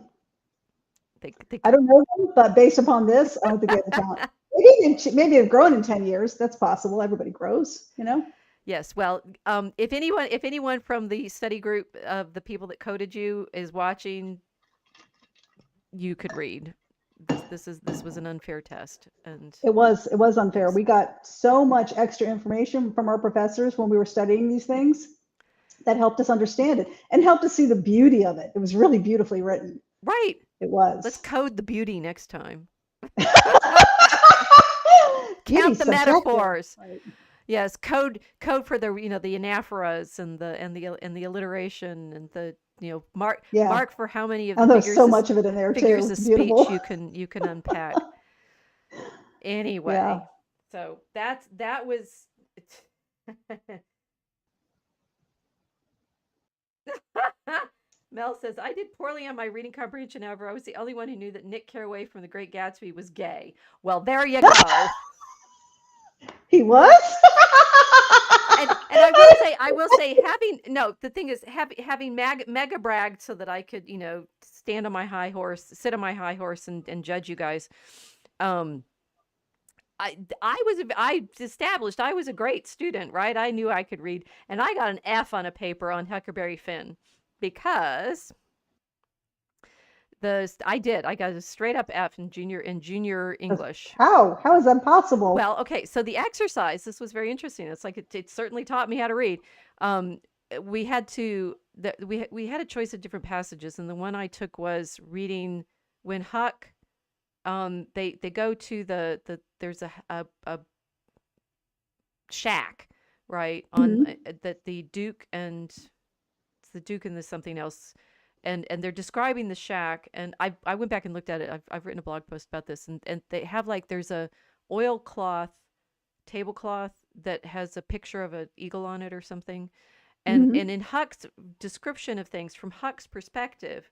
They I don't know them, but based upon this, I don't think they have the talent. Maybe they've grown in 10 years. That's possible. Everybody grows, you know? Yes. Well, if anyone from the study group of the people that coded you is watching, you could read. This was an unfair test, and It was unfair. yes. We got so much extra information from our professors when we were studying these things that helped us understand it and helped us see the beauty of it. It was really beautifully written. Right. It was. Let's code the beauty next time. Beauty Count the subjective. metaphors. Right. Yes, code for the the anaphoras and the alliteration and the mark for how many of the there's figures so much of it in there figures too. of It's speech beautiful. you can unpack. Anyway, Yeah. so that was Mel says, I did poorly on my reading comprehension. However, I was the only one who knew that Nick Carraway from The Great Gatsby was gay. Well, there you go. He was? And I will say, the thing is, having mega bragged so that I could, stand on my high horse, sit on my high horse and judge you guys. I established I was a great student, right? I knew I could read, and I got an F on a paper on Huckleberry Finn because I got a straight up F in junior English. How is that possible? Well, okay, so the exercise, this was very interesting. It's like it certainly taught me how to read. We had we had a choice of different passages, and the one I took was reading when Huck they go to there's a shack, right, on that the Duke and it's the Duke and there's something else, and they're describing the shack, and I went back and looked at it. I've written a blog post about this, and they have there's a oilcloth tablecloth that has a picture of an eagle on it or something, and in Huck's description of things from Huck's perspective,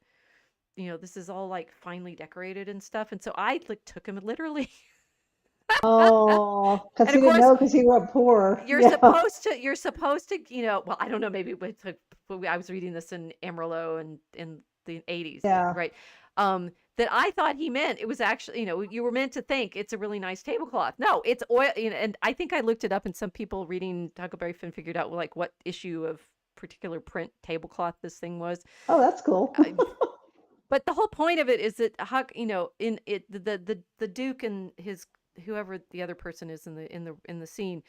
this is all finely decorated and stuff, and so I took him literally. Oh, because he didn't know, because he grew up poor. You're supposed to, well, I don't know, maybe I was reading this in Amarillo and in the 80s, right? That I thought he meant it was actually, you were meant to think it's a really nice tablecloth. No, it's oil, and I think I looked it up, and some people reading Huckleberry Finn figured out what issue of particular print tablecloth this thing was. Oh, that's cool. But the whole point of it is that Huck, in it, the Duke and his whoever the other person is in the scene,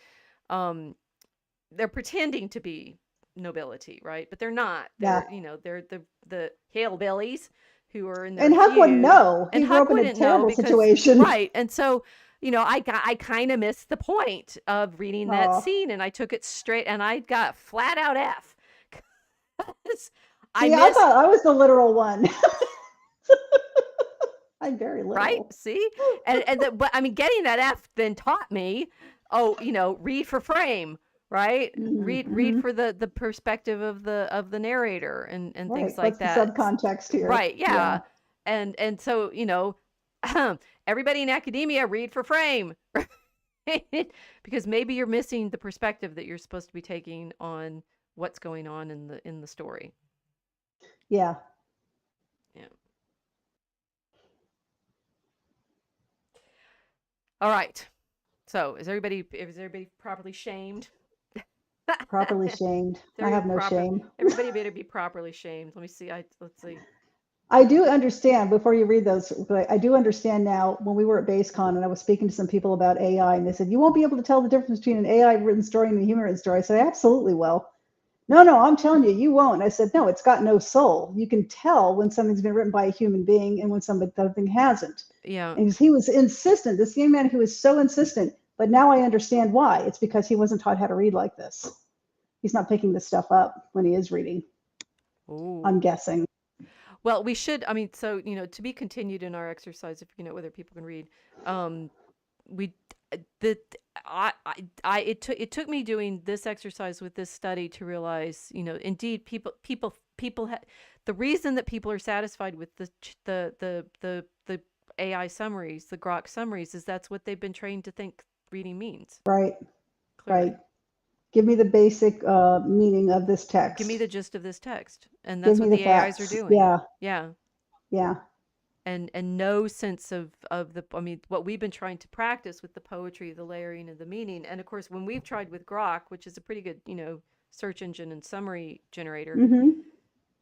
they're pretending to be nobility, right? But they're not. They're they're the hillbillies who are in their and Huck wouldn't know. And he grew Huck up in a wouldn't know terrible because, situation, right? And so I kind of missed the point of reading that scene, and I took it straight, and I got flat out F. I thought I was the literal one. I'm very little. Right? See? But I mean, getting that F then taught me, read for frame, right? Read Mm-hmm. for the perspective of the narrator and Right. things like What's the that. subcontext here? Right, Yeah. yeah. And so, everybody in academia read for frame. Because maybe you're missing the perspective that you're supposed to be taking on what's going on in the story. Yeah. Yeah. All right. So, is everybody properly shamed? Properly shamed. I have no shame. Everybody better be properly shamed. Let me see. Let's see. I do understand before you read those, but I do understand now when we were at BaseCon and I was speaking to some people about AI and they said, you won't be able to tell the difference between an AI written story and a human written story. I said, absolutely will. No, no, I'm telling you, you won't. I said, no, it's got no soul. You can tell when something's been written by a human being and when something hasn't. Yeah. And he was insistent, this young man who was so insistent, but now I understand why. It's because he wasn't taught how to read like this. He's not picking this stuff up when he is reading, Ooh. I'm guessing. Well, we should. I mean, so to be continued in our exercise, if whether people can read. Um, we the it took me doing this exercise with this study to realize, indeed, the reason that people are satisfied with the AI summaries, the Grok summaries, is that's what they've been trained to think reading means. Right, right. Clearly, Give me the basic meaning of this give me text. the gist of this text, and Give that's me what the the AIs are facts. doing. Yeah, Yeah. yeah. And no sense of the, I mean, what we've been trying to practice with the poetry, the layering, and the meaning. And of course, when we've tried with Grok, which is a pretty good search engine and summary generator, Mm-hmm.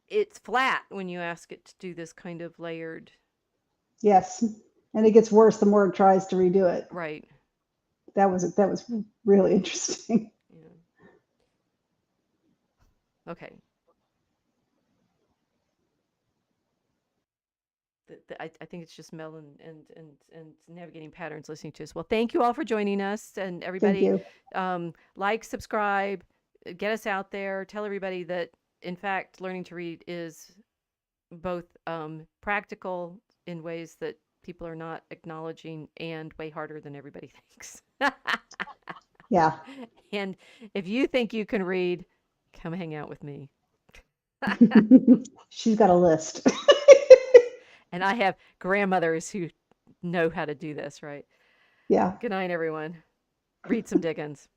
it's flat when you ask it to do this kind of layered. Yes. And it gets worse the more it tries to redo it. Right. That was really interesting. Yeah. Okay. I think it's just Mel and navigating patterns listening to us. Well, thank you all for joining us, and Thank everybody, you. like, subscribe, get us out there, tell everybody that in fact learning to read is both practical in ways that people are not acknowledging and way harder than everybody thinks. Yeah. And if you think you can read, come hang out with me. She's got a list. And I have grandmothers who know how to do this, right? Yeah. Good night, everyone. Read some Dickens.